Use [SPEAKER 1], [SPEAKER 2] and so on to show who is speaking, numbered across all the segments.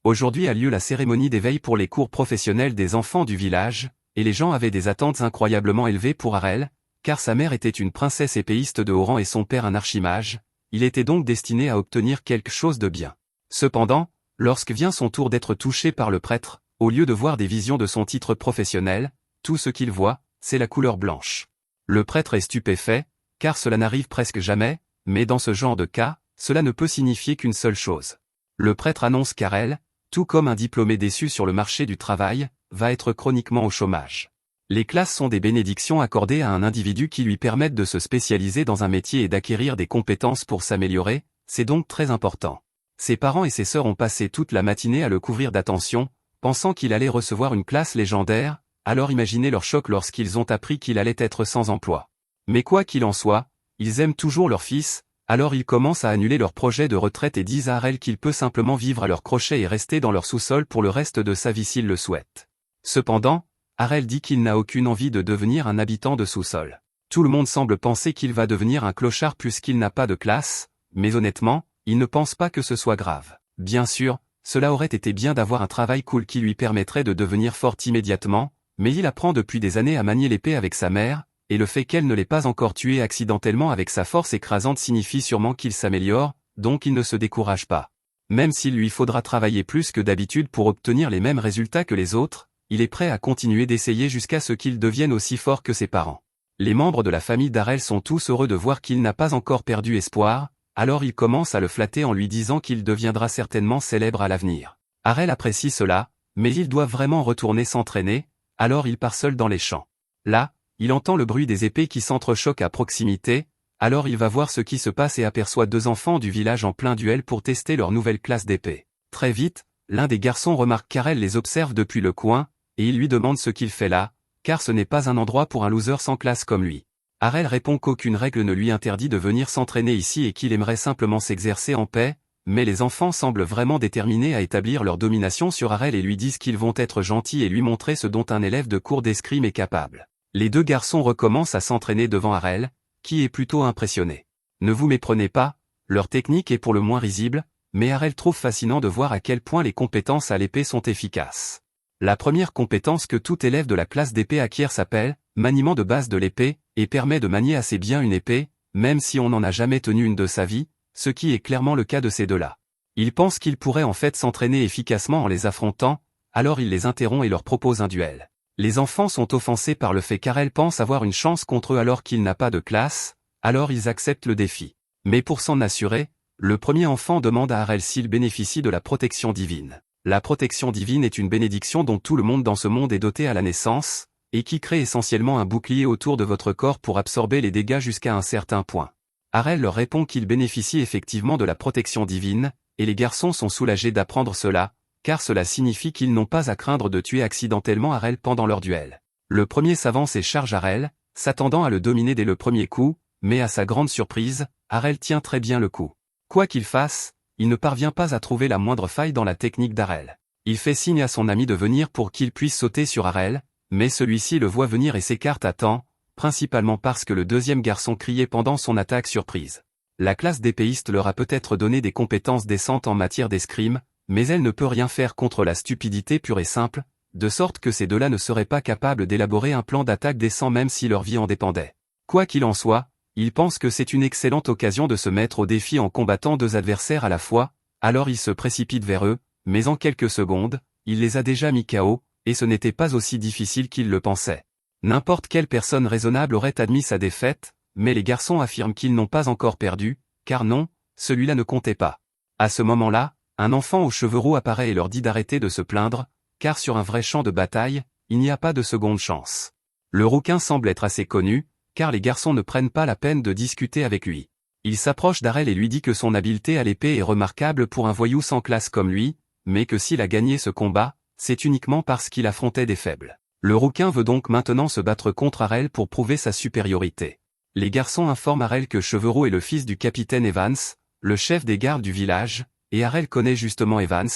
[SPEAKER 1] Aujourd'hui a lieu la cérémonie d'éveil pour les cours professionnels des enfants du village, et les gens avaient des attentes incroyablement élevées pour Harel, car sa mère était une princesse épéiste de haut rang et son père un archimage, il était donc destiné à obtenir quelque chose de bien. Cependant, lorsque vient son tour d'être touché par le prêtre, au lieu de voir des visions de son titre professionnel, tout ce qu'il voit, c'est la couleur blanche. Le prêtre est stupéfait, car cela n'arrive presque jamais, mais dans ce genre de cas, cela ne peut signifier qu'une seule chose. Le prêtre annonce qu'Harel, tout comme un diplômé déçu sur le marché du travail, va être chroniquement au chômage. Les classes sont des bénédictions accordées à un individu qui lui permettent de se spécialiser dans un métier et d'acquérir des compétences pour s'améliorer, c'est donc très important. Ses parents et ses sœurs ont passé toute la matinée à le couvrir d'attention, pensant qu'il allait recevoir une classe légendaire, alors imaginez leur choc lorsqu'ils ont appris qu'il allait être sans emploi. Mais quoi qu'il en soit, ils aiment toujours leur fils, alors ils commencent à annuler leur projet de retraite et disent à Harel qu'il peut simplement vivre à leur crochet et rester dans leur sous-sol pour le reste de sa vie s'il le souhaite. Cependant, Harel dit qu'il n'a aucune envie de devenir un habitant de sous-sol. Tout le monde semble penser qu'il va devenir un clochard puisqu'il n'a pas de classe, mais honnêtement, il ne pense pas que ce soit grave. Bien sûr, cela aurait été bien d'avoir un travail cool qui lui permettrait de devenir fort immédiatement, mais il apprend depuis des années à manier l'épée avec sa mère, et le fait qu'elle ne l'ait pas encore tué accidentellement avec sa force écrasante signifie sûrement qu'il s'améliore, donc il ne se décourage pas. Même s'il lui faudra travailler plus que d'habitude pour obtenir les mêmes résultats que les autres, il est prêt à continuer d'essayer jusqu'à ce qu'il devienne aussi fort que ses parents. Les membres de la famille d'Harel sont tous heureux de voir qu'il n'a pas encore perdu espoir, alors ils commencent à le flatter en lui disant qu'il deviendra certainement célèbre à l'avenir. Harel apprécie cela, mais il doit vraiment retourner s'entraîner, alors il part seul dans les champs. Là, il entend le bruit des épées qui s'entrechoquent à proximité, alors il va voir ce qui se passe et aperçoit deux enfants du village en plein duel pour tester leur nouvelle classe d'épée. Très vite, l'un des garçons remarque qu'Harel les observe depuis le coin, et il lui demande ce qu'il fait là, car ce n'est pas un endroit pour un loser sans classe comme lui. Harel répond qu'aucune règle ne lui interdit de venir s'entraîner ici et qu'il aimerait simplement s'exercer en paix, mais les enfants semblent vraiment déterminés à établir leur domination sur Harel et lui disent qu'ils vont être gentils et lui montrer ce dont un élève de cours d'escrime est capable. Les deux garçons recommencent à s'entraîner devant Harel, qui est plutôt impressionné. Ne vous méprenez pas, leur technique est pour le moins risible, mais Harel trouve fascinant de voir à quel point les compétences à l'épée sont efficaces. La première compétence que tout élève de la classe d'épée acquiert s'appelle « maniement de base de l'épée » et permet de manier assez bien une épée, même si on n'en a jamais tenu une de sa vie, ce qui est clairement le cas de ces deux-là. Il pense qu'il pourrait en fait s'entraîner efficacement en les affrontant, alors il les interrompt et leur propose un duel. Les enfants sont offensés par le fait qu'Harel pense avoir une chance contre eux alors qu'il n'a pas de classe, alors ils acceptent le défi. Mais pour s'en assurer, le premier enfant demande à Harel s'il bénéficie de la protection divine. La protection divine est une bénédiction dont tout le monde dans ce monde est doté à la naissance, et qui crée essentiellement un bouclier autour de votre corps pour absorber les dégâts jusqu'à un certain point. Harel leur répond qu'il bénéficie effectivement de la protection divine, et les garçons sont soulagés d'apprendre cela, car cela signifie qu'ils n'ont pas à craindre de tuer accidentellement Harel pendant leur duel. Le premier s'avance et charge Harel, s'attendant à le dominer dès le premier coup, mais à sa grande surprise, Harel tient très bien le coup. Quoi qu'il fasse, il ne parvient pas à trouver la moindre faille dans la technique d'Harel. Il fait signe à son ami de venir pour qu'il puisse sauter sur Harel, mais celui-ci le voit venir et s'écarte à temps, principalement parce que le deuxième garçon criait pendant son attaque surprise. La classe d'épéiste leur a peut-être donné des compétences décentes en matière d'escrime, mais elle ne peut rien faire contre la stupidité pure et simple, de sorte que ces deux-là ne seraient pas capables d'élaborer un plan d'attaque décent même si leur vie en dépendait. Quoi qu'il en soit, ils pensent que c'est une excellente occasion de se mettre au défi en combattant deux adversaires à la fois, alors ils se précipitent vers eux, mais en quelques secondes, il les a déjà mis KO, et ce n'était pas aussi difficile qu'ils le pensaient. N'importe quelle personne raisonnable aurait admis sa défaite, mais les garçons affirment qu'ils n'ont pas encore perdu, car non, celui-là ne comptait pas. À ce moment-là, un enfant aux cheveux roux apparaît et leur dit d'arrêter de se plaindre, car sur un vrai champ de bataille, il n'y a pas de seconde chance. Le rouquin semble être assez connu, car les garçons ne prennent pas la peine de discuter avec lui. Il s'approche d'Harel et lui dit que son habileté à l'épée est remarquable pour un voyou sans classe comme lui, mais que s'il a gagné ce combat, c'est uniquement parce qu'il affrontait des faibles. Le rouquin veut donc maintenant se battre contre Harel pour prouver sa supériorité. Les garçons informent Harel que Chevreau est le fils du capitaine Evans, le chef des gardes du village, et Harel connaît justement Evans,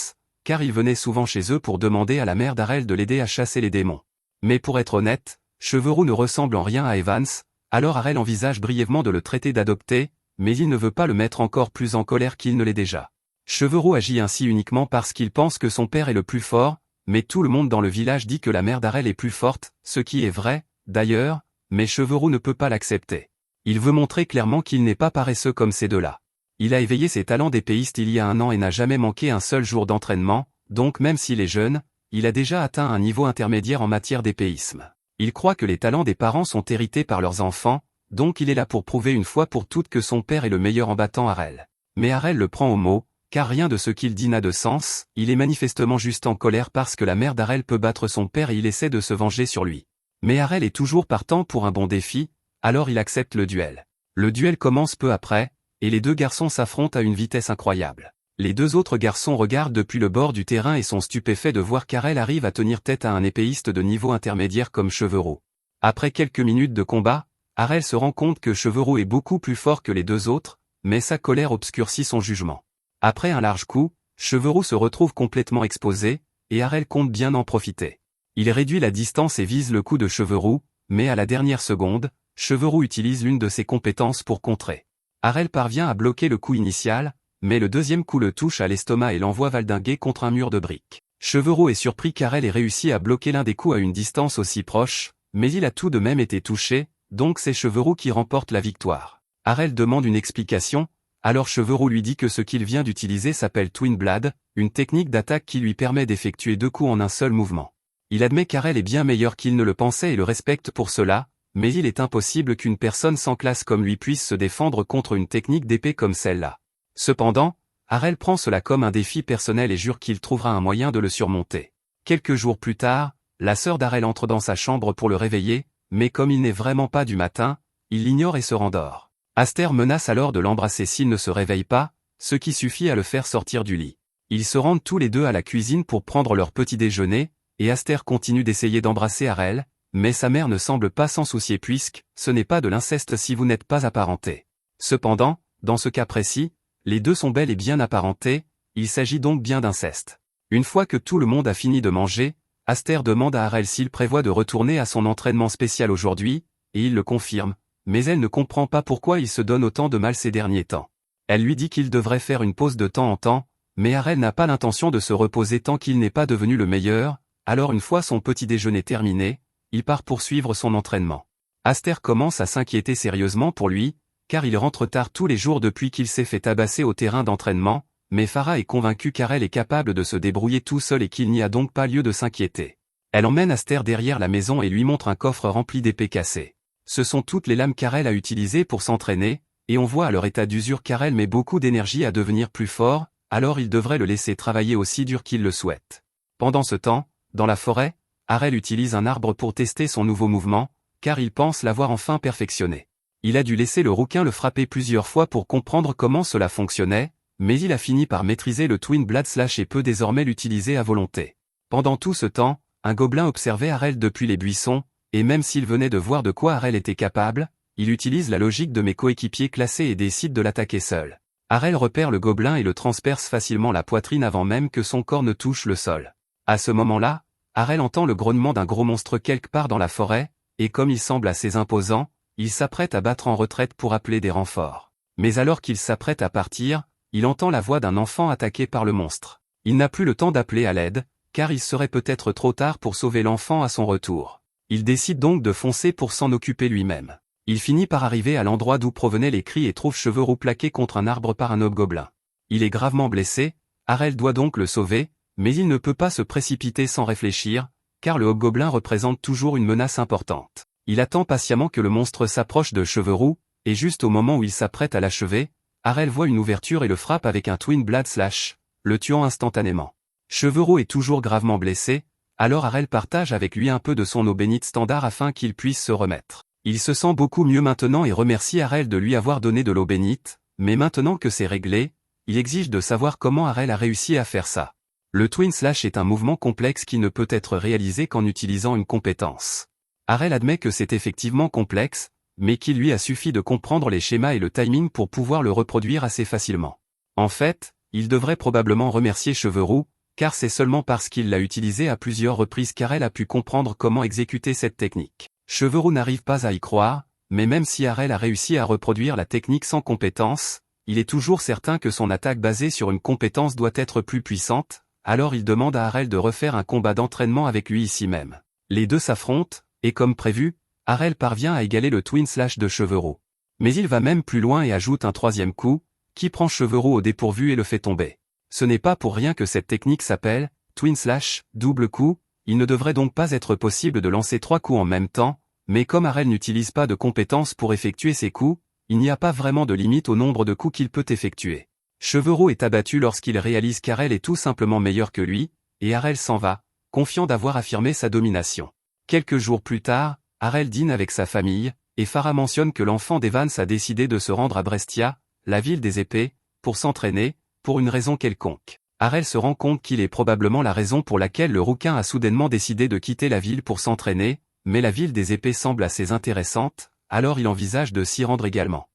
[SPEAKER 1] car il venait souvent chez eux pour demander à la mère d'Harel de l'aider à chasser les démons. Mais pour être honnête, Chevreau ne ressemble en rien à Evans, alors Harel envisage brièvement de le traiter d'adopté, mais il ne veut pas le mettre encore plus en colère qu'il ne l'est déjà. Chevreau agit ainsi uniquement parce qu'il pense que son père est le plus fort, mais tout le monde dans le village dit que la mère d'Arel est plus forte, ce qui est vrai, d'ailleurs, mais Chevreau ne peut pas l'accepter. Il veut montrer clairement qu'il n'est pas paresseux comme ces deux-là. Il a éveillé ses talents d'épéiste il y a 1 an et n'a jamais manqué un seul jour d'entraînement, donc même s'il est jeune, il a déjà atteint un niveau intermédiaire en matière d'épéisme. Il croit que les talents des parents sont hérités par leurs enfants, donc il est là pour prouver une fois pour toutes que son père est le meilleur en battant Arel. Mais Arel le prend au mot, car rien de ce qu'il dit n'a de sens, il est manifestement juste en colère parce que la mère d'Arel peut battre son père et il essaie de se venger sur lui. Mais Arel est toujours partant pour un bon défi, alors il accepte le duel. Le duel commence peu après, et les deux garçons s'affrontent à une vitesse incroyable. Les deux autres garçons regardent depuis le bord du terrain et sont stupéfaits de voir qu'Arel arrive à tenir tête à un épéiste de niveau intermédiaire comme Chevreau. Après quelques minutes de combat, Arel se rend compte que Chevreau est beaucoup plus fort que les deux autres, mais sa colère obscurcit son jugement. Après un large coup, Chevreau se retrouve complètement exposé, et Arel compte bien en profiter. Il réduit la distance et vise le coup de Chevreau, mais à la dernière seconde, Chevreau utilise l'une de ses compétences pour contrer. Arel parvient à bloquer le coup initial, mais le deuxième coup le touche à l'estomac et l'envoie valdinguer contre un mur de briques. Chevreau est surpris qu'Arel ait réussi à bloquer l'un des coups à une distance aussi proche, mais il a tout de même été touché, donc c'est Chevreau qui remporte la victoire. Arel demande une explication, alors Chevreau lui dit que ce qu'il vient d'utiliser s'appelle Twin Blade, une technique d'attaque qui lui permet d'effectuer 2 coups en un seul mouvement. Il admet qu'Arel est bien meilleur qu'il ne le pensait et le respecte pour cela, mais il est impossible qu'une personne sans classe comme lui puisse se défendre contre une technique d'épée comme celle-là. Cependant, Arel prend cela comme un défi personnel et jure qu'il trouvera un moyen de le surmonter. Quelques jours plus tard, la sœur d'Arel entre dans sa chambre pour le réveiller, mais comme il n'est vraiment pas du matin, il l'ignore et se rendort. Aster menace alors de l'embrasser s'il ne se réveille pas, ce qui suffit à le faire sortir du lit. Ils se rendent tous les deux à la cuisine pour prendre leur petit déjeuner, et Aster continue d'essayer d'embrasser Arel, mais sa mère ne semble pas s'en soucier puisque ce n'est pas de l'inceste si vous n'êtes pas apparentés. Cependant, dans ce cas précis, les deux sont bel et bien apparentés, il s'agit donc bien d'inceste. Une fois que tout le monde a fini de manger, Aster demande à Arel s'il prévoit de retourner à son entraînement spécial aujourd'hui, et il le confirme, mais elle ne comprend pas pourquoi il se donne autant de mal ces derniers temps. Elle lui dit qu'il devrait faire une pause de temps en temps, mais Arel n'a pas l'intention de se reposer tant qu'il n'est pas devenu le meilleur, alors une fois son petit déjeuner terminé, il part poursuivre son entraînement. Aster commence à s'inquiéter sérieusement pour lui, car il rentre tard tous les jours depuis qu'il s'est fait tabasser au terrain d'entraînement, mais Farah est convaincue qu'Arel est capable de se débrouiller tout seul et qu'il n'y a donc pas lieu de s'inquiéter. Elle emmène Aster derrière la maison et lui montre un coffre rempli d'épées cassées. Ce sont toutes les lames qu'Arel a utilisées pour s'entraîner, et on voit à leur état d'usure qu'Arel met beaucoup d'énergie à devenir plus fort, alors il devrait le laisser travailler aussi dur qu'il le souhaite. Pendant ce temps, dans la forêt, Arel utilise un arbre pour tester son nouveau mouvement, car il pense l'avoir enfin perfectionné. Il a dû laisser le rouquin le frapper plusieurs fois pour comprendre comment cela fonctionnait, mais il a fini par maîtriser le Twin Blade Slash et peut désormais l'utiliser à volonté. Pendant tout ce temps, un gobelin observait Arel depuis les buissons, et même s'il venait de voir de quoi Arel était capable, il utilise la logique de mes coéquipiers classés et décide de l'attaquer seul. Arel repère le gobelin et le transperce facilement la poitrine avant même que son corps ne touche le sol. À ce moment-là, Arel entend le grognement d'un gros monstre quelque part dans la forêt, et comme il semble assez imposant, il s'apprête à battre en retraite pour appeler des renforts. Mais alors qu'il s'apprête à partir, il entend la voix d'un enfant attaqué par le monstre. Il n'a plus le temps d'appeler à l'aide, car il serait peut-être trop tard pour sauver l'enfant à son retour. Il décide donc de foncer pour s'en occuper lui-même. Il finit par arriver à l'endroit d'où provenaient les cris et trouve Chevreau plaqué contre un arbre par un hobgoblin. Il est gravement blessé, Arel doit donc le sauver, mais il ne peut pas se précipiter sans réfléchir, car le hobgoblin représente toujours une menace importante. Il attend patiemment que le monstre s'approche de Chevreau, et juste au moment où il s'apprête à l'achever, Arel voit une ouverture et le frappe avec un Twin Blade Slash, le tuant instantanément. Chevreau est toujours gravement blessé, alors Arel partage avec lui un peu de son eau bénite standard afin qu'il puisse se remettre. Il se sent beaucoup mieux maintenant et remercie Arel de lui avoir donné de l'eau bénite, mais maintenant que c'est réglé, il exige de savoir comment Arel a réussi à faire ça. Le Twin Slash est un mouvement complexe qui ne peut être réalisé qu'en utilisant une compétence. Arel admet que c'est effectivement complexe, mais qu'il lui a suffi de comprendre les schémas et le timing pour pouvoir le reproduire assez facilement. En fait, il devrait probablement remercier Chevreau, car c'est seulement parce qu'il l'a utilisé à plusieurs reprises qu'Arel a pu comprendre comment exécuter cette technique. Chevreau n'arrive pas à y croire, mais même si Arel a réussi à reproduire la technique sans compétence, il est toujours certain que son attaque basée sur une compétence doit être plus puissante, alors il demande à Harel de refaire un combat d'entraînement avec lui ici même. Les deux s'affrontent, et comme prévu, Harel parvient à égaler le Twin Slash de Chevreau. Mais il va même plus loin et ajoute un troisième coup, qui prend Chevreau au dépourvu et le fait tomber. Ce n'est pas pour rien que cette technique s'appelle Twin Slash, double coup. Il ne devrait donc pas être possible de lancer 3 coups en même temps, mais comme Harel n'utilise pas de compétences pour effectuer ses coups, il n'y a pas vraiment de limite au nombre de coups qu'il peut effectuer. Chevreau est abattu lorsqu'il réalise qu'Harel est tout simplement meilleur que lui, et Harel s'en va, confiant d'avoir affirmé sa domination. Quelques jours plus tard, Harel dîne avec sa famille, et Farah mentionne que l'enfant d'Evans a décidé de se rendre à Brestia, la ville des épées, pour s'entraîner, pour une raison quelconque. Harel se rend compte qu'il est probablement la raison pour laquelle le rouquin a soudainement décidé de quitter la ville pour s'entraîner, mais la ville des épées semble assez intéressante, alors il envisage de s'y rendre également.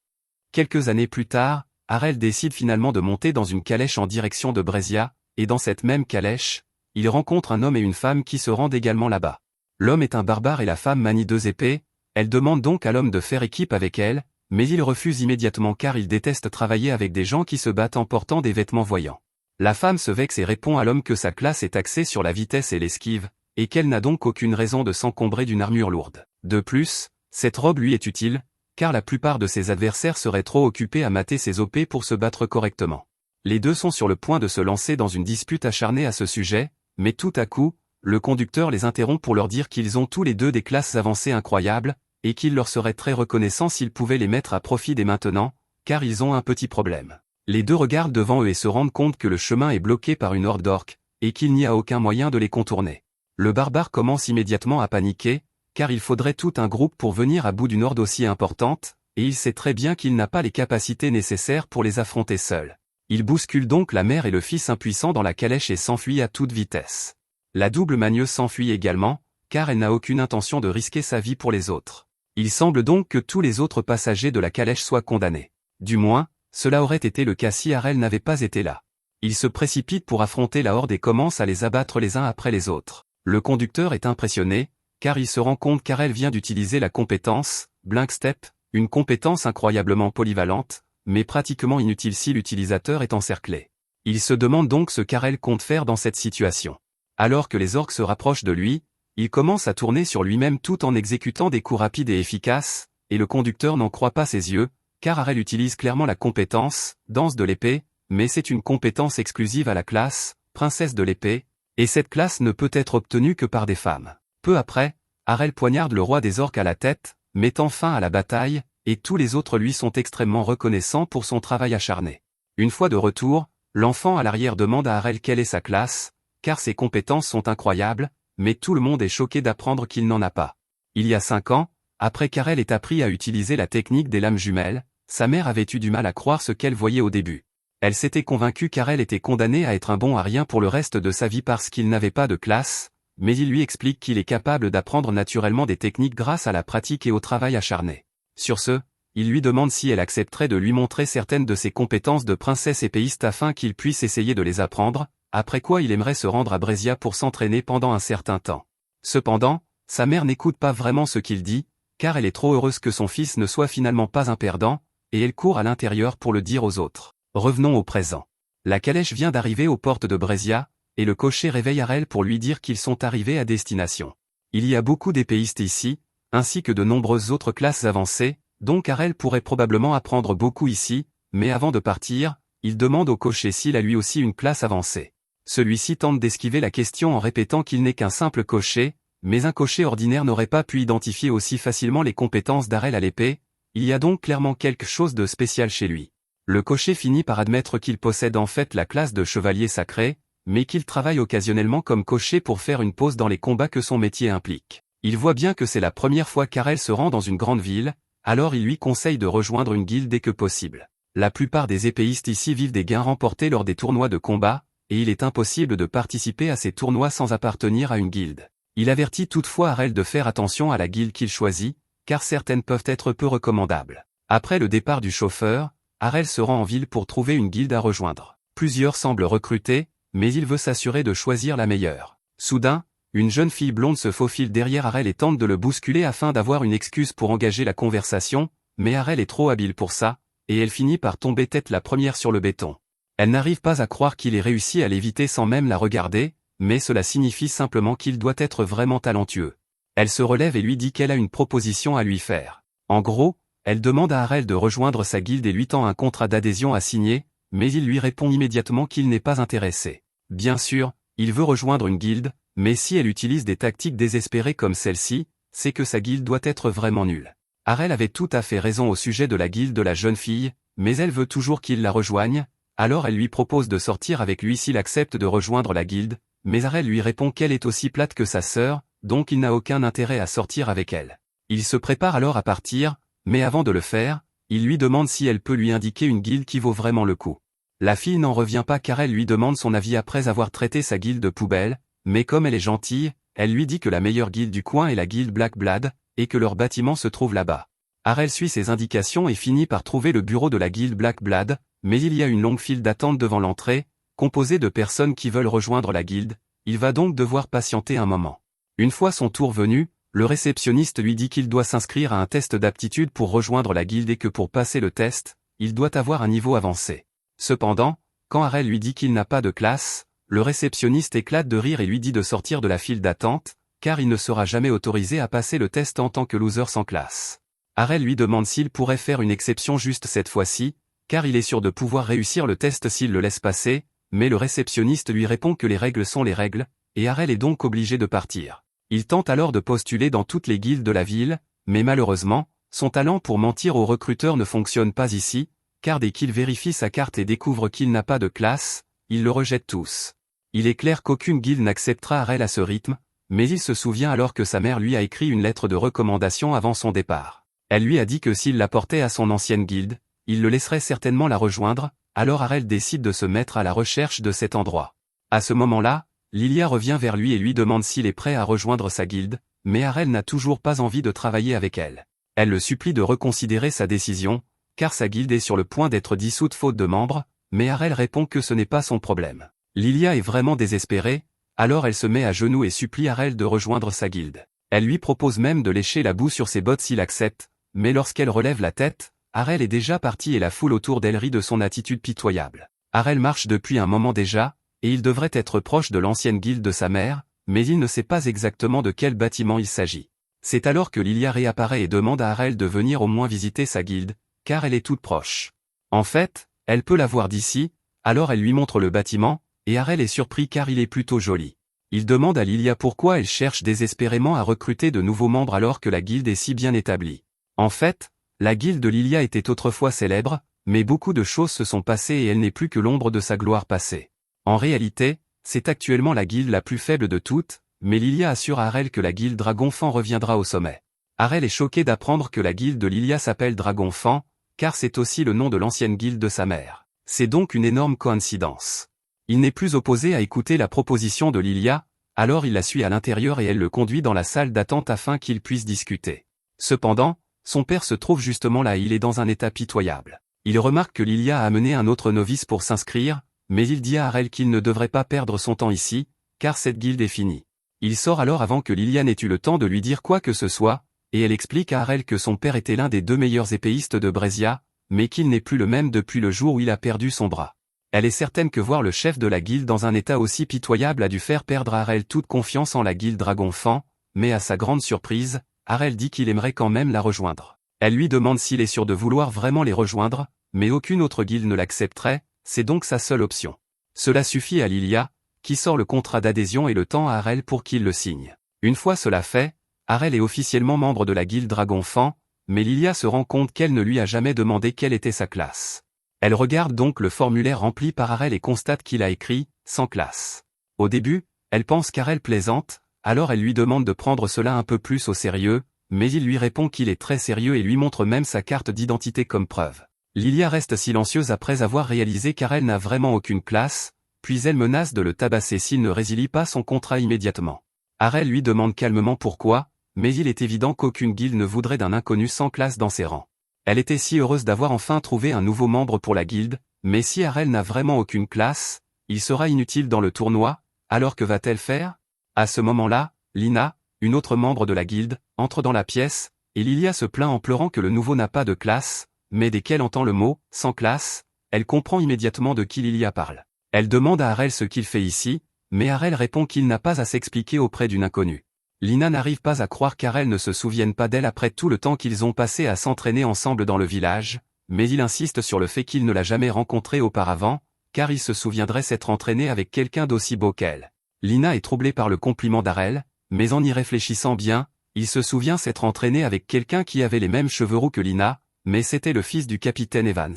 [SPEAKER 1] Quelques années plus tard, Harel décide finalement de monter dans une calèche en direction de Brescia, et dans cette même calèche, il rencontre un homme et une femme qui se rendent également là-bas. L'homme est un barbare et la femme manie 2 épées, elle demande donc à l'homme de faire équipe avec elle, mais il refuse immédiatement car il déteste travailler avec des gens qui se battent en portant des vêtements voyants. La femme se vexe et répond à l'homme que sa classe est axée sur la vitesse et l'esquive, et qu'elle n'a donc aucune raison de s'encombrer d'une armure lourde. De plus, cette robe lui est utile, car la plupart de ses adversaires seraient trop occupés à mater ses OP pour se battre correctement. Les deux sont sur le point de se lancer dans une dispute acharnée à ce sujet, mais tout à coup, le conducteur les interrompt pour leur dire qu'ils ont tous les deux des classes avancées incroyables, et qu'il leur serait très reconnaissant s'ils pouvaient les mettre à profit dès maintenant, car ils ont un petit problème. Les deux regardent devant eux et se rendent compte que le chemin est bloqué par une horde d'orques, et qu'il n'y a aucun moyen de les contourner. Le barbare commence immédiatement à paniquer, car il faudrait tout un groupe pour venir à bout d'une horde aussi importante, et il sait très bien qu'il n'a pas les capacités nécessaires pour les affronter seul. Il bouscule donc la mère et le fils impuissants dans la calèche et s'enfuit à toute vitesse. La double magneuse s'enfuit également, car elle n'a aucune intention de risquer sa vie pour les autres. Il semble donc que tous les autres passagers de la calèche soient condamnés. Du moins, cela aurait été le cas si Harel n'avait pas été là. Il se précipite pour affronter la horde et commence à les abattre les uns après les autres. Le conducteur est impressionné, car il se rend compte qu'Harel vient d'utiliser la compétence Blink Step, une compétence incroyablement polyvalente, mais pratiquement inutile si l'utilisateur est encerclé. Il se demande donc ce qu'Harel compte faire dans cette situation. Alors que les orques se rapprochent de lui, il commence à tourner sur lui-même tout en exécutant des coups rapides et efficaces, et le conducteur n'en croit pas ses yeux, car Harel utilise clairement la compétence Danse de l'épée, mais c'est une compétence exclusive à la classe Princesse de l'épée, et cette classe ne peut être obtenue que par des femmes. Peu après, Harel poignarde le roi des orques à la tête, mettant fin à la bataille, et tous les autres lui sont extrêmement reconnaissants pour son travail acharné. Une fois de retour, l'enfant à l'arrière demande à Harel quelle est sa classe, car ses compétences sont incroyables, mais tout le monde est choqué d'apprendre qu'il n'en a pas. Il y a 5 ans, après qu'Harel ait appris à utiliser la technique des lames jumelles, sa mère avait eu du mal à croire ce qu'elle voyait au début. Elle s'était convaincue qu'Harel était condamné à être un bon à rien pour le reste de sa vie parce qu'il n'avait pas de classe, mais il lui explique qu'il est capable d'apprendre naturellement des techniques grâce à la pratique et au travail acharné. Sur ce, il lui demande si elle accepterait de lui montrer certaines de ses compétences de princesse épéiste afin qu'il puisse essayer de les apprendre, après quoi il aimerait se rendre à Brescia pour s'entraîner pendant un certain temps. Cependant, sa mère n'écoute pas vraiment ce qu'il dit, car elle est trop heureuse que son fils ne soit finalement pas un perdant, et elle court à l'intérieur pour le dire aux autres. Revenons au présent. La calèche vient d'arriver aux portes de Brescia, et le cocher réveille Harel pour lui dire qu'ils sont arrivés à destination. Il y a beaucoup d'épéistes ici, ainsi que de nombreuses autres classes avancées, donc Harel pourrait probablement apprendre beaucoup ici, mais avant de partir, il demande au cocher s'il a lui aussi une classe avancée. Celui-ci tente d'esquiver la question en répétant qu'il n'est qu'un simple cocher, mais un cocher ordinaire n'aurait pas pu identifier aussi facilement les compétences d'Harel à l'épée, il y a donc clairement quelque chose de spécial chez lui. Le cocher finit par admettre qu'il possède en fait la classe de chevalier sacré, mais qu'il travaille occasionnellement comme cocher pour faire une pause dans les combats que son métier implique. Il voit bien que c'est la première fois qu'Harel se rend dans une grande ville, alors il lui conseille de rejoindre une guilde dès que possible. La plupart des épéistes ici vivent des gains remportés lors des tournois de combat, et il est impossible de participer à ces tournois sans appartenir à une guilde. Il avertit toutefois Harel de faire attention à la guilde qu'il choisit, car certaines peuvent être peu recommandables. Après le départ du chauffeur, Harel se rend en ville pour trouver une guilde à rejoindre. Plusieurs semblent recruter, mais il veut s'assurer de choisir la meilleure. Soudain, une jeune fille blonde se faufile derrière Harel et tente de le bousculer afin d'avoir une excuse pour engager la conversation, mais Harel est trop habile pour ça, et elle finit par tomber tête la première sur le béton. Elle n'arrive pas à croire qu'il ait réussi à l'éviter sans même la regarder, mais cela signifie simplement qu'il doit être vraiment talentueux. Elle se relève et lui dit qu'elle a une proposition à lui faire. En gros, elle demande à Harel de rejoindre sa guilde et lui tend un contrat d'adhésion à signer, mais il lui répond immédiatement qu'il n'est pas intéressé. Bien sûr, il veut rejoindre une guilde, mais si elle utilise des tactiques désespérées comme celle-ci, c'est que sa guilde doit être vraiment nulle. Harel avait tout à fait raison au sujet de la guilde de la jeune fille, mais elle veut toujours qu'il la rejoigne, alors elle lui propose de sortir avec lui s'il accepte de rejoindre la guilde, mais Harel lui répond qu'elle est aussi plate que sa sœur, donc il n'a aucun intérêt à sortir avec elle. Il se prépare alors à partir, mais avant de le faire, il lui demande si elle peut lui indiquer une guilde qui vaut vraiment le coup. La fille n'en revient pas car elle lui demande son avis après avoir traité sa guilde de poubelle, mais comme elle est gentille, elle lui dit que la meilleure guilde du coin est la guilde Blackblood, et que leur bâtiment se trouve là-bas. Harel suit ses indications et finit par trouver le bureau de la guilde Blackblood, mais il y a une longue file d'attente devant l'entrée, composée de personnes qui veulent rejoindre la guilde, il va donc devoir patienter un moment. Une fois son tour venu, le réceptionniste lui dit qu'il doit s'inscrire à un test d'aptitude pour rejoindre la guilde et que pour passer le test, il doit avoir un niveau avancé. Cependant, quand Harel lui dit qu'il n'a pas de classe, le réceptionniste éclate de rire et lui dit de sortir de la file d'attente, car il ne sera jamais autorisé à passer le test en tant que loser sans classe. Harel lui demande s'il pourrait faire une exception juste cette fois-ci, car il est sûr de pouvoir réussir le test s'il le laisse passer, mais le réceptionniste lui répond que les règles sont les règles, et Harel est donc obligé de partir. Il tente alors de postuler dans toutes les guildes de la ville, mais malheureusement, son talent pour mentir aux recruteurs ne fonctionne pas ici, car dès qu'il vérifie sa carte et découvre qu'il n'a pas de classe, ils le rejettent tous. Il est clair qu'aucune guilde n'acceptera Harel à ce rythme, mais il se souvient alors que sa mère lui a écrit une lettre de recommandation avant son départ. Elle lui a dit que s'il la portait à son ancienne guilde, il le laisserait certainement la rejoindre, alors Harel décide de se mettre à la recherche de cet endroit. À ce moment-là, Lilia revient vers lui et lui demande s'il est prêt à rejoindre sa guilde, mais Harel n'a toujours pas envie de travailler avec elle. Elle le supplie de reconsidérer sa décision, car sa guilde est sur le point d'être dissoute faute de membres, mais Harel répond que ce n'est pas son problème. Lilia est vraiment désespérée, alors elle se met à genoux et supplie Harel de rejoindre sa guilde. Elle lui propose même de lécher la boue sur ses bottes s'il accepte, mais lorsqu'elle relève la tête, Harel est déjà parti et la foule autour d'elle rit de son attitude pitoyable. Harel marche depuis un moment déjà, et il devrait être proche de l'ancienne guilde de sa mère, mais il ne sait pas exactement de quel bâtiment il s'agit. C'est alors que Lilia réapparaît et demande à Harel de venir au moins visiter sa guilde, car elle est toute proche. En fait, elle peut la voir d'ici, alors elle lui montre le bâtiment, et Harel est surpris car il est plutôt joli. Il demande à Lilia pourquoi elle cherche désespérément à recruter de nouveaux membres alors que la guilde est si bien établie. En fait, la guilde de Lilia était autrefois célèbre, mais beaucoup de choses se sont passées et elle n'est plus que l'ombre de sa gloire passée. En réalité, c'est actuellement la guilde la plus faible de toutes, mais Lilia assure à Harel que la guilde Dragonfang reviendra au sommet. Harel est choqué d'apprendre que la guilde de Lilia s'appelle Dragonfang, car c'est aussi le nom de l'ancienne guilde de sa mère. C'est donc une énorme coïncidence. Il n'est plus opposé à écouter la proposition de Lilia, alors il la suit à l'intérieur et elle le conduit dans la salle d'attente afin qu'ils puissent discuter. Cependant, son père se trouve justement là et il est dans un état pitoyable. Il remarque que Lilia a amené un autre novice pour s'inscrire, mais il dit à Harel qu'il ne devrait pas perdre son temps ici, car cette guilde est finie. Il sort alors avant que Lilia n'ait eu le temps de lui dire quoi que ce soit, et elle explique à Harel que son père était l'un des 2 meilleurs épéistes de Brésia, mais qu'il n'est plus le même depuis le jour où il a perdu son bras. Elle est certaine que voir le chef de la guilde dans un état aussi pitoyable a dû faire perdre à Harel toute confiance en la guilde Dragonfang, mais à sa grande surprise, Harel dit qu'il aimerait quand même la rejoindre. Elle lui demande s'il est sûr de vouloir vraiment les rejoindre, mais aucune autre guilde ne l'accepterait, c'est donc sa seule option. Cela suffit à Lilia, qui sort le contrat d'adhésion et le tend à Harel pour qu'il le signe. Une fois cela fait, Harel est officiellement membre de la guilde Dragonfang, mais Lilia se rend compte qu'elle ne lui a jamais demandé quelle était sa classe. Elle regarde donc le formulaire rempli par Harel et constate qu'il a écrit « sans classe ». Au début, elle pense qu'Harel plaisante, alors elle lui demande de prendre cela un peu plus au sérieux, mais il lui répond qu'il est très sérieux et lui montre même sa carte d'identité comme preuve. Lilia reste silencieuse après avoir réalisé qu'Harel n'a vraiment aucune classe, puis elle menace de le tabasser s'il ne résilie pas son contrat immédiatement. Harel lui demande calmement pourquoi, mais il est évident qu'aucune guilde ne voudrait d'un inconnu sans classe dans ses rangs. Elle était si heureuse d'avoir enfin trouvé un nouveau membre pour la guilde, mais si Harel n'a vraiment aucune classe, il sera inutile dans le tournoi, alors que va-t-elle faire? À ce moment-là, Lina, une autre membre de la guilde, entre dans la pièce, et Lilia se plaint en pleurant que le nouveau n'a pas de classe, mais dès qu'elle entend le mot « sans classe », elle comprend immédiatement de qui Lilia parle. Elle demande à Harel ce qu'il fait ici, mais Harel répond qu'il n'a pas à s'expliquer auprès d'une inconnue. Lina n'arrive pas à croire qu'Harel ne se souvienne pas d'elle après tout le temps qu'ils ont passé à s'entraîner ensemble dans le village, mais il insiste sur le fait qu'il ne l'a jamais rencontrée auparavant, car il se souviendrait s'être entraîné avec quelqu'un d'aussi beau qu'elle. Lina est troublée par le compliment d'Harel, mais en y réfléchissant bien, il se souvient s'être entraîné avec quelqu'un qui avait les mêmes cheveux roux que Lina, mais c'était le fils du capitaine Evans.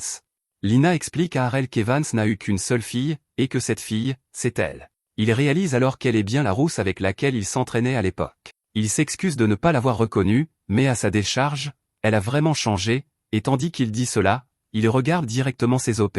[SPEAKER 1] Lina explique à Harel qu'Evans n'a eu qu'une seule fille, et que cette fille, c'est elle. Il réalise alors qu'elle est bien la rousse avec laquelle il s'entraînait à l'époque. Il s'excuse de ne pas l'avoir reconnue, mais à sa décharge, elle a vraiment changé, et tandis qu'il dit cela, il regarde directement ses OP.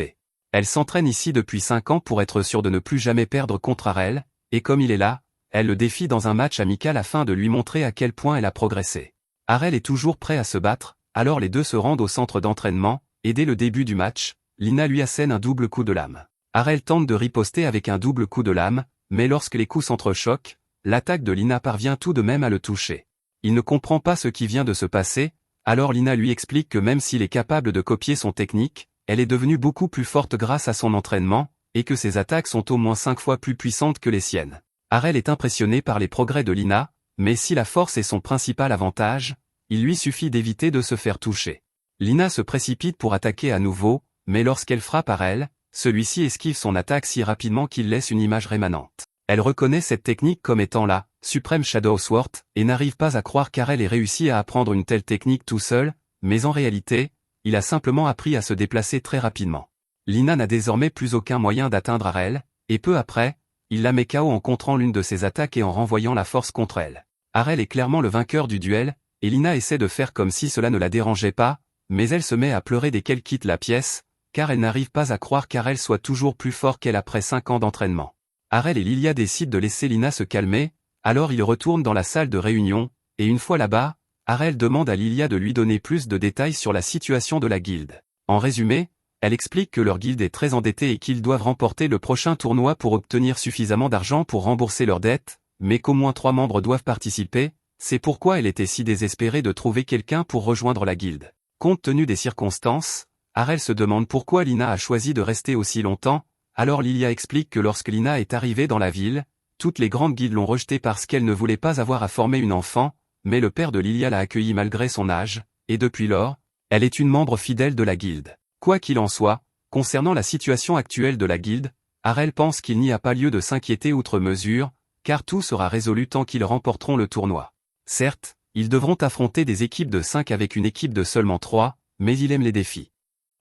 [SPEAKER 1] Elle s'entraîne ici depuis 5 ans pour être sûre de ne plus jamais perdre contre Harel, et comme il est là, elle le défie dans un match amical afin de lui montrer à quel point elle a progressé. Harel est toujours prêt à se battre, alors les deux se rendent au centre d'entraînement, et dès le début du match, Lina lui assène un double coup de lame. Harel tente de riposter avec un double coup de lame, mais lorsque les coups s'entrechoquent, l'attaque de Lina parvient tout de même à le toucher. Il ne comprend pas ce qui vient de se passer, alors Lina lui explique que même s'il est capable de copier son technique, elle est devenue beaucoup plus forte grâce à son entraînement, et que ses attaques sont au moins 5 fois plus puissantes que les siennes. Harel est impressionné par les progrès de Lina, mais si la force est son principal avantage, il lui suffit d'éviter de se faire toucher. Lina se précipite pour attaquer à nouveau, mais lorsqu'elle frappe Harel, celui-ci esquive son attaque si rapidement qu'il laisse une image rémanente. Elle reconnaît cette technique comme étant la Supreme Shadow Sword et n'arrive pas à croire qu'Harel ait réussi à apprendre une telle technique tout seul, mais en réalité, il a simplement appris à se déplacer très rapidement. Lina n'a désormais plus aucun moyen d'atteindre Harel, et peu après, il la met KO en contrant l'une de ses attaques et en renvoyant la force contre elle. Harel est clairement le vainqueur du duel, et Lina essaie de faire comme si cela ne la dérangeait pas, mais elle se met à pleurer dès qu'elle quitte la pièce, car elle n'arrive pas à croire qu'Harel soit toujours plus fort qu'elle après 5 ans d'entraînement. Harel et Lilia décident de laisser Lina se calmer, alors ils retournent dans la salle de réunion, et une fois là-bas, Harel demande à Lilia de lui donner plus de détails sur la situation de la guilde. En résumé, elle explique que leur guilde est très endettée et qu'ils doivent remporter le prochain tournoi pour obtenir suffisamment d'argent pour rembourser leurs dettes, mais qu'au moins 3 membres doivent participer, c'est pourquoi elle était si désespérée de trouver quelqu'un pour rejoindre la guilde. Compte tenu des circonstances, Harel se demande pourquoi Lina a choisi de rester aussi longtemps, alors Lilia explique que lorsque Lina est arrivée dans la ville, toutes les grandes guildes l'ont rejetée parce qu'elle ne voulait pas avoir à former une enfant, mais le père de Lilia l'a accueillie malgré son âge, et depuis lors, elle est une membre fidèle de la guilde. Quoi qu'il en soit, concernant la situation actuelle de la guilde, Harel pense qu'il n'y a pas lieu de s'inquiéter outre mesure, car tout sera résolu tant qu'ils remporteront le tournoi. Certes, ils devront affronter des équipes de 5 avec une équipe de seulement 3, mais il aime les défis.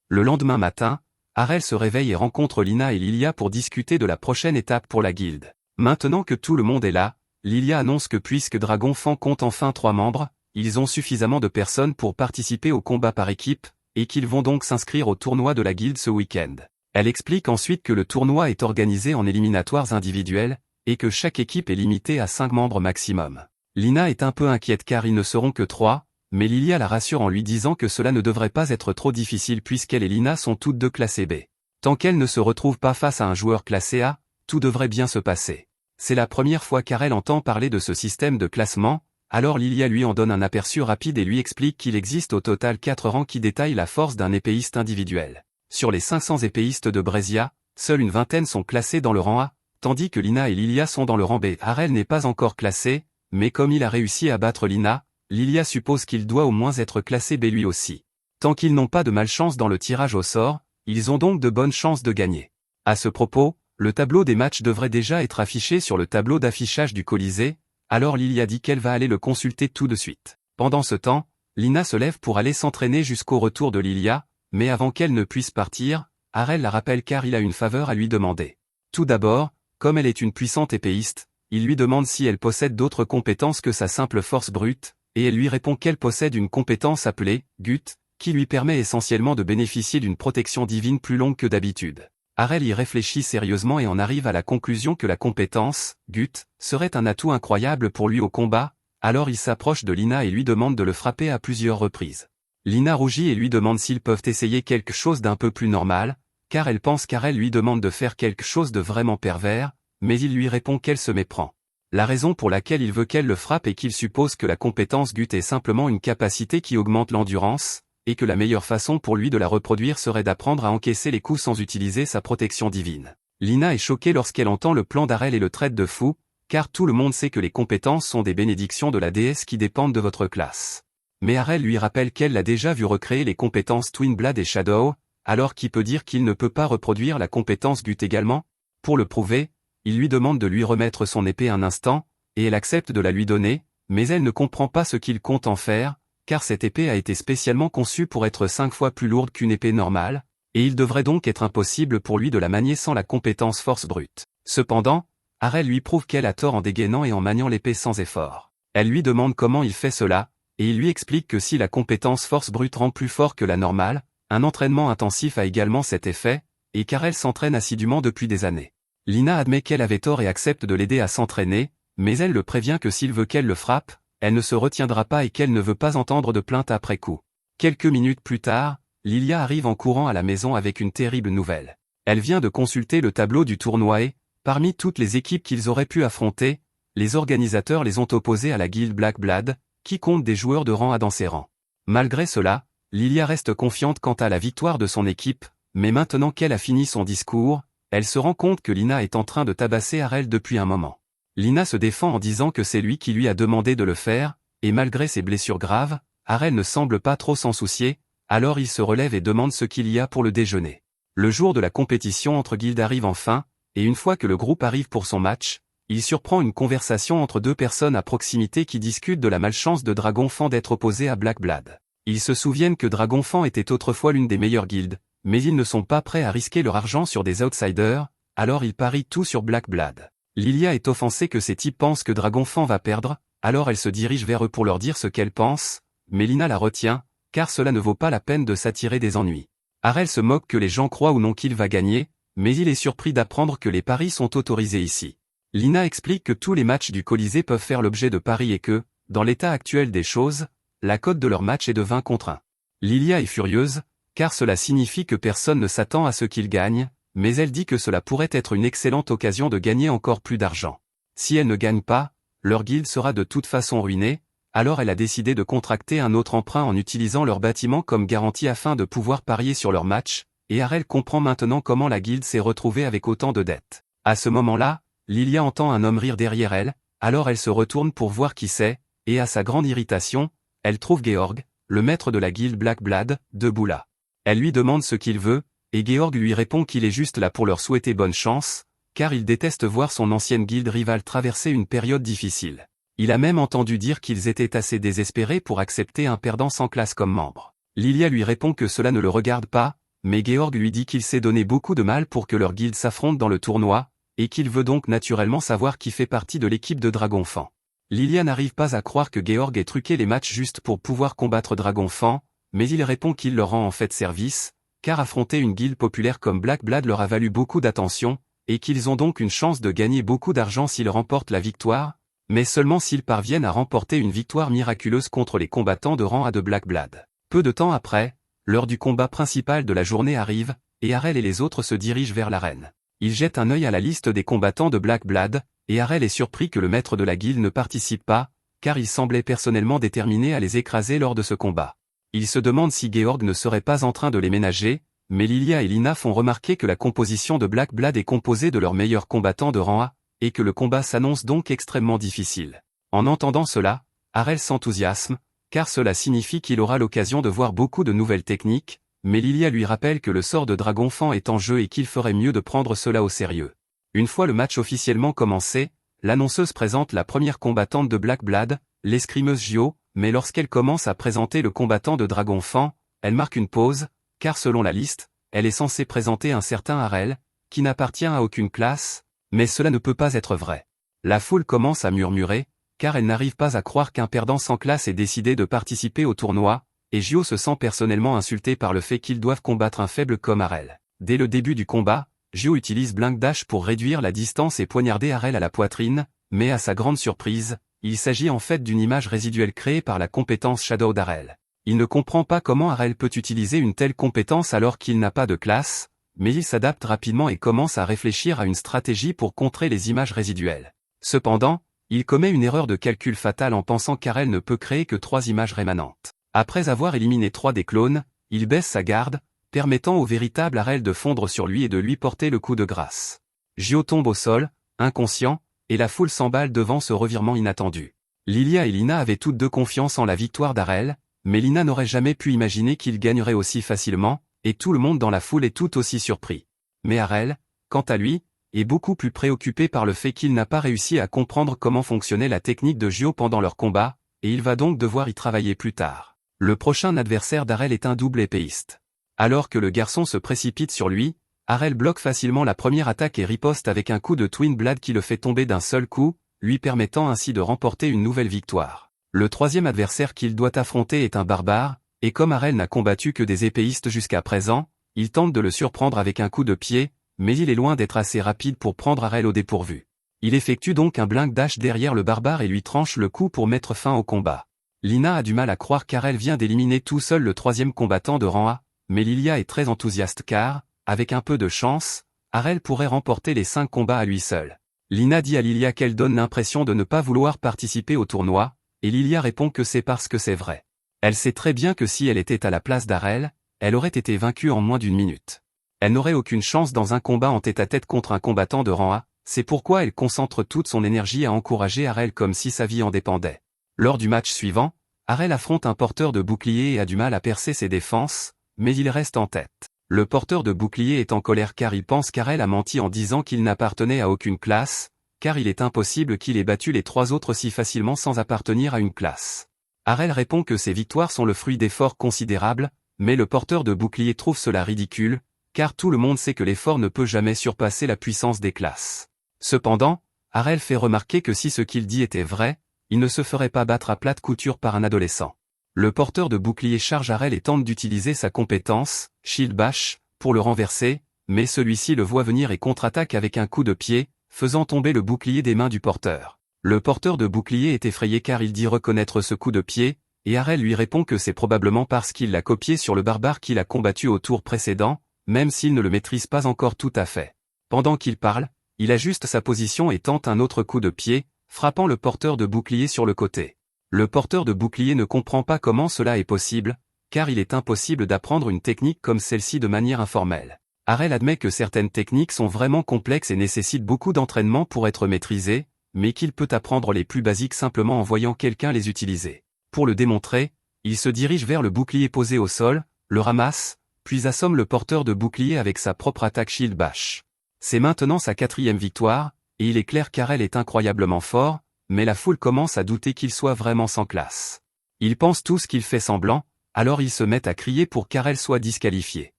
[SPEAKER 1] Le lendemain matin, Harel se réveille et rencontre Lina et Lilia pour discuter de la prochaine étape pour la guilde. Maintenant que tout le monde est là, Lilia annonce que puisque Dragon Fan compte enfin 3 membres, ils ont suffisamment de personnes pour participer au combat par équipe, et qu'ils vont donc s'inscrire au tournoi de la guilde ce week-end. Elle explique ensuite que le tournoi est organisé en éliminatoires individuels, et que chaque équipe est limitée à 5 membres maximum. Lina est un peu inquiète car ils ne seront que 3, mais Lilia la rassure en lui disant que cela ne devrait pas être trop difficile puisqu'elle et Lina sont toutes deux classées B. Tant qu'elles ne se retrouvent pas face à un joueur classé A, tout devrait bien se passer. C'est la première fois qu'Harel entend parler de ce système de classement, alors Lilia lui en donne un aperçu rapide et lui explique qu'il existe au total 4 rangs qui détaillent la force d'un épéiste individuel. Sur les 500 épéistes de Brésia, seule une vingtaine sont classés dans le rang A, tandis que Lina et Lilia sont dans le rang B. Harel n'est pas encore classé, mais comme il a réussi à battre Lina, Lilia suppose qu'il doit au moins être classé B lui aussi. Tant qu'ils n'ont pas de malchance dans le tirage au sort, ils ont donc de bonnes chances de gagner. À ce propos, le tableau des matchs devrait déjà être affiché sur le tableau d'affichage du Colisée, alors Lilia dit qu'elle va aller le consulter tout de suite. Pendant ce temps, Lina se lève pour aller s'entraîner jusqu'au retour de Lilia, mais avant qu'elle ne puisse partir, Harel la rappelle car il a une faveur à lui demander. Tout d'abord, comme elle est une puissante épéiste, il lui demande si elle possède d'autres compétences que sa simple force brute, et elle lui répond qu'elle possède une compétence appelée « Gut », qui lui permet essentiellement de bénéficier d'une protection divine plus longue que d'habitude. Harel y réfléchit sérieusement et en arrive à la conclusion que la compétence « Gut » serait un atout incroyable pour lui au combat, alors il s'approche de Lina et lui demande de le frapper à plusieurs reprises. Lina rougit et lui demande s'ils peuvent essayer quelque chose d'un peu plus normal, car elle pense qu'Harel lui demande de faire quelque chose de vraiment pervers, mais il lui répond qu'elle se méprend. La raison pour laquelle il veut qu'elle le frappe est qu'il suppose que la compétence Gut est simplement une capacité qui augmente l'endurance, et que la meilleure façon pour lui de la reproduire serait d'apprendre à encaisser les coups sans utiliser sa protection divine. Lina est choquée lorsqu'elle entend le plan d'Arel et le traite de fou, car tout le monde sait que les compétences sont des bénédictions de la déesse qui dépendent de votre classe. Mais Arel lui rappelle qu'elle l'a déjà vu recréer les compétences Twin Blade et Shadow, alors qui peut dire qu'il ne peut pas reproduire la compétence Gut également? Pour le prouver, il lui demande de lui remettre son épée un instant, et elle accepte de la lui donner, mais elle ne comprend pas ce qu'il compte en faire, car cette épée a été spécialement conçue pour être 5 fois plus lourde qu'une épée normale, et il devrait donc être impossible pour lui de la manier sans la compétence force brute. Cependant, Arel lui prouve qu'elle a tort en dégainant et en maniant l'épée sans effort. Elle lui demande comment il fait cela, et il lui explique que si la compétence force brute rend plus fort que la normale, un entraînement intensif a également cet effet, et qu'Arel s'entraîne assidûment depuis des années. Lina admet qu'elle avait tort et accepte de l'aider à s'entraîner, mais elle le prévient que s'il veut qu'elle le frappe, elle ne se retiendra pas et qu'elle ne veut pas entendre de plainte après coup. Quelques minutes plus tard, Lilia arrive en courant à la maison avec une terrible nouvelle. Elle vient de consulter le tableau du tournoi et, parmi toutes les équipes qu'ils auraient pu affronter, les organisateurs les ont opposés à la guilde Black Blood, qui compte des joueurs de rang A dans ses rangs. Malgré cela, Lilia reste confiante quant à la victoire de son équipe, mais maintenant qu'elle a fini son discours, elle se rend compte que Lina est en train de tabasser Arel depuis un moment. Lina se défend en disant que c'est lui qui lui a demandé de le faire, et malgré ses blessures graves, Arel ne semble pas trop s'en soucier, alors il se relève et demande ce qu'il y a pour le déjeuner. Le jour de la compétition entre guildes arrive enfin, et une fois que le groupe arrive pour son match, il surprend une conversation entre deux personnes à proximité qui discutent de la malchance de Dragonfang d'être opposé à Black Blood. Ils se souviennent que Dragonfang était autrefois l'une des meilleures guildes, mais ils ne sont pas prêts à risquer leur argent sur des outsiders, alors ils parient tout sur Black Blood. Lilia est offensée que ces types pensent que Dragonfang va perdre, alors elle se dirige vers eux pour leur dire ce qu'elle pense, mais Lina la retient, car cela ne vaut pas la peine de s'attirer des ennuis. Arel se moque que les gens croient ou non qu'il va gagner, mais il est surpris d'apprendre que les paris sont autorisés ici. Lina explique que tous les matchs du Colisée peuvent faire l'objet de paris et que, dans l'état actuel des choses, la cote de leur match est de 20 contre 1. Lilia est furieuse, car cela signifie que personne ne s'attend à ce qu'ils gagnent, mais elle dit que cela pourrait être une excellente occasion de gagner encore plus d'argent. Si elle ne gagne pas, leur guilde sera de toute façon ruinée, alors elle a décidé de contracter un autre emprunt en utilisant leur bâtiment comme garantie afin de pouvoir parier sur leur match, et Arel comprend maintenant comment la guilde s'est retrouvée avec autant de dettes. À ce moment-là, Lilia entend un homme rire derrière elle, alors elle se retourne pour voir qui c'est, et à sa grande irritation, elle trouve Georg, le maître de la guilde Black Blood, debout là. Elle lui demande ce qu'il veut, et Georg lui répond qu'il est juste là pour leur souhaiter bonne chance, car il déteste voir son ancienne guilde rivale traverser une période difficile. Il a même entendu dire qu'ils étaient assez désespérés pour accepter un perdant sans classe comme membre. Lilia lui répond que cela ne le regarde pas, mais Georg lui dit qu'il s'est donné beaucoup de mal pour que leur guilde s'affronte dans le tournoi, et qu'il veut donc naturellement savoir qui fait partie de l'équipe de Dragonfang. Lilia n'arrive pas à croire que Georg ait truqué les matchs juste pour pouvoir combattre Dragonfang, mais il répond qu'il leur rend en fait service, car affronter une guilde populaire comme Black Blood leur a valu beaucoup d'attention, et qu'ils ont donc une chance de gagner beaucoup d'argent s'ils remportent la victoire, mais seulement s'ils parviennent à remporter une victoire miraculeuse contre les combattants de rang A de Black Blood. Peu de temps après, l'heure du combat principal de la journée arrive, et Arel et les autres se dirigent vers l'arène. Ils jettent un œil à la liste des combattants de Black Blood, et Arel est surpris que le maître de la guilde ne participe pas, car il semblait personnellement déterminé à les écraser lors de ce combat. Il se demande si Georg ne serait pas en train de les ménager, mais Lilia et Lina font remarquer que la composition de Black Blood est composée de leurs meilleurs combattants de rang A, et que le combat s'annonce donc extrêmement difficile. En entendant cela, Arel s'enthousiasme, car cela signifie qu'il aura l'occasion de voir beaucoup de nouvelles techniques, mais Lilia lui rappelle que le sort de Dragonfang est en jeu et qu'il ferait mieux de prendre cela au sérieux. Une fois le match officiellement commencé, l'annonceuse présente la première combattante de Black Blood, l'escrimeuse Gio, mais lorsqu'elle commence à présenter le combattant de Dragonfang, elle marque une pause, car selon la liste, elle est censée présenter un certain Arel, qui n'appartient à aucune classe, mais cela ne peut pas être vrai. La foule commence à murmurer, car elle n'arrive pas à croire qu'un perdant sans classe ait décidé de participer au tournoi, et Gio se sent personnellement insulté par le fait qu'ils doivent combattre un faible comme Arel. Dès le début du combat, Gio utilise Blink Dash pour réduire la distance et poignarder Arel à la poitrine, mais à sa grande surprise, il s'agit en fait d'une image résiduelle créée par la compétence Shadow d'Arel. Il ne comprend pas comment Arel peut utiliser une telle compétence alors qu'il n'a pas de classe, mais il s'adapte rapidement et commence à réfléchir à une stratégie pour contrer les images résiduelles. Cependant, il commet une erreur de calcul fatale en pensant qu'Arel ne peut créer que 3 images rémanentes. Après avoir éliminé 3 des clones, il baisse sa garde, permettant au véritable Arel de fondre sur lui et de lui porter le coup de grâce. Gio tombe au sol, inconscient, et la foule s'emballe devant ce revirement inattendu. Lilia et Lina avaient toutes deux confiance en la victoire d'Arel, mais Lina n'aurait jamais pu imaginer qu'il gagnerait aussi facilement, et tout le monde dans la foule est tout aussi surpris. Mais Arel, quant à lui, est beaucoup plus préoccupé par le fait qu'il n'a pas réussi à comprendre comment fonctionnait la technique de Gio pendant leur combat, et il va donc devoir y travailler plus tard. Le prochain adversaire d'Arel est un double épéiste. Alors que le garçon se précipite sur lui, Arel bloque facilement la première attaque et riposte avec un coup de Twin Blade qui le fait tomber d'un seul coup, lui permettant ainsi de remporter une nouvelle victoire. Le troisième adversaire qu'il doit affronter est un barbare, et comme Arel n'a combattu que des épéistes jusqu'à présent, il tente de le surprendre avec un coup de pied, mais il est loin d'être assez rapide pour prendre Arel au dépourvu. Il effectue donc un blink dash derrière le barbare et lui tranche le cou pour mettre fin au combat. Lina a du mal à croire qu'Arel vient d'éliminer tout seul le troisième combattant de rang A, mais Lilia est très enthousiaste car, avec un peu de chance, Arel pourrait remporter les 5 combats à lui seul. Lina dit à Lilia qu'elle donne l'impression de ne pas vouloir participer au tournoi, et Lilia répond que c'est parce que c'est vrai. Elle sait très bien que si elle était à la place d'Arel, elle aurait été vaincue en moins d'une minute. Elle n'aurait aucune chance dans un combat en tête-à-tête contre un combattant de rang A, c'est pourquoi elle concentre toute son énergie à encourager Arel comme si sa vie en dépendait. Lors du match suivant, Arel affronte un porteur de bouclier et a du mal à percer ses défenses, mais il reste en tête. Le porteur de bouclier est en colère car il pense qu'Arel a menti en disant qu'il n'appartenait à aucune classe, car il est impossible qu'il ait battu les 3 autres si facilement sans appartenir à une classe. Arel répond que ses victoires sont le fruit d'efforts considérables, mais le porteur de bouclier trouve cela ridicule, car tout le monde sait que l'effort ne peut jamais surpasser la puissance des classes. Cependant, Arel fait remarquer que si ce qu'il dit était vrai, il ne se ferait pas battre à plate couture par un adolescent. Le porteur de bouclier charge Arel et tente d'utiliser sa compétence, Shield Bash, pour le renverser, mais celui-ci le voit venir et contre-attaque avec un coup de pied, faisant tomber le bouclier des mains du porteur. Le porteur de bouclier est effrayé car il dit reconnaître ce coup de pied, et Arel lui répond que c'est probablement parce qu'il l'a copié sur le barbare qu'il a combattu au tour précédent, même s'il ne le maîtrise pas encore tout à fait. Pendant qu'il parle, il ajuste sa position et tente un autre coup de pied, frappant le porteur de bouclier sur le côté. Le porteur de bouclier ne comprend pas comment cela est possible, car il est impossible d'apprendre une technique comme celle-ci de manière informelle. Arel admet que certaines techniques sont vraiment complexes et nécessitent beaucoup d'entraînement pour être maîtrisées, mais qu'il peut apprendre les plus basiques simplement en voyant quelqu'un les utiliser. Pour le démontrer, il se dirige vers le bouclier posé au sol, le ramasse, puis assomme le porteur de bouclier avec sa propre attaque Shield Bash. C'est maintenant sa 4e victoire, et il est clair qu'Arel est incroyablement fort, mais la foule commence à douter qu'il soit vraiment sans classe. Ils pensent tous qu'il fait semblant, alors ils se mettent à crier pour qu'Arel soit disqualifié.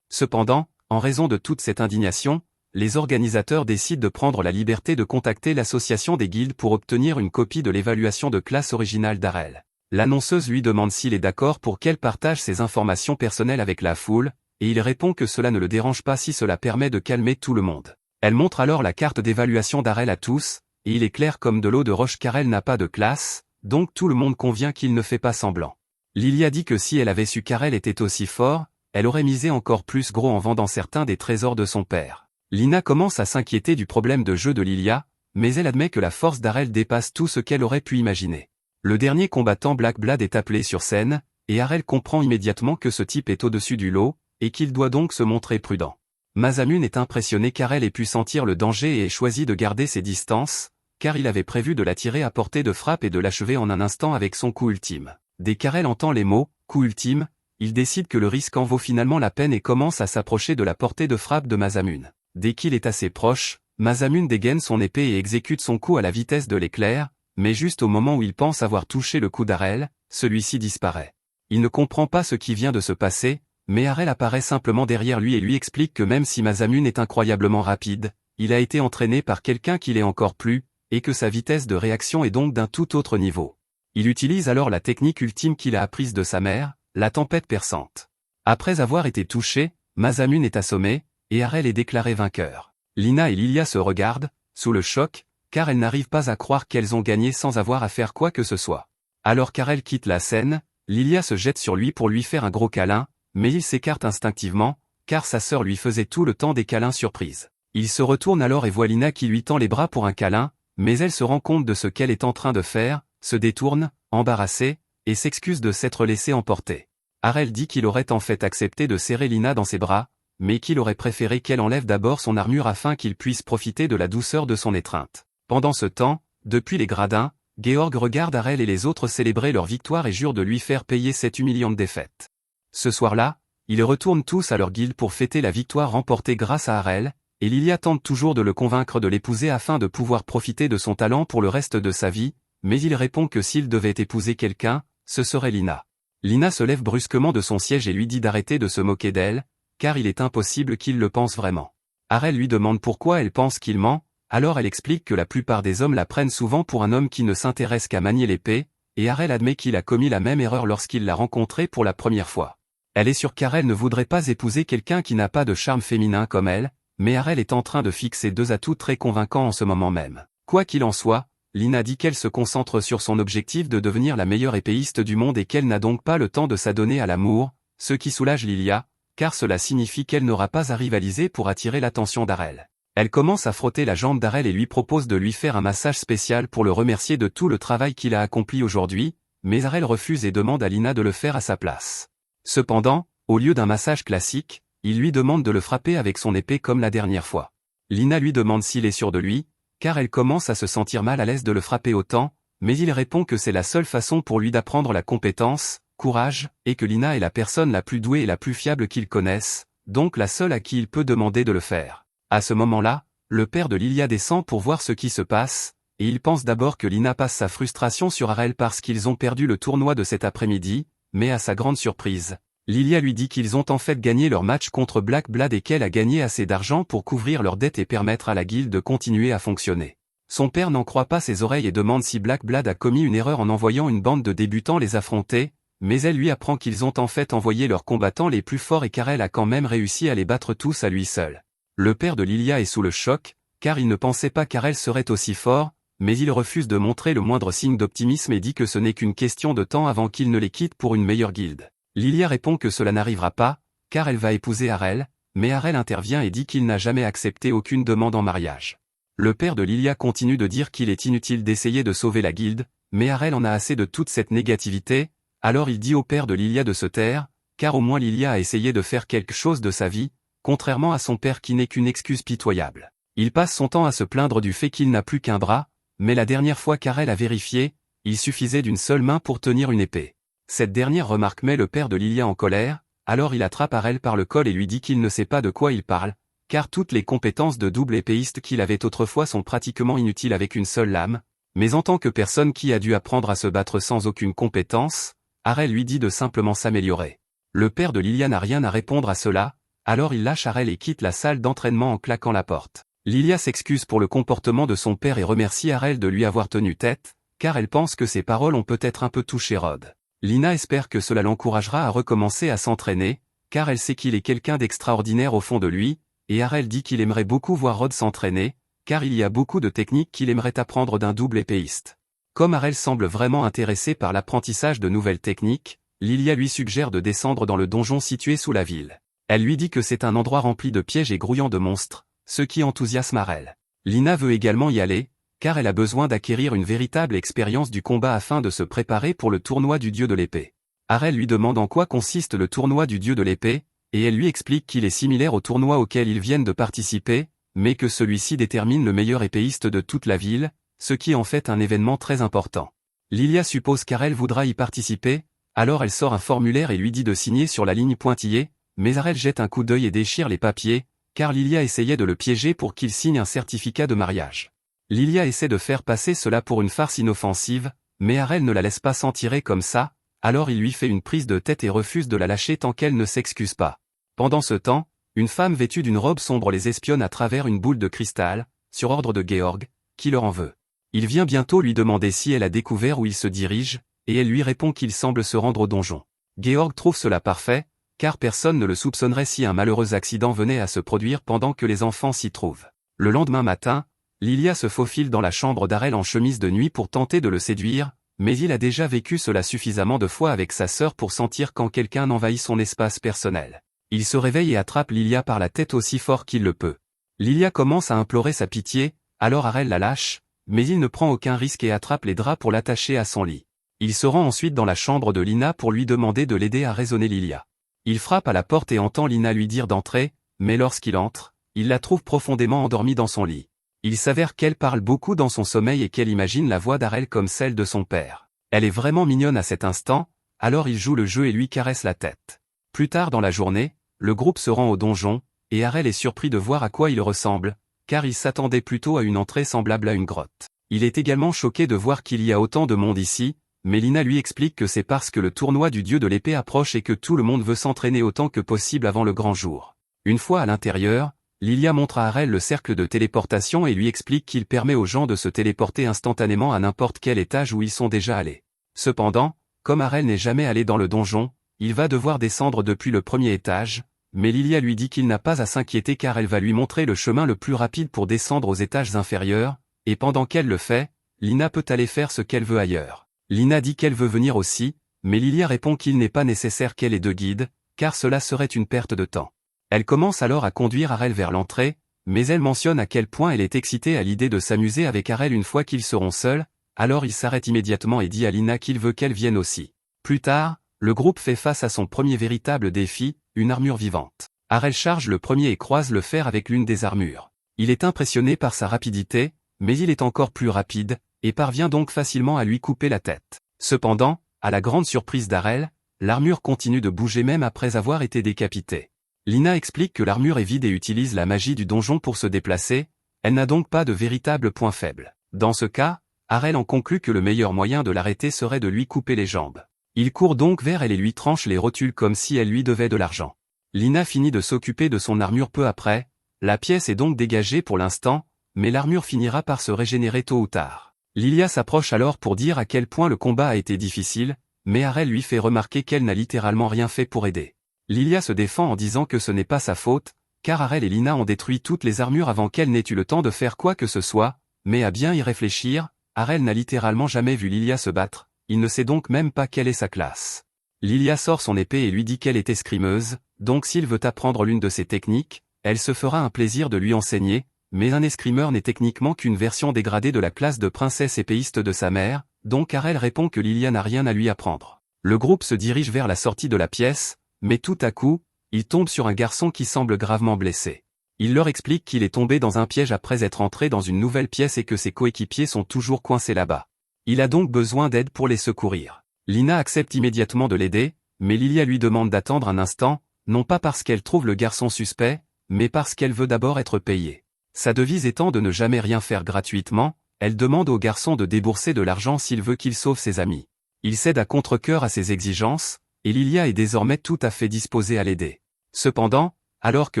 [SPEAKER 1] Cependant, en raison de toute cette indignation, les organisateurs décident de prendre la liberté de contacter l'association des guildes pour obtenir une copie de l'évaluation de classe originale d'Arel. L'annonceuse lui demande s'il est d'accord pour qu'elle partage ses informations personnelles avec la foule, et il répond que cela ne le dérange pas si cela permet de calmer tout le monde. Elle montre alors la carte d'évaluation d'Arel à tous, et il est clair comme de l'eau de roche qu'Arel n'a pas de classe, donc tout le monde convient qu'il ne fait pas semblant. Lilia dit que si elle avait su qu'Arel était aussi fort, elle aurait misé encore plus gros en vendant certains des trésors de son père. Lina commence à s'inquiéter du problème de jeu de Lilia, mais elle admet que la force d'Arel dépasse tout ce qu'elle aurait pu imaginer. Le dernier combattant Black Blade est appelé sur scène, et Arel comprend immédiatement que ce type est au-dessus du lot, et qu'il doit donc se montrer prudent. Masamune est impressionné qu'Arel ait pu sentir le danger et ait choisi de garder ses distances, car il avait prévu de l'attirer à portée de frappe et de l'achever en un instant avec son coup ultime. Dès qu'Arel entend les mots « coup ultime », il décide que le risque en vaut finalement la peine et commence à s'approcher de la portée de frappe de Masamune. Dès qu'il est assez proche, Masamune dégaine son épée et exécute son coup à la vitesse de l'éclair, mais juste au moment où il pense avoir touché le coup d'Arel, celui-ci disparaît. Il ne comprend pas ce qui vient de se passer, mais Arel apparaît simplement derrière lui et lui explique que même si Masamune est incroyablement rapide, il a été entraîné par quelqu'un qui l'est encore plus, et que sa vitesse de réaction est donc d'un tout autre niveau. Il utilise alors la technique ultime qu'il a apprise de sa mère, la tempête perçante. Après avoir été touché, Masamune est assommé, et Arel est déclaré vainqueur. Lina et Lilia se regardent, sous le choc, car elles n'arrivent pas à croire qu'elles ont gagné sans avoir à faire quoi que ce soit. Alors qu'Arel quitte la scène, Lilia se jette sur lui pour lui faire un gros câlin, mais il s'écarte instinctivement, car sa sœur lui faisait tout le temps des câlins surprises. Il se retourne alors et voit Lina qui lui tend les bras pour un câlin, mais elle se rend compte de ce qu'elle est en train de faire, se détourne, embarrassée, et s'excuse de s'être laissé emporter. Harel dit qu'il aurait en fait accepté de serrer Lina dans ses bras, mais qu'il aurait préféré qu'elle enlève d'abord son armure afin qu'il puisse profiter de la douceur de son étreinte. Pendant ce temps, depuis les gradins, Georg regarde Harel et les autres célébrer leur victoire et jure de lui faire payer cette humiliante défaite. Ce soir-là, ils retournent tous à leur guilde pour fêter la victoire remportée grâce à Harel, et Lilia tente toujours de le convaincre de l'épouser afin de pouvoir profiter de son talent pour le reste de sa vie, mais il répond que s'il devait épouser quelqu'un, ce serait Lina. Lina se lève brusquement de son siège et lui dit d'arrêter de se moquer d'elle, car il est impossible qu'il le pense vraiment. Harel lui demande pourquoi elle pense qu'il ment, alors elle explique que la plupart des hommes la prennent souvent pour un homme qui ne s'intéresse qu'à manier l'épée, et Harel admet qu'il a commis la même erreur lorsqu'il l'a rencontrée pour la première fois. Elle est sûre qu'Harel ne voudrait pas épouser quelqu'un qui n'a pas de charme féminin comme elle, mais Harel est en train de fixer deux atouts très convaincants en ce moment même. Quoi qu'il en soit, Lina dit qu'elle se concentre sur son objectif de devenir la meilleure épéiste du monde et qu'elle n'a donc pas le temps de s'adonner à l'amour, ce qui soulage Lilia, car cela signifie qu'elle n'aura pas à rivaliser pour attirer l'attention d'Harel. Elle commence à frotter la jambe d'Harel et lui propose de lui faire un massage spécial pour le remercier de tout le travail qu'il a accompli aujourd'hui, mais Harel refuse et demande à Lina de le faire à sa place. Cependant, au lieu d'un massage classique, il lui demande de le frapper avec son épée comme la dernière fois. Lina lui demande s'il est sûr de lui, car elle commence à se sentir mal à l'aise de le frapper autant, mais il répond que c'est la seule façon pour lui d'apprendre la compétence, courage, et que Lina est la personne la plus douée et la plus fiable qu'il connaisse, donc la seule à qui il peut demander de le faire. À ce moment-là, le père de Lilia descend pour voir ce qui se passe, et il pense d'abord que Lina passe sa frustration sur Harel parce qu'ils ont perdu le tournoi de cet après-midi, mais à sa grande surprise, Lilia lui dit qu'ils ont en fait gagné leur match contre Black Blood et qu'elle a gagné assez d'argent pour couvrir leurs dettes et permettre à la guilde de continuer à fonctionner. Son père n'en croit pas ses oreilles et demande si Black Blood a commis une erreur en envoyant une bande de débutants les affronter, mais elle lui apprend qu'ils ont en fait envoyé leurs combattants les plus forts et qu'Harel a quand même réussi à les battre tous à lui seul. Le père de Lilia est sous le choc, car il ne pensait pas qu'Harel serait aussi fort, mais il refuse de montrer le moindre signe d'optimisme et dit que ce n'est qu'une question de temps avant qu'il ne les quitte pour une meilleure guilde. Lilia répond que cela n'arrivera pas, car elle va épouser Harel, mais Harel intervient et dit qu'il n'a jamais accepté aucune demande en mariage. Le père de Lilia continue de dire qu'il est inutile d'essayer de sauver la guilde, mais Harel en a assez de toute cette négativité, alors il dit au père de Lilia de se taire, car au moins Lilia a essayé de faire quelque chose de sa vie, contrairement à son père qui n'est qu'une excuse pitoyable. Il passe son temps à se plaindre du fait qu'il n'a plus qu'un bras, mais la dernière fois qu'Harel a vérifié, il suffisait d'une seule main pour tenir une épée. Cette dernière remarque met le père de Lilia en colère, alors il attrape Harel par le col et lui dit qu'il ne sait pas de quoi il parle, car toutes les compétences de double épéiste qu'il avait autrefois sont pratiquement inutiles avec une seule lame, mais en tant que personne qui a dû apprendre à se battre sans aucune compétence, Harel lui dit de simplement s'améliorer. Le père de Lilia n'a rien à répondre à cela, alors il lâche Harel et quitte la salle d'entraînement en claquant la porte. Lilia s'excuse pour le comportement de son père et remercie Harel de lui avoir tenu tête, car elle pense que ses paroles ont peut-être un peu touché Rod. Lina espère que cela l'encouragera à recommencer à s'entraîner, car elle sait qu'il est quelqu'un d'extraordinaire au fond de lui, et Harel dit qu'il aimerait beaucoup voir Rod s'entraîner, car il y a beaucoup de techniques qu'il aimerait apprendre d'un double épéiste. Comme Harel semble vraiment intéressé par l'apprentissage de nouvelles techniques, Lilia lui suggère de descendre dans le donjon situé sous la ville. Elle lui dit que c'est un endroit rempli de pièges et grouillant de monstres, ce qui enthousiasme Harel. Lina veut également y aller, car elle a besoin d'acquérir une véritable expérience du combat afin de se préparer pour le tournoi du dieu de l'épée. Harel lui demande en quoi consiste le tournoi du dieu de l'épée, et elle lui explique qu'il est similaire au tournoi auquel ils viennent de participer, mais que celui-ci détermine le meilleur épéiste de toute la ville, ce qui est en fait un événement très important. Lilia suppose qu'Harel voudra y participer, alors elle sort un formulaire et lui dit de signer sur la ligne pointillée, mais Harel jette un coup d'œil et déchire les papiers, car Lilia essayait de le piéger pour qu'il signe un certificat de mariage. Lilia essaie de faire passer cela pour une farce inoffensive, mais Harel ne la laisse pas s'en tirer comme ça, alors il lui fait une prise de tête et refuse de la lâcher tant qu'elle ne s'excuse pas. Pendant ce temps, une femme vêtue d'une robe sombre les espionne à travers une boule de cristal, sur ordre de Georg, qui leur en veut. Il vient bientôt lui demander si elle a découvert où il se dirige, et elle lui répond qu'il semble se rendre au donjon. Georg trouve cela parfait, car personne ne le soupçonnerait si un malheureux accident venait à se produire pendant que les enfants s'y trouvent. Le lendemain matin, Lilia se faufile dans la chambre d'Harel en chemise de nuit pour tenter de le séduire, mais il a déjà vécu cela suffisamment de fois avec sa sœur pour sentir quand quelqu'un envahit son espace personnel. Il se réveille et attrape Lilia par la tête aussi fort qu'il le peut. Lilia commence à implorer sa pitié, alors Harel la lâche, mais il ne prend aucun risque et attrape les draps pour l'attacher à son lit. Il se rend ensuite dans la chambre de Lina pour lui demander de l'aider à raisonner Lilia. Il frappe à la porte et entend Lina lui dire d'entrer, mais lorsqu'il entre, il la trouve profondément endormie dans son lit. Il s'avère qu'elle parle beaucoup dans son sommeil et qu'elle imagine la voix d'Arel comme celle de son père. Elle est vraiment mignonne à cet instant, alors il joue le jeu et lui caresse la tête. Plus tard dans la journée, le groupe se rend au donjon, et Arel est surpris de voir à quoi il ressemble, car il s'attendait plutôt à une entrée semblable à une grotte. Il est également choqué de voir qu'il y a autant de monde ici, mais Lina lui explique que c'est parce que le tournoi du dieu de l'épée approche et que tout le monde veut s'entraîner autant que possible avant le grand jour. Une fois à l'intérieur, Lilia montre à Arel le cercle de téléportation et lui explique qu'il permet aux gens de se téléporter instantanément à n'importe quel étage où ils sont déjà allés. Cependant, comme Arel n'est jamais allé dans le donjon, il va devoir descendre depuis le premier étage, mais Lilia lui dit qu'il n'a pas à s'inquiéter car elle va lui montrer le chemin le plus rapide pour descendre aux étages inférieurs, et pendant qu'elle le fait, Lina peut aller faire ce qu'elle veut ailleurs. Lina dit qu'elle veut venir aussi, mais Lilia répond qu'il n'est pas nécessaire qu'elle ait deux guides, car cela serait une perte de temps. Elle commence alors à conduire Arel vers l'entrée, mais elle mentionne à quel point elle est excitée à l'idée de s'amuser avec Arel une fois qu'ils seront seuls, alors il s'arrête immédiatement et dit à Lina qu'il veut qu'elle vienne aussi. Plus tard, le groupe fait face à son premier véritable défi, une armure vivante. Arel charge le premier et croise le fer avec l'une des armures. Il est impressionné par sa rapidité, mais il est encore plus rapide, et parvient donc facilement à lui couper la tête. Cependant, à la grande surprise d'Arel, l'armure continue de bouger même après avoir été décapitée. Lina explique que l'armure est vide et utilise la magie du donjon pour se déplacer, elle n'a donc pas de véritable point faible. Dans ce cas, Arel en conclut que le meilleur moyen de l'arrêter serait de lui couper les jambes. Il court donc vers elle et lui tranche les rotules comme si elle lui devait de l'argent. Lina finit de s'occuper de son armure peu après, la pièce est donc dégagée pour l'instant, mais l'armure finira par se régénérer tôt ou tard. Lilia s'approche alors pour dire à quel point le combat a été difficile, mais Arel lui fait remarquer qu'elle n'a littéralement rien fait pour aider. Lilia se défend en disant que ce n'est pas sa faute, car Arel et Lina ont détruit toutes les armures avant qu'elle n'ait eu le temps de faire quoi que ce soit, mais à bien y réfléchir, Arel n'a littéralement jamais vu Lilia se battre, il ne sait donc même pas quelle est sa classe. Lilia sort son épée et lui dit qu'elle est escrimeuse, donc s'il veut apprendre l'une de ses techniques, elle se fera un plaisir de lui enseigner, mais un escrimeur n'est techniquement qu'une version dégradée de la classe de princesse épéiste de sa mère, donc Arel répond que Lilia n'a rien à lui apprendre. Le groupe se dirige vers la sortie de la pièce, mais tout à coup, il tombe sur un garçon qui semble gravement blessé. Il leur explique qu'il est tombé dans un piège après être entré dans une nouvelle pièce et que ses coéquipiers sont toujours coincés là-bas. Il a donc besoin d'aide pour les secourir. Lina accepte immédiatement de l'aider, mais Lilia lui demande d'attendre un instant, non pas parce qu'elle trouve le garçon suspect, mais parce qu'elle veut d'abord être payée. Sa devise étant de ne jamais rien faire gratuitement, elle demande au garçon de débourser de l'argent s'il veut qu'il sauve ses amis. Il cède à contre-cœur à ses exigences, et Lilia est désormais tout à fait disposée à l'aider. Cependant, alors que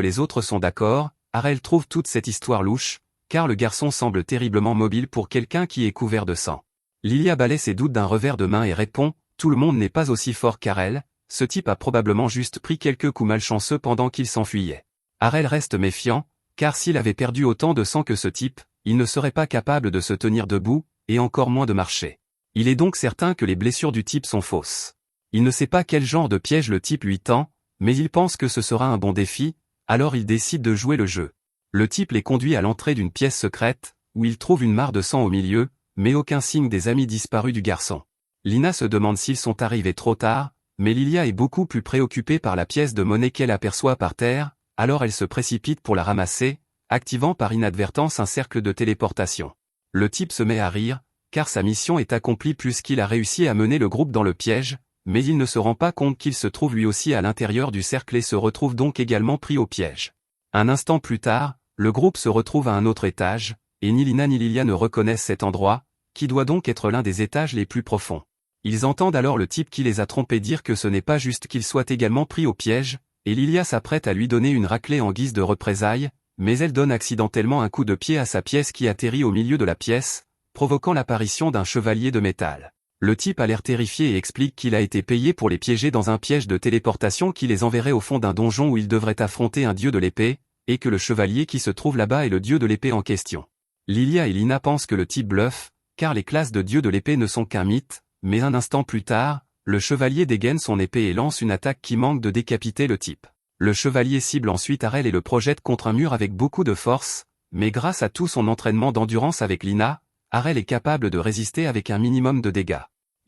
[SPEAKER 1] les autres sont d'accord, Arel trouve toute cette histoire louche, car le garçon semble terriblement mobile pour quelqu'un qui est couvert de sang. Lilia balaie ses doutes d'un revers de main et répond, « Tout le monde n'est pas aussi fort qu'Arel, ce type a probablement juste pris quelques coups malchanceux pendant qu'il s'enfuyait. » Arel reste méfiant, car s'il avait perdu autant de sang que ce type, il ne serait pas capable de se tenir debout, et encore moins de marcher. Il est donc certain que les blessures du type sont fausses. Il ne sait pas quel genre de piège le type lui tend, mais il pense que ce sera un bon défi, alors il décide de jouer le jeu. Le type les conduit à l'entrée d'une pièce secrète, où il trouve une mare de sang au milieu, mais aucun signe des amis disparus du garçon. Lina se demande s'ils sont arrivés trop tard, mais Lilia est beaucoup plus préoccupée par la pièce de monnaie qu'elle aperçoit par terre, alors elle se précipite pour la ramasser, activant par inadvertance un cercle de téléportation. Le type se met à rire, car sa mission est accomplie puisqu'il a réussi à mener le groupe dans le piège, mais il ne se rend pas compte qu'il se trouve lui aussi à l'intérieur du cercle et se retrouve donc également pris au piège. Un instant plus tard, le groupe se retrouve à un autre étage, et ni Lina ni Lilia ne reconnaissent cet endroit, qui doit donc être l'un des étages les plus profonds. Ils entendent alors le type qui les a trompés dire que ce n'est pas juste qu'ils soient également pris au piège, et Lilia s'apprête à lui donner une raclée en guise de représailles, mais elle donne accidentellement un coup de pied à sa pièce qui atterrit au milieu de la pièce, provoquant l'apparition d'un chevalier de métal. Le type a l'air terrifié et explique qu'il a été payé pour les piéger dans un piège de téléportation qui les enverrait au fond d'un donjon où ils devraient affronter un dieu de l'épée, et que le chevalier qui se trouve là-bas est le dieu de l'épée en question. Lilia et Lina pensent que le type bluffe, car les classes de dieux de l'épée ne sont qu'un mythe, mais un instant plus tard, le chevalier dégaine son épée et lance une attaque qui manque de décapiter le type. Le chevalier cible ensuite Arel et le projette contre un mur avec beaucoup de force, mais grâce à tout son entraînement d'endurance avec Lina, Arel est capable de résister avec un minimum de dégâts.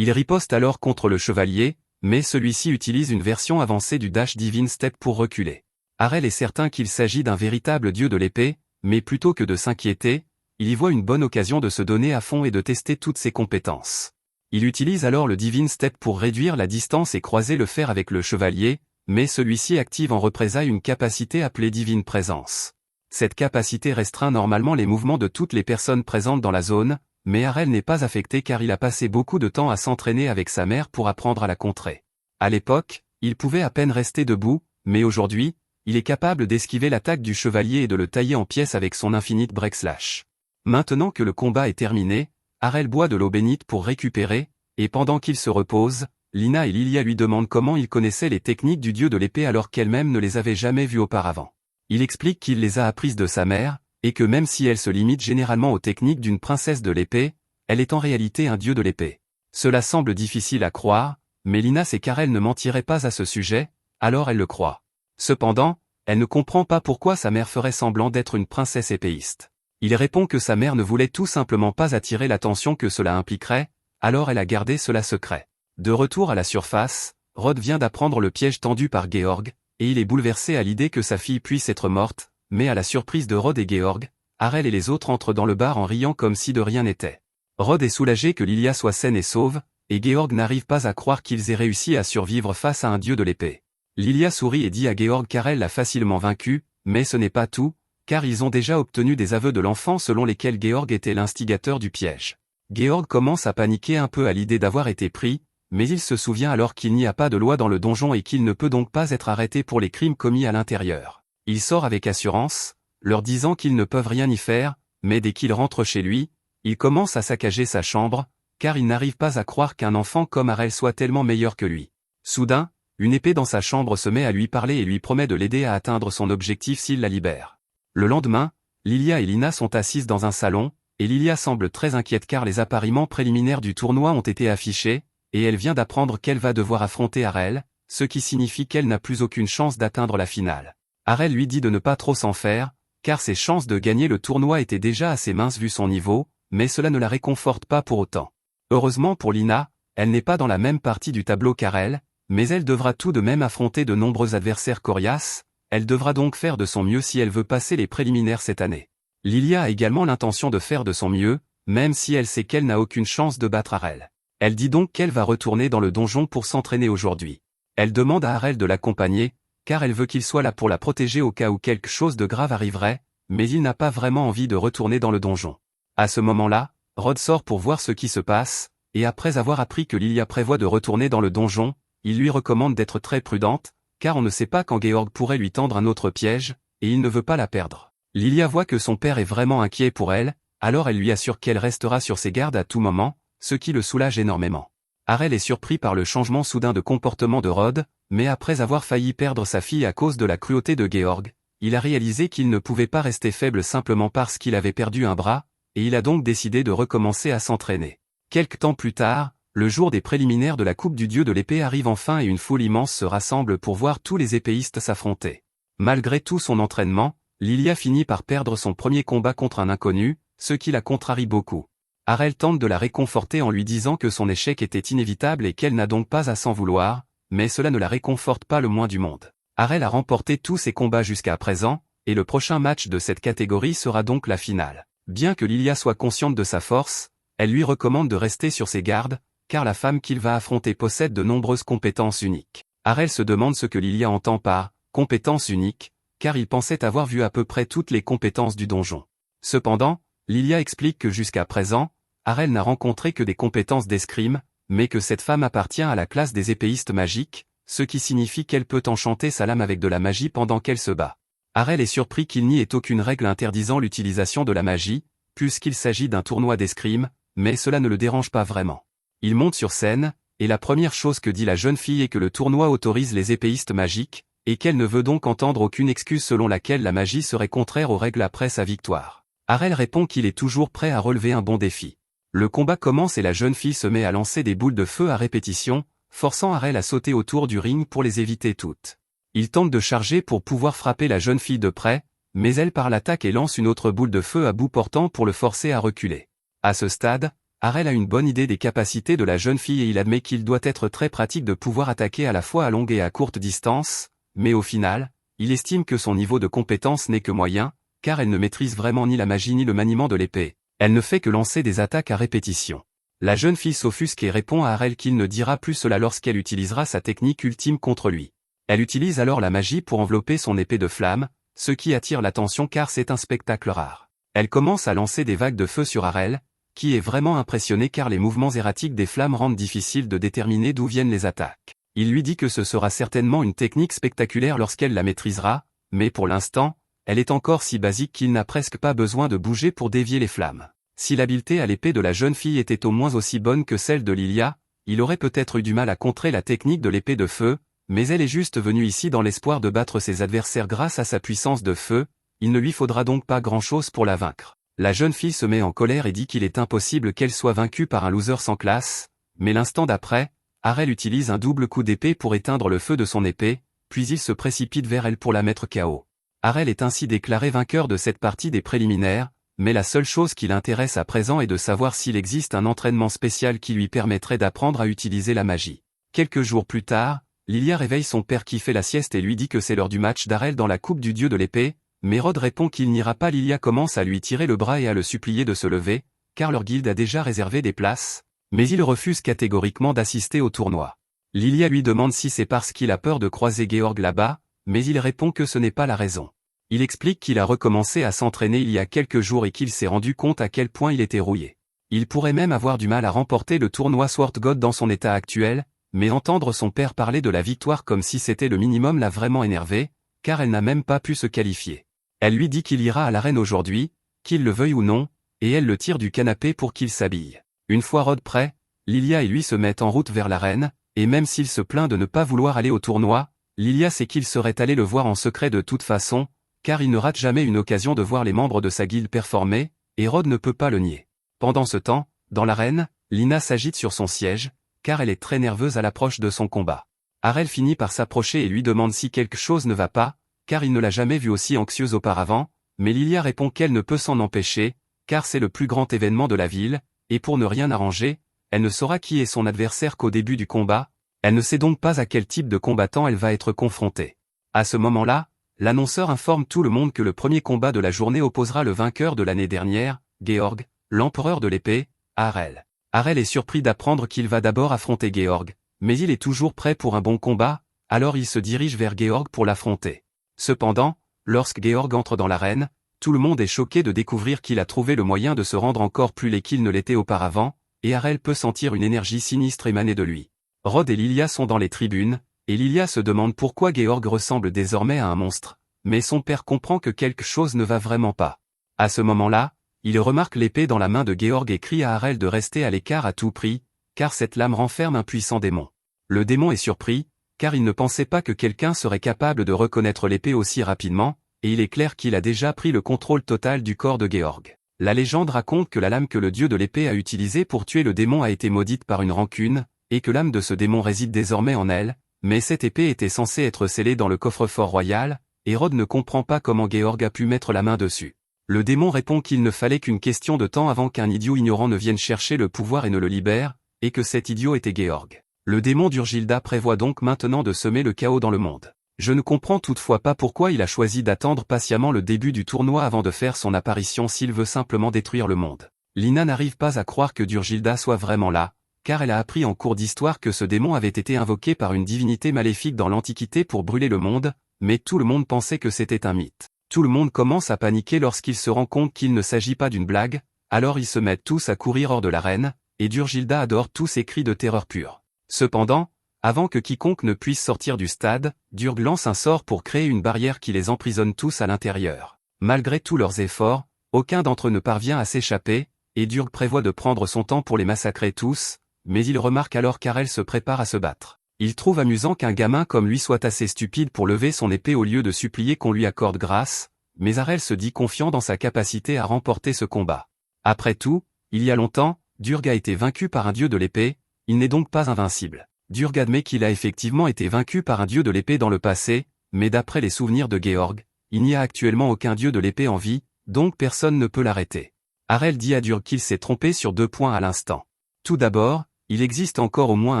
[SPEAKER 1] Il riposte alors contre le chevalier, mais celui-ci utilise une version avancée du Dash Divine Step pour reculer. Harel est certain qu'il s'agit d'un véritable dieu de l'épée, mais plutôt que de s'inquiéter, il y voit une bonne occasion de se donner à fond et de tester toutes ses compétences. Il utilise alors le Divine Step pour réduire la distance et croiser le fer avec le chevalier, mais celui-ci active en représailles une capacité appelée Divine Présence. Cette capacité restreint normalement les mouvements de toutes les personnes présentes dans la zone, mais Harel n'est pas affecté car il a passé beaucoup de temps à s'entraîner avec sa mère pour apprendre à la contrer. À l'époque, il pouvait à peine rester debout, mais aujourd'hui, il est capable d'esquiver l'attaque du chevalier et de le tailler en pièces avec son Infinite Break Slash. Maintenant que le combat est terminé, Harel boit de l'eau bénite pour récupérer, et pendant qu'il se repose, Lina et Lilia lui demandent comment il connaissait les techniques du dieu de l'épée alors qu'elle-même ne les avait jamais vues auparavant. Il explique qu'il les a apprises de sa mère, et que même si elle se limite généralement aux techniques d'une princesse de l'épée, elle est en réalité un dieu de l'épée. Cela semble difficile à croire, mais Lina sait qu'Harel ne mentirait pas à ce sujet, alors elle le croit. Cependant, elle ne comprend pas pourquoi sa mère ferait semblant d'être une princesse épéiste. Il répond que sa mère ne voulait tout simplement pas attirer l'attention que cela impliquerait, alors elle a gardé cela secret. De retour à la surface, Rod vient d'apprendre le piège tendu par Georg, et il est bouleversé à l'idée que sa fille puisse être morte, mais à la surprise de Rod et Georg, Harel et les autres entrent dans le bar en riant comme si de rien n'était. Rod est soulagé que Lilia soit saine et sauve, et Georg n'arrive pas à croire qu'ils aient réussi à survivre face à un dieu de l'épée. Lilia sourit et dit à Georg qu'Harel l'a facilement vaincu, mais ce n'est pas tout, car ils ont déjà obtenu des aveux de l'enfant selon lesquels Georg était l'instigateur du piège. Georg commence à paniquer un peu à l'idée d'avoir été pris, mais il se souvient alors qu'il n'y a pas de loi dans le donjon et qu'il ne peut donc pas être arrêté pour les crimes commis à l'intérieur. Il sort avec assurance, leur disant qu'ils ne peuvent rien y faire, mais dès qu'il rentre chez lui, il commence à saccager sa chambre, car il n'arrive pas à croire qu'un enfant comme Harel soit tellement meilleur que lui. Soudain, une épée dans sa chambre se met à lui parler et lui promet de l'aider à atteindre son objectif s'il la libère. Le lendemain, Lilia et Lina sont assises dans un salon, et Lilia semble très inquiète car les appariements préliminaires du tournoi ont été affichés, et elle vient d'apprendre qu'elle va devoir affronter Harel, ce qui signifie qu'elle n'a plus aucune chance d'atteindre la finale. Harel lui dit de ne pas trop s'en faire, car ses chances de gagner le tournoi étaient déjà assez minces vu son niveau, mais cela ne la réconforte pas pour autant. Heureusement pour Lina, elle n'est pas dans la même partie du tableau qu'Harel, mais elle devra tout de même affronter de nombreux adversaires coriaces, elle devra donc faire de son mieux si elle veut passer les préliminaires cette année. Lilia a également l'intention de faire de son mieux, même si elle sait qu'elle n'a aucune chance de battre Harel. Elle dit donc qu'elle va retourner dans le donjon pour s'entraîner aujourd'hui. Elle demande à Harel de l'accompagner, car elle veut qu'il soit là pour la protéger au cas où quelque chose de grave arriverait, mais il n'a pas vraiment envie de retourner dans le donjon. À ce moment-là, Rod sort pour voir ce qui se passe, et après avoir appris que Lilia prévoit de retourner dans le donjon, il lui recommande d'être très prudente, car on ne sait pas quand Georg pourrait lui tendre un autre piège, et il ne veut pas la perdre. Lilia voit que son père est vraiment inquiet pour elle, alors elle lui assure qu'elle restera sur ses gardes à tout moment, ce qui le soulage énormément. Harel est surpris par le changement soudain de comportement de Rod, mais après avoir failli perdre sa fille à cause de la cruauté de Georg, il a réalisé qu'il ne pouvait pas rester faible simplement parce qu'il avait perdu un bras, et il a donc décidé de recommencer à s'entraîner. Quelque temps plus tard, le jour des préliminaires de la Coupe du Dieu de l'épée arrive enfin et une foule immense se rassemble pour voir tous les épéistes s'affronter. Malgré tout son entraînement, Lilia finit par perdre son premier combat contre un inconnu, ce qui la contrarie beaucoup. Harel tente de la réconforter en lui disant que son échec était inévitable et qu'elle n'a donc pas à s'en vouloir, mais cela ne la réconforte pas le moins du monde. Harel a remporté tous ses combats jusqu'à présent, et le prochain match de cette catégorie sera donc la finale. Bien que Lilia soit consciente de sa force, elle lui recommande de rester sur ses gardes, car la femme qu'il va affronter possède de nombreuses compétences uniques. Harel se demande ce que Lilia entend par « compétences uniques », car il pensait avoir vu à peu près toutes les compétences du donjon. Cependant, Lilia explique que jusqu'à présent, Harel n'a rencontré que des compétences d'escrime, mais que cette femme appartient à la classe des épéistes magiques, ce qui signifie qu'elle peut enchanter sa lame avec de la magie pendant qu'elle se bat. Harel est surpris qu'il n'y ait aucune règle interdisant l'utilisation de la magie, puisqu'il s'agit d'un tournoi d'escrime, mais cela ne le dérange pas vraiment. Il monte sur scène, et la première chose que dit la jeune fille est que le tournoi autorise les épéistes magiques, et qu'elle ne veut donc entendre aucune excuse selon laquelle la magie serait contraire aux règles après sa victoire. Harel répond qu'il est toujours prêt à relever un bon défi. Le combat commence et la jeune fille se met à lancer des boules de feu à répétition, forçant Harel à sauter autour du ring pour les éviter toutes. Il tente de charger pour pouvoir frapper la jeune fille de près, mais elle part l'attaque et lance une autre boule de feu à bout portant pour le forcer à reculer. À ce stade, Harel a une bonne idée des capacités de la jeune fille et il admet qu'il doit être très pratique de pouvoir attaquer à la fois à longue et à courte distance, mais au final, il estime que son niveau de compétence n'est que moyen, car elle ne maîtrise vraiment ni la magie ni le maniement de l'épée. Elle ne fait que lancer des attaques à répétition. La jeune fille s'offusque et répond à Harel qu'il ne dira plus cela lorsqu'elle utilisera sa technique ultime contre lui. Elle utilise alors la magie pour envelopper son épée de flamme, ce qui attire l'attention car c'est un spectacle rare. Elle commence à lancer des vagues de feu sur Harel, qui est vraiment impressionné car les mouvements erratiques des flammes rendent difficile de déterminer d'où viennent les attaques. Il lui dit que ce sera certainement une technique spectaculaire lorsqu'elle la maîtrisera, mais pour l'instant, elle est encore si basique qu'il n'a presque pas besoin de bouger pour dévier les flammes. Si l'habileté à l'épée de la jeune fille était au moins aussi bonne que celle de Lilia, il aurait peut-être eu du mal à contrer la technique de l'épée de feu, mais elle est juste venue ici dans l'espoir de battre ses adversaires grâce à sa puissance de feu, il ne lui faudra donc pas grand-chose pour la vaincre. La jeune fille se met en colère et dit qu'il est impossible qu'elle soit vaincue par un loser sans classe, mais l'instant d'après, Harel utilise un double coup d'épée pour éteindre le feu de son épée, puis il se précipite vers elle pour la mettre KO. Harel est ainsi déclaré vainqueur de cette partie des préliminaires, mais la seule chose qui l'intéresse à présent est de savoir s'il existe un entraînement spécial qui lui permettrait d'apprendre à utiliser la magie. Quelques jours plus tard, Lilia réveille son père qui fait la sieste et lui dit que c'est l'heure du match d'Harel dans la coupe du dieu de l'épée, mais Rod répond qu'il n'ira pas. Lilia commence à lui tirer le bras et à le supplier de se lever, car leur guilde a déjà réservé des places, mais il refuse catégoriquement d'assister au tournoi. Lilia lui demande si c'est parce qu'il a peur de croiser Georg là-bas, mais il répond que ce n'est pas la raison. Il explique qu'il a recommencé à s'entraîner il y a quelques jours et qu'il s'est rendu compte à quel point il était rouillé. Il pourrait même avoir du mal à remporter le tournoi Sword God dans son état actuel, mais entendre son père parler de la victoire comme si c'était le minimum l'a vraiment énervé, car elle n'a même pas pu se qualifier. Elle lui dit qu'il ira à l'arène aujourd'hui, qu'il le veuille ou non, et elle le tire du canapé pour qu'il s'habille. Une fois Rod prêt, Lilia et lui se mettent en route vers l'arène, et même s'il se plaint de ne pas vouloir aller au tournoi, Lilia sait qu'il serait allé le voir en secret de toute façon, car il ne rate jamais une occasion de voir les membres de sa guilde performer, et Rod ne peut pas le nier. Pendant ce temps, dans l'arène, Lina s'agite sur son siège, car elle est très nerveuse à l'approche de son combat. Harel finit par s'approcher et lui demande si quelque chose ne va pas, car il ne l'a jamais vue aussi anxieuse auparavant, mais Lilia répond qu'elle ne peut s'en empêcher, car c'est le plus grand événement de la ville, et pour ne rien arranger, elle ne saura qui est son adversaire qu'au début du combat, elle ne sait donc pas à quel type de combattant elle va être confrontée. À ce moment-là, l'annonceur informe tout le monde que le premier combat de la journée opposera le vainqueur de l'année dernière, Georg, l'empereur de l'épée, à Harel. Harel est surpris d'apprendre qu'il va d'abord affronter Georg, mais il est toujours prêt pour un bon combat, alors il se dirige vers Georg pour l'affronter. Cependant, lorsque Georg entre dans l'arène, tout le monde est choqué de découvrir qu'il a trouvé le moyen de se rendre encore plus laid qu'il ne l'était auparavant, et Harel peut sentir une énergie sinistre émaner de lui. Rod et Lilia sont dans les tribunes, et Lilia se demande pourquoi Georg ressemble désormais à un monstre, mais son père comprend que quelque chose ne va vraiment pas. À ce moment-là, il remarque l'épée dans la main de Georg et crie à Harel de rester à l'écart à tout prix, car cette lame renferme un puissant démon. Le démon est surpris, car il ne pensait pas que quelqu'un serait capable de reconnaître l'épée aussi rapidement, et il est clair qu'il a déjà pris le contrôle total du corps de Georg. La légende raconte que la lame que le dieu de l'épée a utilisée pour tuer le démon a été maudite par une rancune, et que l'âme de ce démon réside désormais en elle, mais cette épée était censée être scellée dans le coffre-fort royal, et Rod ne comprend pas comment Georg a pu mettre la main dessus. Le démon répond qu'il ne fallait qu'une question de temps avant qu'un idiot ignorant ne vienne chercher le pouvoir et ne le libère, et que cet idiot était Georg. Le démon d'Urgilda prévoit donc maintenant de semer le chaos dans le monde. Je ne comprends toutefois pas pourquoi il a choisi d'attendre patiemment le début du tournoi avant de faire son apparition s'il veut simplement détruire le monde. Lina n'arrive pas à croire que Durgilda soit vraiment là, car elle a appris en cours d'histoire que ce démon avait été invoqué par une divinité maléfique dans l'Antiquité pour brûler le monde, mais tout le monde pensait que c'était un mythe. Tout le monde commence à paniquer lorsqu'il se rend compte qu'il ne s'agit pas d'une blague, alors ils se mettent tous à courir hors de l'arène, et Durgilda adore tous ces cris de terreur pure. Cependant, avant que quiconque ne puisse sortir du stade, Durg lance un sort pour créer une barrière qui les emprisonne tous à l'intérieur. Malgré tous leurs efforts, aucun d'entre eux ne parvient à s'échapper, et Durg prévoit de prendre son temps pour les massacrer tous, mais il remarque alors qu'Harel se prépare à se battre. Il trouve amusant qu'un gamin comme lui soit assez stupide pour lever son épée au lieu de supplier qu'on lui accorde grâce, mais Harel se dit confiant dans sa capacité à remporter ce combat. Après tout, il y a longtemps, Durg a été vaincu par un dieu de l'épée, il n'est donc pas invincible. Durg admet qu'il a effectivement été vaincu par un dieu de l'épée dans le passé, mais d'après les souvenirs de Georg, il n'y a actuellement aucun dieu de l'épée en vie, donc personne ne peut l'arrêter. Harel dit à Durg qu'il s'est trompé sur 2 points à l'instant. Tout d'abord, il existe encore au moins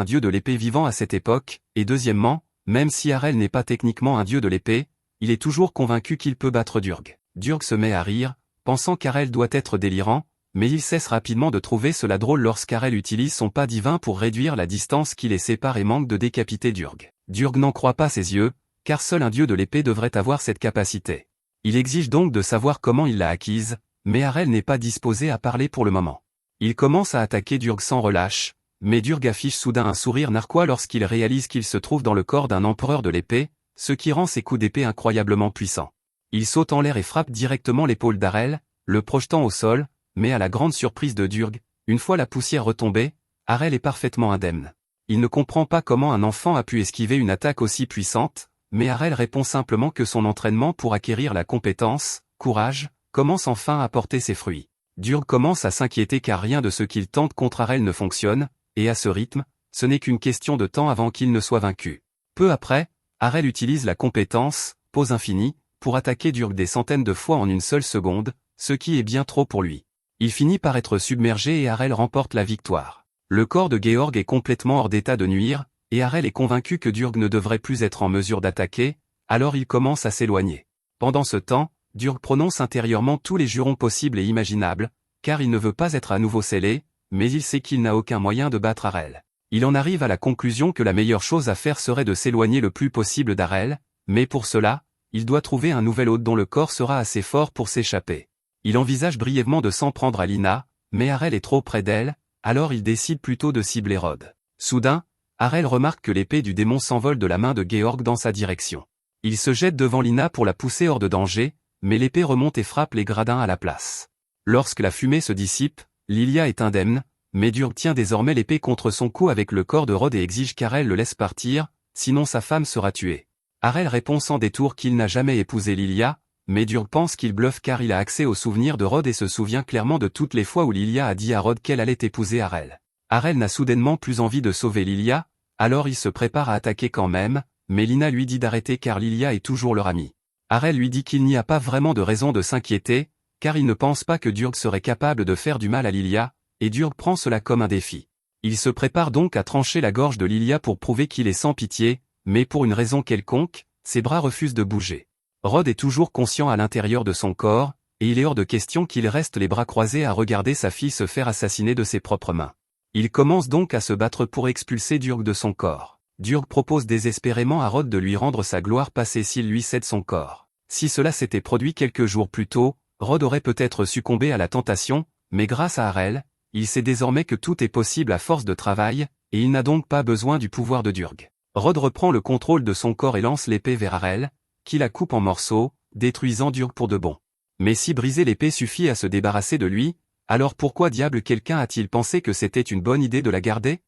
[SPEAKER 1] un dieu de l'épée vivant à cette époque, et deuxièmement, même si Harel n'est pas techniquement un dieu de l'épée, il est toujours convaincu qu'il peut battre Durg. Durg se met à rire, pensant qu'Harel doit être délirant, mais il cesse rapidement de trouver cela drôle lorsqu'Harel utilise son pas divin pour réduire la distance qui les sépare et manque de décapiter Durg. Durg n'en croit pas ses yeux, car seul un dieu de l'épée devrait avoir cette capacité. Il exige donc de savoir comment il l'a acquise, mais Harel n'est pas disposé à parler pour le moment. Il commence à attaquer Durg sans relâche, mais Durg affiche soudain un sourire narquois lorsqu'il réalise qu'il se trouve dans le corps d'un empereur de l'épée, ce qui rend ses coups d'épée incroyablement puissants. Il saute en l'air et frappe directement l'épaule d'Harel, le projetant au sol, mais à la grande surprise de Durg, une fois la poussière retombée, Harel est parfaitement indemne. Il ne comprend pas comment un enfant a pu esquiver une attaque aussi puissante, mais Harel répond simplement que son entraînement pour acquérir la compétence, courage, commence enfin à porter ses fruits. Durg commence à s'inquiéter car rien de ce qu'il tente contre Harel ne fonctionne, et à ce rythme, ce n'est qu'une question de temps avant qu'il ne soit vaincu. Peu après, Harel utilise la compétence, pause infinie, pour attaquer Durg des centaines de fois en une seule seconde, ce qui est bien trop pour lui. Il finit par être submergé et Harel remporte la victoire. Le corps de Georg est complètement hors d'état de nuire, et Harel est convaincu que Durg ne devrait plus être en mesure d'attaquer, alors il commence à s'éloigner. Pendant ce temps, Durg prononce intérieurement tous les jurons possibles et imaginables, car il ne veut pas être à nouveau scellé, mais il sait qu'il n'a aucun moyen de battre Harel. Il en arrive à la conclusion que la meilleure chose à faire serait de s'éloigner le plus possible d'Harel, mais pour cela, il doit trouver un nouvel hôte dont le corps sera assez fort pour s'échapper. Il envisage brièvement de s'en prendre à Lina, mais Harel est trop près d'elle, alors il décide plutôt de cibler Rod. Soudain, Harel remarque que l'épée du démon s'envole de la main de Georg dans sa direction. Il se jette devant Lina pour la pousser hors de danger, mais l'épée remonte et frappe les gradins à la place. Lorsque la fumée se dissipe, Lilia est indemne, mais Durg tient désormais l'épée contre son cou avec le corps de Rod et exige qu'Harel le laisse partir, sinon sa femme sera tuée. Harel répond sans détour qu'il n'a jamais épousé Lilia, mais Durg pense qu'il bluffe car il a accès aux souvenirs de Rod et se souvient clairement de toutes les fois où Lilia a dit à Rod qu'elle allait épouser Harel. Harel n'a soudainement plus envie de sauver Lilia, alors il se prépare à attaquer quand même, mais Lina lui dit d'arrêter car Lilia est toujours leur amie. Harel lui dit qu'il n'y a pas vraiment de raison de s'inquiéter, car il ne pense pas que Durg serait capable de faire du mal à Lilia, et Durg prend cela comme un défi. Il se prépare donc à trancher la gorge de Lilia pour prouver qu'il est sans pitié, mais pour une raison quelconque, ses bras refusent de bouger. Rod est toujours conscient à l'intérieur de son corps, et il est hors de question qu'il reste les bras croisés à regarder sa fille se faire assassiner de ses propres mains. Il commence donc à se battre pour expulser Durg de son corps. Durg propose désespérément à Rod de lui rendre sa gloire passée s'il lui cède son corps. Si cela s'était produit quelques jours plus tôt, Rod aurait peut-être succombé à la tentation, mais grâce à Harel, il sait désormais que tout est possible à force de travail, et il n'a donc pas besoin du pouvoir de Durg. Rod reprend le contrôle de son corps et lance l'épée vers Harel, qui la coupe en morceaux, détruisant Durg pour de bon. Mais si briser l'épée suffit à se débarrasser de lui, alors pourquoi diable quelqu'un a-t-il pensé que c'était une bonne idée de la garder?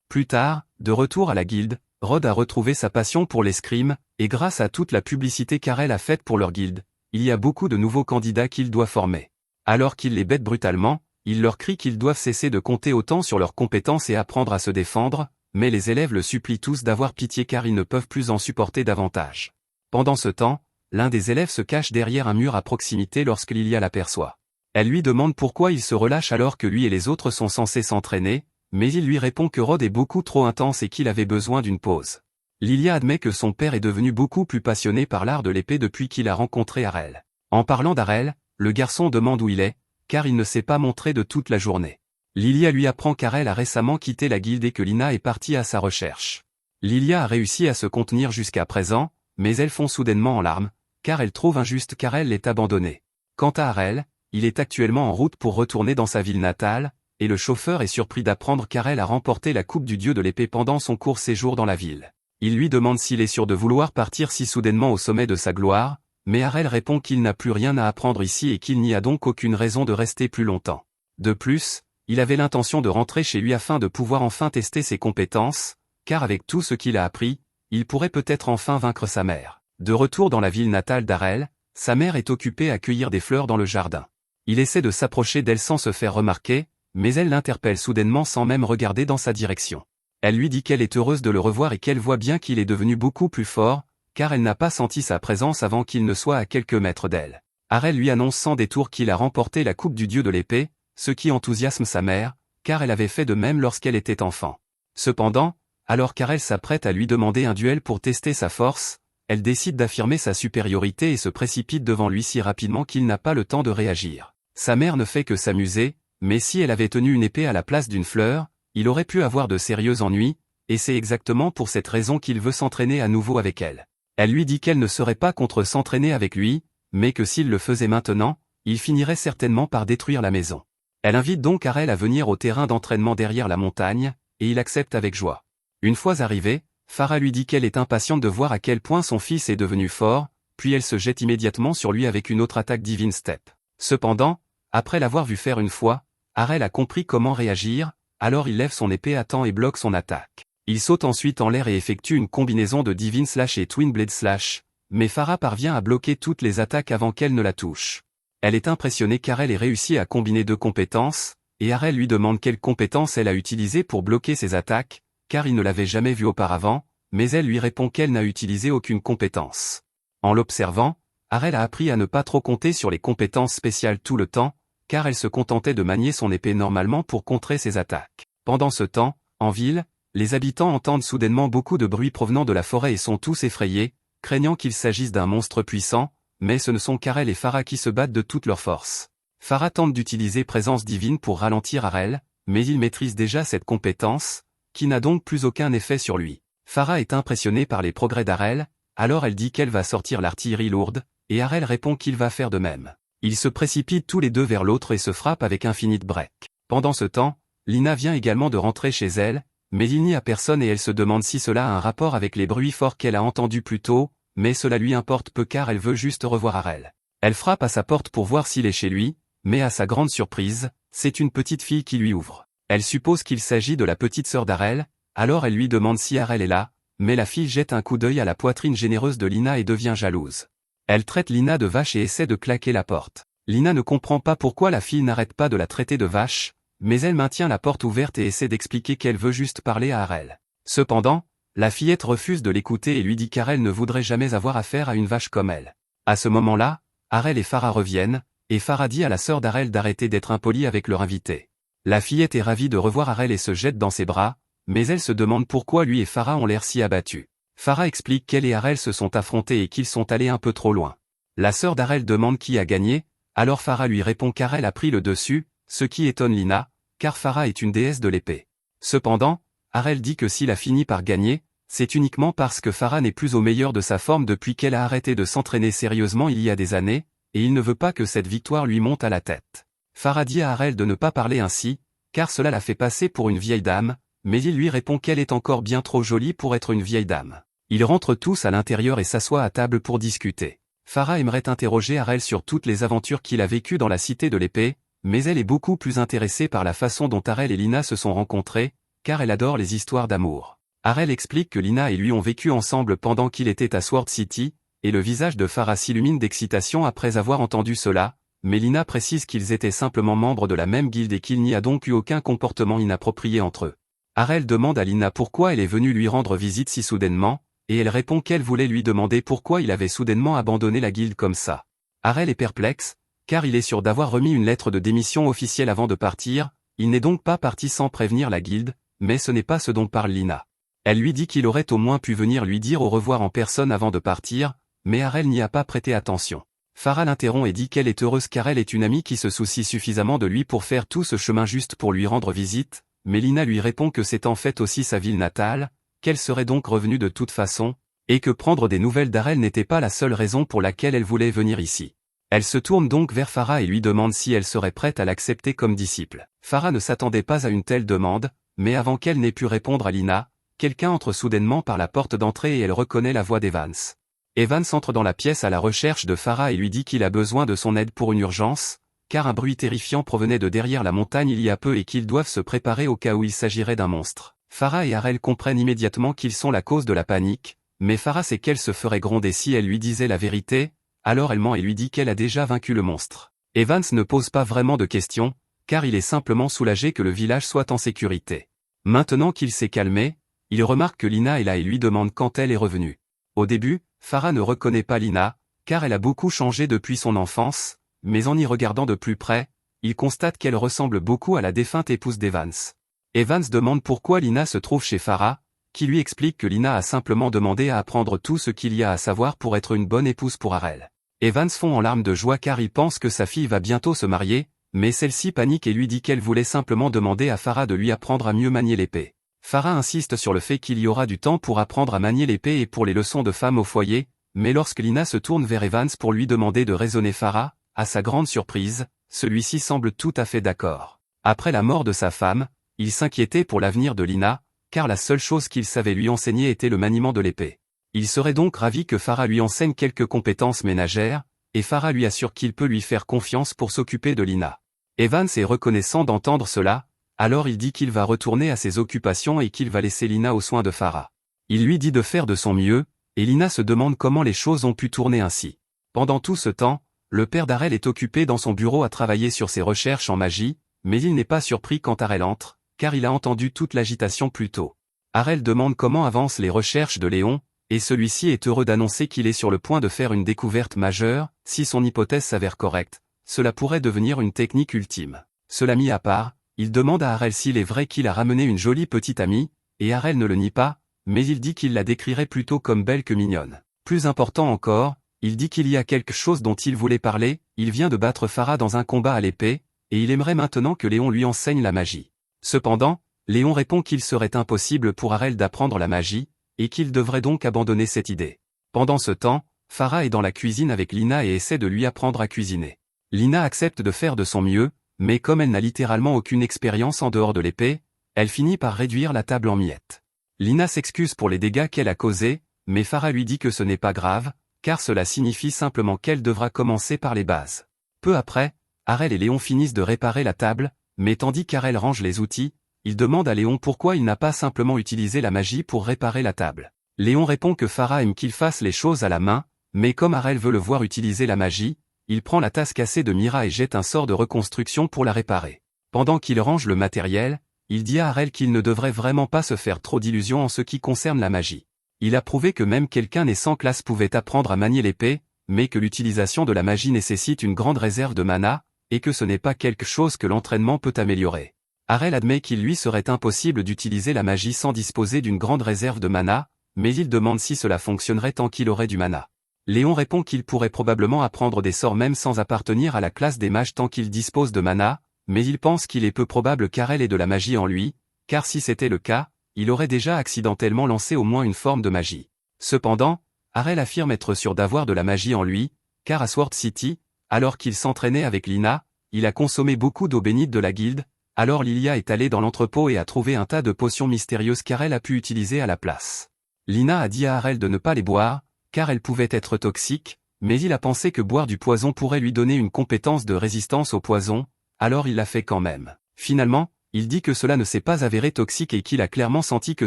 [SPEAKER 1] Plus tard, de retour à la guilde, Rod a retrouvé sa passion pour l'escrime, et grâce à toute la publicité qu'Harel a faite pour leur guilde, il y a beaucoup de nouveaux candidats qu'il doit former. Alors qu'il les bête brutalement, il leur crie qu'ils doivent cesser de compter autant sur leurs compétences et apprendre à se défendre, mais les élèves le supplient tous d'avoir pitié car ils ne peuvent plus en supporter davantage. Pendant ce temps, l'un des élèves se cache derrière un mur à proximité lorsque Lilia l'aperçoit. Elle lui demande pourquoi il se relâche alors que lui et les autres sont censés s'entraîner, mais il lui répond que Rod est beaucoup trop intense et qu'il avait besoin d'une pause. Lilia admet que son père est devenu beaucoup plus passionné par l'art de l'épée depuis qu'il a rencontré Harel. En parlant d'Harel, le garçon demande où il est, car il ne s'est pas montré de toute la journée. Lilia lui apprend qu'Harel a récemment quitté la guilde et que Lina est partie à sa recherche. Lilia a réussi à se contenir jusqu'à présent, mais elle fond soudainement en larmes, car elle trouve injuste qu'Harel l'ait abandonnée. Quant à Harel, il est actuellement en route pour retourner dans sa ville natale, et le chauffeur est surpris d'apprendre qu'Harel a remporté la coupe du dieu de l'épée pendant son court séjour dans la ville. Il lui demande s'il est sûr de vouloir partir si soudainement au sommet de sa gloire, mais Harel répond qu'il n'a plus rien à apprendre ici et qu'il n'y a donc aucune raison de rester plus longtemps. De plus, il avait l'intention de rentrer chez lui afin de pouvoir enfin tester ses compétences, car avec tout ce qu'il a appris, il pourrait peut-être enfin vaincre sa mère. De retour dans la ville natale d'Harel, sa mère est occupée à cueillir des fleurs dans le jardin. Il essaie de s'approcher d'elle sans se faire remarquer, mais elle l'interpelle soudainement sans même regarder dans sa direction. Elle lui dit qu'elle est heureuse de le revoir et qu'elle voit bien qu'il est devenu beaucoup plus fort, car elle n'a pas senti sa présence avant qu'il ne soit à quelques mètres d'elle. Harel lui annonce sans détour qu'il a remporté la coupe du dieu de l'épée, ce qui enthousiasme sa mère, car elle avait fait de même lorsqu'elle était enfant. Cependant, alors qu'Harel s'apprête à lui demander un duel pour tester sa force, elle décide d'affirmer sa supériorité et se précipite devant lui si rapidement qu'il n'a pas le temps de réagir. Sa mère ne fait que s'amuser, mais si elle avait tenu une épée à la place d'une fleur, il aurait pu avoir de sérieux ennuis, et c'est exactement pour cette raison qu'il veut s'entraîner à nouveau avec elle. Elle lui dit qu'elle ne serait pas contre s'entraîner avec lui, mais que s'il le faisait maintenant, il finirait certainement par détruire la maison. Elle invite donc Harel à venir au terrain d'entraînement derrière la montagne, et il accepte avec joie. Une fois arrivée, Farah lui dit qu'elle est impatiente de voir à quel point son fils est devenu fort, puis elle se jette immédiatement sur lui avec une autre attaque Divine Step. Cependant, après l'avoir vu faire une fois, Harel a compris comment réagir, alors il lève son épée à temps et bloque son attaque. Il saute ensuite en l'air et effectue une combinaison de Divine Slash et Twin Blade Slash, mais Farah parvient à bloquer toutes les attaques avant qu'elle ne la touche. Elle est impressionnée car elle ait réussi à combiner deux compétences, et Harel lui demande quelle compétence elle a utilisée pour bloquer ses attaques, car il ne l'avait jamais vue auparavant, mais elle lui répond qu'elle n'a utilisé aucune compétence. En l'observant, Harel a appris à ne pas trop compter sur les compétences spéciales tout le temps, car elle se contentait de manier son épée normalement pour contrer ses attaques. Pendant ce temps, en ville, les habitants entendent soudainement beaucoup de bruit provenant de la forêt et sont tous effrayés, craignant qu'il s'agisse d'un monstre puissant, mais ce ne sont qu'Harel et Farah qui se battent de toute leur force. Farah tente d'utiliser présence divine pour ralentir Harel, mais il maîtrise déjà cette compétence, qui n'a donc plus aucun effet sur lui. Farah est impressionnée par les progrès d'Harel, alors elle dit qu'elle va sortir l'artillerie lourde, et Harel répond qu'il va faire de même. Ils se précipitent tous les deux vers l'autre et se frappent avec Infinite Break. Pendant ce temps, Lina vient également de rentrer chez elle, mais il n'y a personne et elle se demande si cela a un rapport avec les bruits forts qu'elle a entendus plus tôt, mais cela lui importe peu car elle veut juste revoir Harel. Elle frappe à sa porte pour voir s'il est chez lui, mais à sa grande surprise, c'est une petite fille qui lui ouvre. Elle suppose qu'il s'agit de la petite sœur d'Harel, alors elle lui demande si Harel est là, mais la fille jette un coup d'œil à la poitrine généreuse de Lina et devient jalouse. Elle traite Lina de vache et essaie de claquer la porte. Lina ne comprend pas pourquoi la fille n'arrête pas de la traiter de vache, mais elle maintient la porte ouverte et essaie d'expliquer qu'elle veut juste parler à Harel. Cependant, la fillette refuse de l'écouter et lui dit qu'Harel ne voudrait jamais avoir affaire à une vache comme elle. À ce moment-là, Harel et Farah reviennent, et Farah dit à la sœur d'Harel d'arrêter d'être impolie avec leur invité. La fillette est ravie de revoir Harel et se jette dans ses bras, mais elle se demande pourquoi lui et Farah ont l'air si abattus. Farah explique qu'elle et Harel se sont affrontés et qu'ils sont allés un peu trop loin. La sœur d'Harel demande qui a gagné, alors Farah lui répond qu'Harel a pris le dessus, ce qui étonne Lina, car Farah est une déesse de l'épée. Cependant, Harel dit que s'il a fini par gagner, c'est uniquement parce que Farah n'est plus au meilleur de sa forme depuis qu'elle a arrêté de s'entraîner sérieusement il y a des années, et il ne veut pas que cette victoire lui monte à la tête. Farah dit à Harel de ne pas parler ainsi, car cela la fait passer pour une vieille dame, mais il lui répond qu'elle est encore bien trop jolie pour être une vieille dame. Ils rentrent tous à l'intérieur et s'assoient à table pour discuter. Farah aimerait interroger Harel sur toutes les aventures qu'il a vécues dans la cité de l'épée, mais elle est beaucoup plus intéressée par la façon dont Harel et Lina se sont rencontrés, car elle adore les histoires d'amour. Harel explique que Lina et lui ont vécu ensemble pendant qu'il était à Sword City, et le visage de Farah s'illumine d'excitation après avoir entendu cela, mais Lina précise qu'ils étaient simplement membres de la même guilde et qu'il n'y a donc eu aucun comportement inapproprié entre eux. Harel demande à Lina pourquoi elle est venue lui rendre visite si soudainement, et elle répond qu'elle voulait lui demander pourquoi il avait soudainement abandonné la guilde comme ça. Harel est perplexe, car il est sûr d'avoir remis une lettre de démission officielle avant de partir, il n'est donc pas parti sans prévenir la guilde, mais ce n'est pas ce dont parle Lina. Elle lui dit qu'il aurait au moins pu venir lui dire au revoir en personne avant de partir, mais Harel n'y a pas prêté attention. Farah l'interrompt et dit qu'elle est heureuse car elle est une amie qui se soucie suffisamment de lui pour faire tout ce chemin juste pour lui rendre visite, mais Lina lui répond que c'est en fait aussi sa ville natale, qu'elle serait donc revenue de toute façon, et que prendre des nouvelles d'Harel n'était pas la seule raison pour laquelle elle voulait venir ici. Elle se tourne donc vers Farah et lui demande si elle serait prête à l'accepter comme disciple. Farah ne s'attendait pas à une telle demande, mais avant qu'elle n'ait pu répondre à Lina, quelqu'un entre soudainement par la porte d'entrée et elle reconnaît la voix d'Evans. Evans entre dans la pièce à la recherche de Farah et lui dit qu'il a besoin de son aide pour une urgence, car un bruit terrifiant provenait de derrière la montagne il y a peu et qu'ils doivent se préparer au cas où il s'agirait d'un monstre. Farah et Harel comprennent immédiatement qu'ils sont la cause de la panique, mais Farah sait qu'elle se ferait gronder si elle lui disait la vérité, alors elle ment et lui dit qu'elle a déjà vaincu le monstre. Evans ne pose pas vraiment de questions, car il est simplement soulagé que le village soit en sécurité. Maintenant qu'il s'est calmé, il remarque que Lina est là et lui demande quand elle est revenue. Au début, Farah ne reconnaît pas Lina, car elle a beaucoup changé depuis son enfance, mais en y regardant de plus près, il constate qu'elle ressemble beaucoup à la défunte épouse d'Evans. Evans demande pourquoi Lina se trouve chez Farah, qui lui explique que Lina a simplement demandé à apprendre tout ce qu'il y a à savoir pour être une bonne épouse pour Harel. Evans fond en larmes de joie car il pense que sa fille va bientôt se marier, mais celle-ci panique et lui dit qu'elle voulait simplement demander à Farah de lui apprendre à mieux manier l'épée. Farah insiste sur le fait qu'il y aura du temps pour apprendre à manier l'épée et pour les leçons de femme au foyer, mais lorsque Lina se tourne vers Evans pour lui demander de raisonner Farah, à sa grande surprise, celui-ci semble tout à fait d'accord. Après la mort de sa femme, il s'inquiétait pour l'avenir de Lina, car la seule chose qu'il savait lui enseigner était le maniement de l'épée. Il serait donc ravi que Farah lui enseigne quelques compétences ménagères, et Farah lui assure qu'il peut lui faire confiance pour s'occuper de Lina. Evans est reconnaissant d'entendre cela, alors il dit qu'il va retourner à ses occupations et qu'il va laisser Lina aux soins de Farah. Il lui dit de faire de son mieux, et Lina se demande comment les choses ont pu tourner ainsi. Pendant tout ce temps, le père d'Harel est occupé dans son bureau à travailler sur ses recherches en magie, mais il n'est pas surpris quand Harel entre, car il a entendu toute l'agitation plus tôt. Harel demande comment avancent les recherches de Léon, et celui-ci est heureux d'annoncer qu'il est sur le point de faire une découverte majeure. Si son hypothèse s'avère correcte, cela pourrait devenir une technique ultime. Cela mis à part, il demande à Harel s'il est vrai qu'il a ramené une jolie petite amie, et Harel ne le nie pas, mais il dit qu'il la décrirait plutôt comme belle que mignonne. Plus important encore, il dit qu'il y a quelque chose dont il voulait parler, il vient de battre Farah dans un combat à l'épée, et il aimerait maintenant que Léon lui enseigne la magie. Cependant, Léon répond qu'il serait impossible pour Harel d'apprendre la magie, et qu'il devrait donc abandonner cette idée. Pendant ce temps, Farah est dans la cuisine avec Lina et essaie de lui apprendre à cuisiner. Lina accepte de faire de son mieux, mais comme elle n'a littéralement aucune expérience en dehors de l'épée, elle finit par réduire la table en miettes. Lina s'excuse pour les dégâts qu'elle a causés, mais Farah lui dit que ce n'est pas grave, car cela signifie simplement qu'elle devra commencer par les bases. Peu après, Harel et Léon finissent de réparer la table, mais tandis qu'Harel range les outils, il demande à Léon pourquoi il n'a pas simplement utilisé la magie pour réparer la table. Léon répond que Farah aime qu'il fasse les choses à la main, mais comme Harel veut le voir utiliser la magie, il prend la tasse cassée de Mira et jette un sort de reconstruction pour la réparer. Pendant qu'il range le matériel, il dit à Harel qu'il ne devrait vraiment pas se faire trop d'illusions en ce qui concerne la magie. Il a prouvé que même quelqu'un né sans classe pouvait apprendre à manier l'épée, mais que l'utilisation de la magie nécessite une grande réserve de mana, et que ce n'est pas quelque chose que l'entraînement peut améliorer. Harel admet qu'il lui serait impossible d'utiliser la magie sans disposer d'une grande réserve de mana, mais il demande si cela fonctionnerait tant qu'il aurait du mana. Léon répond qu'il pourrait probablement apprendre des sorts même sans appartenir à la classe des mages tant qu'il dispose de mana, mais il pense qu'il est peu probable qu'Harel ait de la magie en lui, car si c'était le cas, il aurait déjà accidentellement lancé au moins une forme de magie. Cependant, Harel affirme être sûr d'avoir de la magie en lui, car à Sword City, alors qu'il s'entraînait avec Lina, il a consommé beaucoup d'eau bénite de la guilde, alors Lilia est allée dans l'entrepôt et a trouvé un tas de potions mystérieuses qu'Harel a pu utiliser à la place. Lina a dit à Harel de ne pas les boire, car elles pouvaient être toxiques, mais il a pensé que boire du poison pourrait lui donner une compétence de résistance au poison, alors il l'a fait quand même. Finalement, il dit que cela ne s'est pas avéré toxique et qu'il a clairement senti que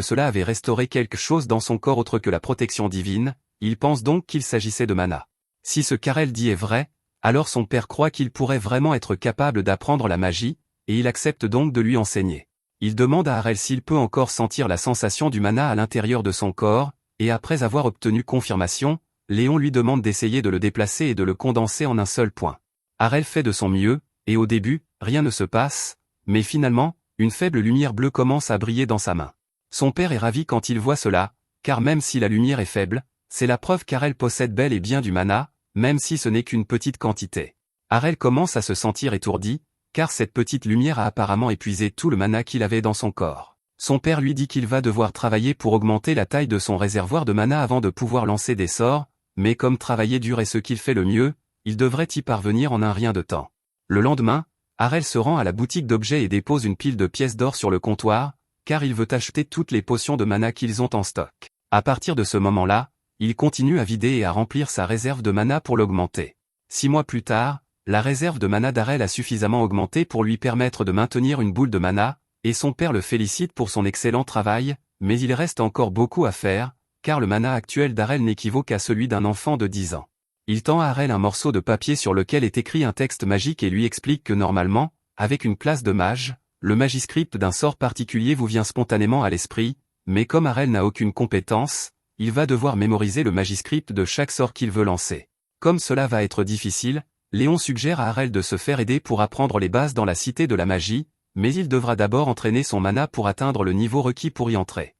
[SPEAKER 1] cela avait restauré quelque chose dans son corps autre que la protection divine, il pense donc qu'il s'agissait de mana. Si ce qu'Harel dit est vrai, alors son père croit qu'il pourrait vraiment être capable d'apprendre la magie, et il accepte donc de lui enseigner. Il demande à Harel s'il peut encore sentir la sensation du mana à l'intérieur de son corps, et après avoir obtenu confirmation, Léon lui demande d'essayer de le déplacer et de le condenser en un seul point. Harel fait de son mieux, et au début, rien ne se passe, mais finalement, une faible lumière bleue commence à briller dans sa main. Son père est ravi quand il voit cela, car même si la lumière est faible, c'est la preuve qu'Harel possède bel et bien du mana, même si ce n'est qu'une petite quantité. Harel commence à se sentir étourdi, car cette petite lumière a apparemment épuisé tout le mana qu'il avait dans son corps. Son père lui dit qu'il va devoir travailler pour augmenter la taille de son réservoir de mana avant de pouvoir lancer des sorts, mais comme travailler dur est ce qu'il fait le mieux, il devrait y parvenir en un rien de temps. Le lendemain, Harel se rend à la boutique d'objets et dépose une pile de pièces d'or sur le comptoir, car il veut acheter toutes les potions de mana qu'ils ont en stock. À partir de ce moment-là, il continue à vider et à remplir sa réserve de mana pour l'augmenter. 6 mois plus tard, la réserve de mana d'Harel a suffisamment augmenté pour lui permettre de maintenir une boule de mana, et son père le félicite pour son excellent travail, mais il reste encore beaucoup à faire, car le mana actuel d'Harel n'équivaut qu'à celui d'un enfant de 10 ans. Il tend à Harel un morceau de papier sur lequel est écrit un texte magique et lui explique que normalement, avec une classe de mage, le magiscript d'un sort particulier vous vient spontanément à l'esprit, mais comme Harel n'a aucune compétence, il va devoir mémoriser le magiscript de chaque sort qu'il veut lancer. Comme cela va être difficile, Léon suggère à Arel de se faire aider pour apprendre les bases dans la cité de la magie, mais il devra d'abord entraîner son mana pour atteindre le niveau requis pour y entrer.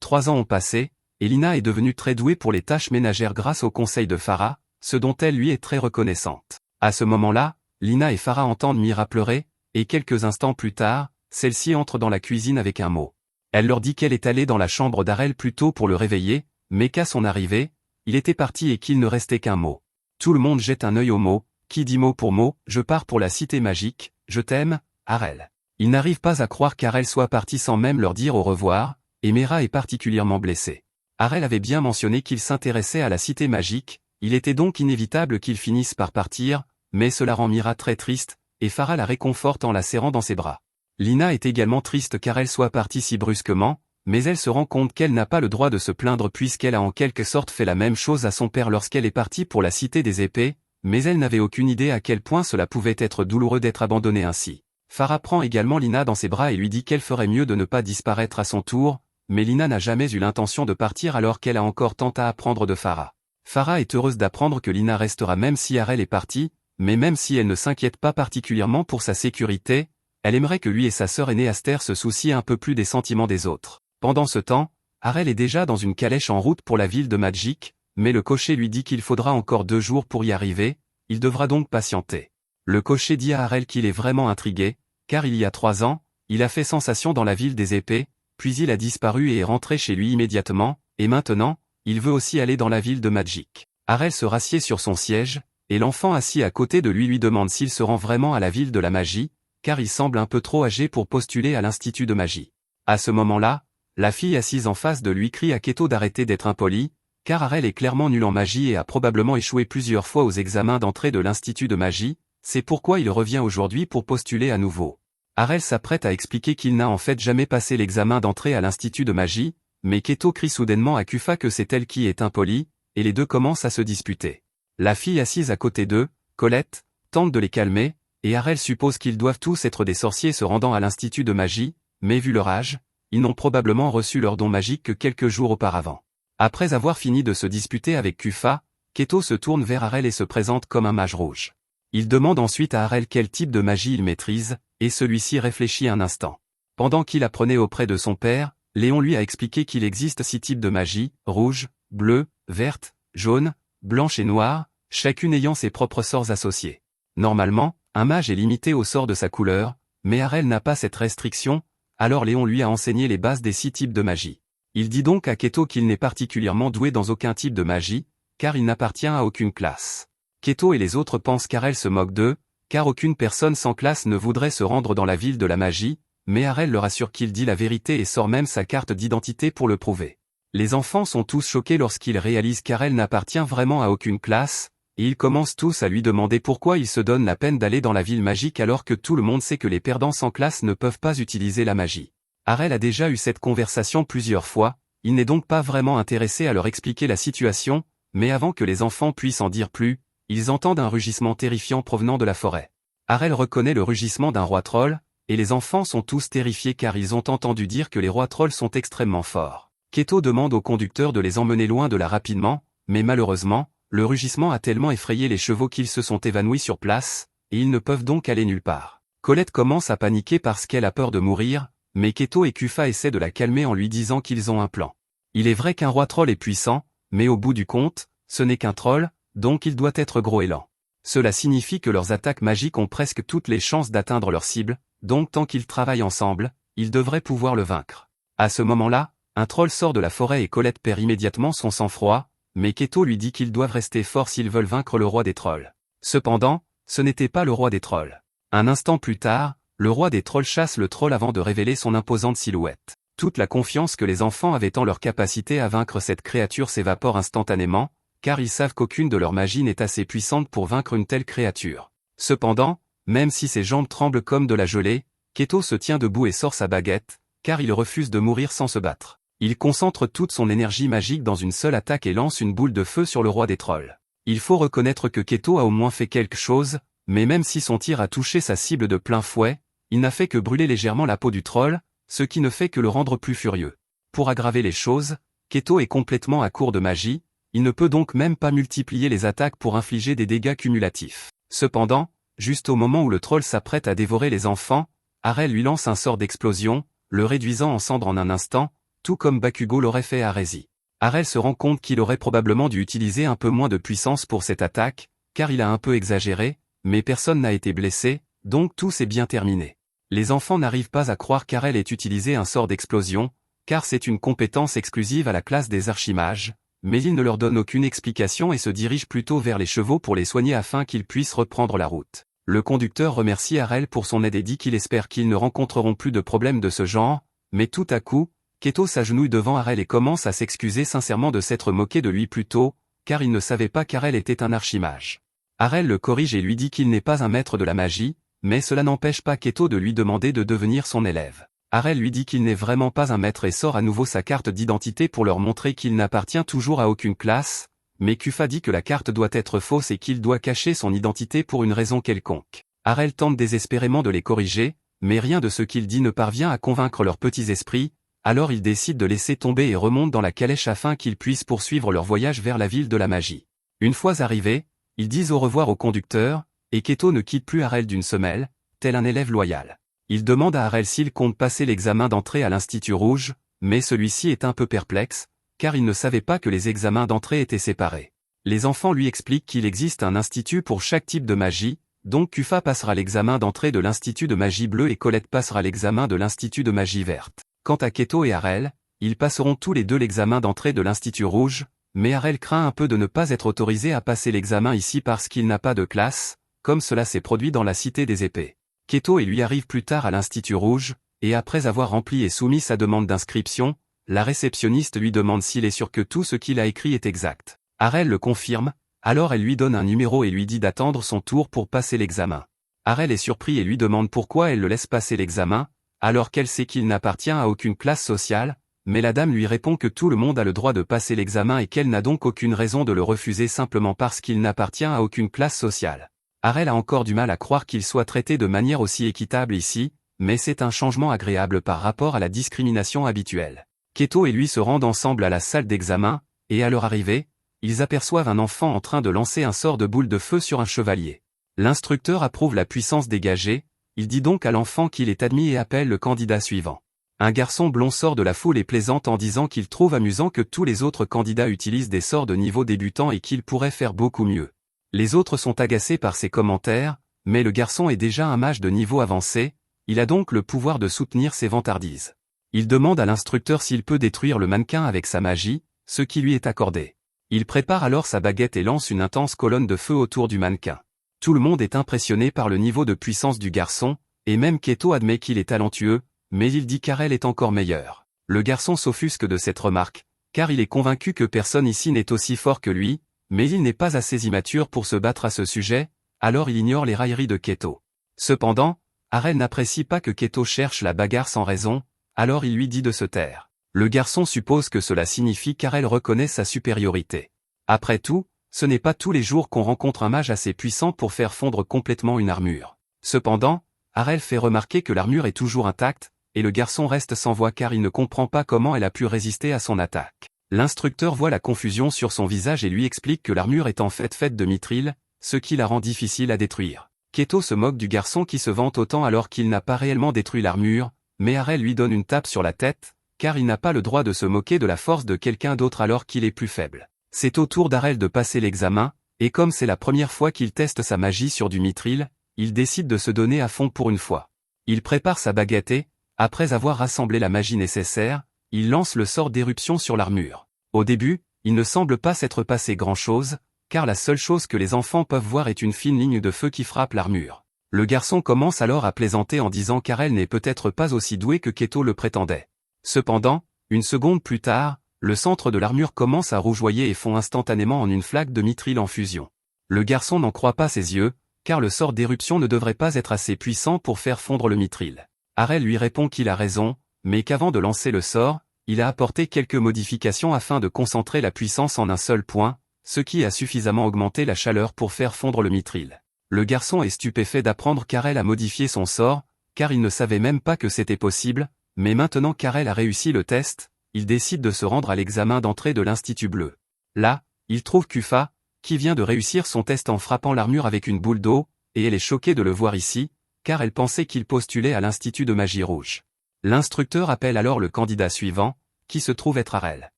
[SPEAKER 1] 3 ans ont passé, et Lina est devenue très douée pour les tâches ménagères grâce au conseil de Farah, ce dont elle lui est très reconnaissante. À ce moment-là, Lina et Farah entendent Mira pleurer, et quelques instants plus tard, celle-ci entre dans la cuisine avec un mot. Elle leur dit qu'elle est allée dans la chambre d'Arel plus tôt pour le réveiller, mais qu'à son arrivée, il était parti et qu'il ne restait qu'un mot. Tout le monde jette un œil au mot, qui dit mot pour mot, je pars pour la cité magique, je t'aime, Arel. Ils n'arrivent pas à croire qu'Arel soit parti sans même leur dire au revoir, et Mira est particulièrement blessée. Arel avait bien mentionné qu'il s'intéressait à la cité magique, il était donc inévitable qu'ils finissent par partir, mais cela rend Mira très triste, et Farah la réconforte en la serrant dans ses bras. Lina est également triste qu'Arel soit partie si brusquement, mais elle se rend compte qu'elle n'a pas le droit de se plaindre puisqu'elle a en quelque sorte fait la même chose à son père lorsqu'elle est partie pour la cité des épées, mais elle n'avait aucune idée à quel point cela pouvait être douloureux d'être abandonnée ainsi. Farah prend également Lina dans ses bras et lui dit qu'elle ferait mieux de ne pas disparaître à son tour, mais Lina n'a jamais eu l'intention de partir alors qu'elle a encore tant à apprendre de Farah. Farah est heureuse d'apprendre que Lina restera même si Arel est parti, mais même si elle ne s'inquiète pas particulièrement pour sa sécurité, elle aimerait que lui et sa sœur aînée Aster se soucient un peu plus des sentiments des autres. Pendant ce temps, Arel est déjà dans une calèche en route pour la ville de Magic, mais le cocher lui dit qu'il faudra encore 2 jours pour y arriver, il devra donc patienter. Le cocher dit à Arel qu'il est vraiment intrigué, car il y a 3 ans, il a fait sensation dans la ville des épées, puis il a disparu et est rentré chez lui immédiatement, et maintenant, il veut aussi aller dans la ville de Magic. Arel se rassied sur son siège, et l'enfant assis à côté de lui demande s'il se rend vraiment à la ville de la magie, car il semble un peu trop âgé pour postuler à l'institut de magie. À ce moment-là, la fille assise en face de lui crie à Keto d'arrêter d'être impoli, car Arel est clairement nul en magie et a probablement échoué plusieurs fois aux examens d'entrée de l'institut de magie, c'est pourquoi il revient aujourd'hui pour postuler à nouveau. Arel s'apprête à expliquer qu'il n'a en fait jamais passé l'examen d'entrée à l'institut de magie, mais Keto crie soudainement à Kufa que c'est elle qui est impolie, et les deux commencent à se disputer. La fille assise à côté d'eux, Colette, tente de les calmer, et Arel suppose qu'ils doivent tous être des sorciers se rendant à l'institut de magie, mais vu leur âge, ils n'ont probablement reçu leur don magique que quelques jours auparavant. Après avoir fini de se disputer avec Kufa, Keto se tourne vers Arel et se présente comme un mage rouge. Il demande ensuite à Arel quel type de magie il maîtrise, et celui-ci réfléchit un instant. Pendant qu'il apprenait auprès de son père, Léon lui a expliqué qu'il existe 6 types de magie, rouge, bleu, verte, jaune, blanche et noire, chacune ayant ses propres sorts associés. Normalement, un mage est limité au sort de sa couleur, mais Arel n'a pas cette restriction, alors Léon lui a enseigné les bases des 6 types de magie. Il dit donc à Keto qu'il n'est particulièrement doué dans aucun type de magie, car il n'appartient à aucune classe. Keto et les autres pensent qu'Arel se moque d'eux, car aucune personne sans classe ne voudrait se rendre dans la ville de la magie, mais Arel leur assure qu'il dit la vérité et sort même sa carte d'identité pour le prouver. Les enfants sont tous choqués lorsqu'ils réalisent qu'Arel n'appartient vraiment à aucune classe, et ils commencent tous à lui demander pourquoi il se donne la peine d'aller dans la ville magique alors que tout le monde sait que les perdants sans classe ne peuvent pas utiliser la magie. Arel a déjà eu cette conversation plusieurs fois, il n'est donc pas vraiment intéressé à leur expliquer la situation, mais avant que les enfants puissent en dire plus, ils entendent un rugissement terrifiant provenant de la forêt. Arel reconnaît le rugissement d'un roi troll, et les enfants sont tous terrifiés car ils ont entendu dire que les rois trolls sont extrêmement forts. Keto demande au conducteur de les emmener loin de là rapidement, mais malheureusement, le rugissement a tellement effrayé les chevaux qu'ils se sont évanouis sur place, et ils ne peuvent donc aller nulle part. Colette commence à paniquer parce qu'elle a peur de mourir, mais Keto et Kufa essaient de la calmer en lui disant qu'ils ont un plan. Il est vrai qu'un roi troll est puissant, mais au bout du compte, ce n'est qu'un troll, donc il doit être gros et lent. Cela signifie que leurs attaques magiques ont presque toutes les chances d'atteindre leur cible, donc tant qu'ils travaillent ensemble, ils devraient pouvoir le vaincre. À ce moment-là, un troll sort de la forêt et Colette perd immédiatement son sang-froid, mais Keto lui dit qu'ils doivent rester forts s'ils veulent vaincre le roi des trolls. Cependant, ce n'était pas le roi des trolls. Un instant plus tard, le roi des trolls chasse le troll avant de révéler son imposante silhouette. Toute la confiance que les enfants avaient en leur capacité à vaincre cette créature s'évapore instantanément, car ils savent qu'aucune de leurs magies n'est assez puissante pour vaincre une telle créature. Cependant, même si ses jambes tremblent comme de la gelée, Keto se tient debout et sort sa baguette, car il refuse de mourir sans se battre. Il concentre toute son énergie magique dans une seule attaque et lance une boule de feu sur le roi des trolls. Il faut reconnaître que Keto a au moins fait quelque chose, mais même si son tir a touché sa cible de plein fouet, il n'a fait que brûler légèrement la peau du troll, ce qui ne fait que le rendre plus furieux. Pour aggraver les choses, Keto est complètement à court de magie, il ne peut donc même pas multiplier les attaques pour infliger des dégâts cumulatifs. Cependant, juste au moment où le troll s'apprête à dévorer les enfants, Arel lui lance un sort d'explosion, le réduisant en cendres en un instant, tout comme Bakugo l'aurait fait à Rezi. Arel se rend compte qu'il aurait probablement dû utiliser un peu moins de puissance pour cette attaque, car il a un peu exagéré, mais personne n'a été blessé, donc tout s'est bien terminé. Les enfants n'arrivent pas à croire qu'Arel ait utilisé un sort d'explosion, car c'est une compétence exclusive à la classe des archimages, mais il ne leur donne aucune explication et se dirige plutôt vers les chevaux pour les soigner afin qu'ils puissent reprendre la route. Le conducteur remercie Arel pour son aide et dit qu'il espère qu'ils ne rencontreront plus de problèmes de ce genre, mais tout à coup, Keto s'agenouille devant Arel et commence à s'excuser sincèrement de s'être moqué de lui plus tôt, car il ne savait pas qu'Arel était un archimage. Arel le corrige et lui dit qu'il n'est pas un maître de la magie, mais cela n'empêche pas Keto de lui demander de devenir son élève. Arel lui dit qu'il n'est vraiment pas un maître et sort à nouveau sa carte d'identité pour leur montrer qu'il n'appartient toujours à aucune classe, mais Kufa dit que la carte doit être fausse et qu'il doit cacher son identité pour une raison quelconque. Arel tente désespérément de les corriger, mais rien de ce qu'il dit ne parvient à convaincre leurs petits esprits, alors ils décident de laisser tomber et remontent dans la calèche afin qu'ils puissent poursuivre leur voyage vers la ville de la magie. Une fois arrivés, ils disent au revoir au conducteur, et Keto ne quitte plus Arel d'une semelle, tel un élève loyal. Il demande à Arel s'il compte passer l'examen d'entrée à l'Institut Rouge, mais celui-ci est un peu perplexe, car il ne savait pas que les examens d'entrée étaient séparés. Les enfants lui expliquent qu'il existe un institut pour chaque type de magie, donc Kufa passera l'examen d'entrée de l'Institut de magie bleue et Colette passera l'examen de l'Institut de magie verte. Quant à Keto et Arel, ils passeront tous les deux l'examen d'entrée de l'Institut Rouge, mais Arel craint un peu de ne pas être autorisé à passer l'examen ici parce qu'il n'a pas de classe, comme cela s'est produit dans la Cité des Épées. Keto et lui arrivent plus tard à l'Institut Rouge, et après avoir rempli et soumis sa demande d'inscription, la réceptionniste lui demande s'il est sûr que tout ce qu'il a écrit est exact. Arel le confirme, alors elle lui donne un numéro et lui dit d'attendre son tour pour passer l'examen. Arel est surpris et lui demande pourquoi elle le laisse passer l'examen, alors qu'elle sait qu'il n'appartient à aucune classe sociale, mais la dame lui répond que tout le monde a le droit de passer l'examen et qu'elle n'a donc aucune raison de le refuser simplement parce qu'il n'appartient à aucune classe sociale. Arel a encore du mal à croire qu'il soit traité de manière aussi équitable ici, mais c'est un changement agréable par rapport à la discrimination habituelle. Keto et lui se rendent ensemble à la salle d'examen, et à leur arrivée, ils aperçoivent un enfant en train de lancer un sort de boule de feu sur un chevalier. L'instructeur approuve la puissance dégagée, il dit donc à l'enfant qu'il est admis et appelle le candidat suivant. Un garçon blond sort de la foule et plaisante en disant qu'il trouve amusant que tous les autres candidats utilisent des sorts de niveau débutant et qu'il pourrait faire beaucoup mieux. Les autres sont agacés par ses commentaires, mais le garçon est déjà un mage de niveau avancé, il a donc le pouvoir de soutenir ses vantardises. Il demande à l'instructeur s'il peut détruire le mannequin avec sa magie, ce qui lui est accordé. Il prépare alors sa baguette et lance une intense colonne de feu autour du mannequin. Tout le monde est impressionné par le niveau de puissance du garçon, et même Keto admet qu'il est talentueux, mais il dit qu'Arel est encore meilleur. Le garçon s'offusque de cette remarque, car il est convaincu que personne ici n'est aussi fort que lui, mais il n'est pas assez immature pour se battre à ce sujet, alors il ignore les railleries de Keto. Cependant, Arel n'apprécie pas que Keto cherche la bagarre sans raison, alors il lui dit de se taire. Le garçon suppose que cela signifie qu'Arel reconnaît sa supériorité. Après tout, ce n'est pas tous les jours qu'on rencontre un mage assez puissant pour faire fondre complètement une armure. Cependant, Arel fait remarquer que l'armure est toujours intacte, et le garçon reste sans voix car il ne comprend pas comment elle a pu résister à son attaque. L'instructeur voit la confusion sur son visage et lui explique que l'armure est en fait faite de mithril, ce qui la rend difficile à détruire. Keto se moque du garçon qui se vante autant alors qu'il n'a pas réellement détruit l'armure, mais Arel lui donne une tape sur la tête, car il n'a pas le droit de se moquer de la force de quelqu'un d'autre alors qu'il est plus faible. C'est au tour d'Arel de passer l'examen, et comme c'est la première fois qu'il teste sa magie sur du mithril, il décide de se donner à fond pour une fois. Il prépare sa baguette et, après avoir rassemblé la magie nécessaire, il lance le sort d'éruption sur l'armure. Au début, il ne semble pas s'être passé grand-chose, car la seule chose que les enfants peuvent voir est une fine ligne de feu qui frappe l'armure. Le garçon commence alors à plaisanter en disant qu'Arel n'est peut-être pas aussi doué que Keto le prétendait. Cependant, une seconde plus tard, le centre de l'armure commence à rougeoyer et fond instantanément en une flaque de mithril en fusion. Le garçon n'en croit pas ses yeux, car le sort d'éruption ne devrait pas être assez puissant pour faire fondre le mithril. Arel lui répond qu'il a raison, mais qu'avant de lancer le sort, il a apporté quelques modifications afin de concentrer la puissance en un seul point, ce qui a suffisamment augmenté la chaleur pour faire fondre le mithril. Le garçon est stupéfait d'apprendre qu'Arel a modifié son sort, car il ne savait même pas que c'était possible, mais maintenant qu'Arel a réussi le test, il décide de se rendre à l'examen d'entrée de l'Institut Bleu. Là, Il trouve Kufa, qui vient de réussir son test en frappant l'armure avec une boule d'eau, et elle est choquée de le voir ici, car elle pensait qu'il postulait à l'Institut de magie rouge. L'instructeur appelle alors le candidat suivant, qui se trouve être Harel.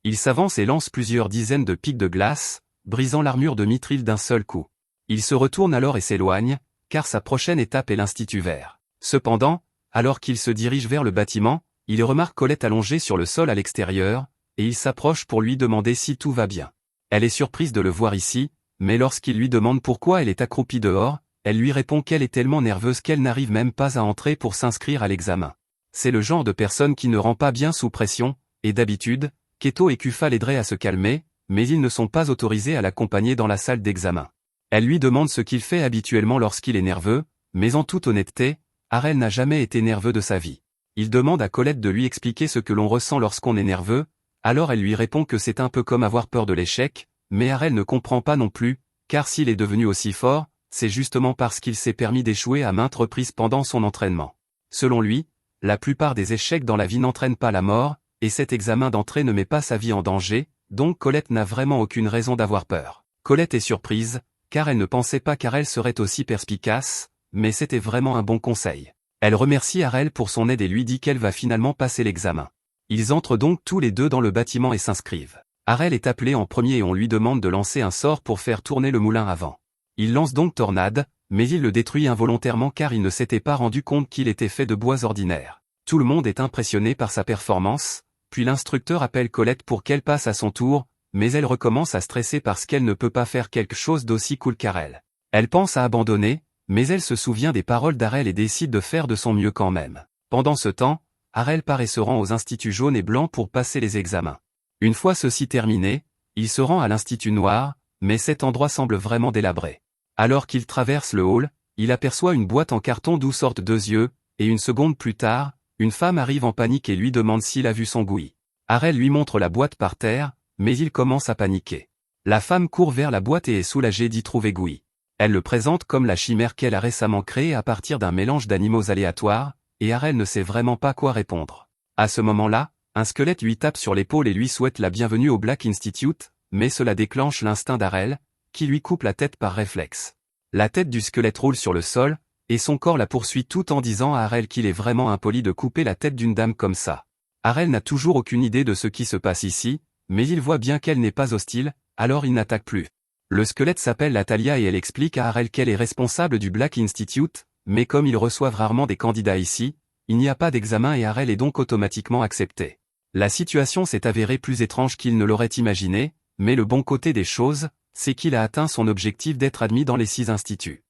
[SPEAKER 1] Il s'avance et lance plusieurs dizaines de pics de glace, brisant l'armure de Mithril d'un seul coup. Il se retourne alors et s'éloigne, car sa prochaine étape est l'Institut vert. Cependant, alors qu'il se dirige vers le bâtiment, il remarque Colette allongée sur le sol à l'extérieur, et il s'approche pour lui demander si tout va bien. Elle est surprise de le voir ici, mais lorsqu'il lui demande pourquoi elle est accroupie dehors, elle lui répond qu'elle est tellement nerveuse qu'elle n'arrive même pas à entrer pour s'inscrire à l'examen. C'est le genre de personne qui ne rend pas bien sous pression, et d'habitude, Keto et Kufa l'aideraient à se calmer, mais ils ne sont pas autorisés à l'accompagner dans la salle d'examen. Elle lui demande ce qu'il fait habituellement lorsqu'il est nerveux, mais en toute honnêteté, Harel n'a jamais été nerveux de sa vie. Il demande à Colette de lui expliquer ce que l'on ressent lorsqu'on est nerveux, alors elle lui répond que c'est un peu comme avoir peur de l'échec, mais Harel ne comprend pas non plus, car s'il est devenu aussi fort, c'est justement parce qu'il s'est permis d'échouer à maintes reprises pendant son entraînement. Selon lui, la plupart des échecs dans la vie n'entraînent pas la mort, et cet examen d'entrée ne met pas sa vie en danger, donc Colette n'a vraiment aucune raison d'avoir peur. Colette est surprise, car elle ne pensait pas qu'Harel serait aussi perspicace, mais c'était vraiment un bon conseil. Elle remercie Harel pour son aide et lui dit qu'elle va finalement passer l'examen. Ils entrent donc tous les deux dans le bâtiment et s'inscrivent. Harel est appelé en premier et on lui demande de lancer un sort pour faire tourner le moulin avant. Il lance donc Tornade, mais il le détruit involontairement car il ne s'était pas rendu compte qu'il était fait de bois ordinaire. Tout le monde est impressionné par sa performance, puis l'instructeur appelle Colette pour qu'elle passe à son tour, mais elle recommence à stresser parce qu'elle ne peut pas faire quelque chose d'aussi cool qu'Harel. Elle pense à abandonner, mais elle se souvient des paroles d'Harel et décide de faire de son mieux quand même. Pendant ce temps, Harel part et se rend aux instituts jaunes et blancs pour passer les examens. Une fois ceci terminé, il se rend à l'institut noir, mais cet endroit semble vraiment délabré. Alors qu'il traverse le hall, il aperçoit une boîte en carton d'où sortent deux yeux, et une seconde plus tard, une femme arrive en panique et lui demande s'il a vu son Gouy. Harel lui montre la boîte par terre, mais il commence à paniquer. La femme court vers la boîte et est soulagée d'y trouver Gouy. Elle le présente comme la chimère qu'elle a récemment créée à partir d'un mélange d'animaux aléatoires, et Harel ne sait vraiment pas quoi répondre. À ce moment-là, un squelette lui tape sur l'épaule et lui souhaite la bienvenue au Black Institute, mais cela déclenche l'instinct d'Harel, qui lui coupe la tête par réflexe. La tête du squelette roule sur le sol, et son corps la poursuit tout en disant à Harel qu'il est vraiment impoli de couper la tête d'une dame comme ça. Harel n'a toujours aucune idée de ce qui se passe ici, mais il voit bien qu'elle n'est pas hostile, alors il n'attaque plus. Le squelette s'appelle Natalia et elle explique à Harel qu'elle est responsable du Black Institute, mais comme ils reçoivent rarement des candidats ici, il n'y a pas d'examen et Harel est donc automatiquement accepté. La situation s'est avérée plus étrange qu'il ne l'aurait imaginé, mais le bon côté des choses, c'est qu'il a atteint son objectif d'être admis dans les 6 instituts.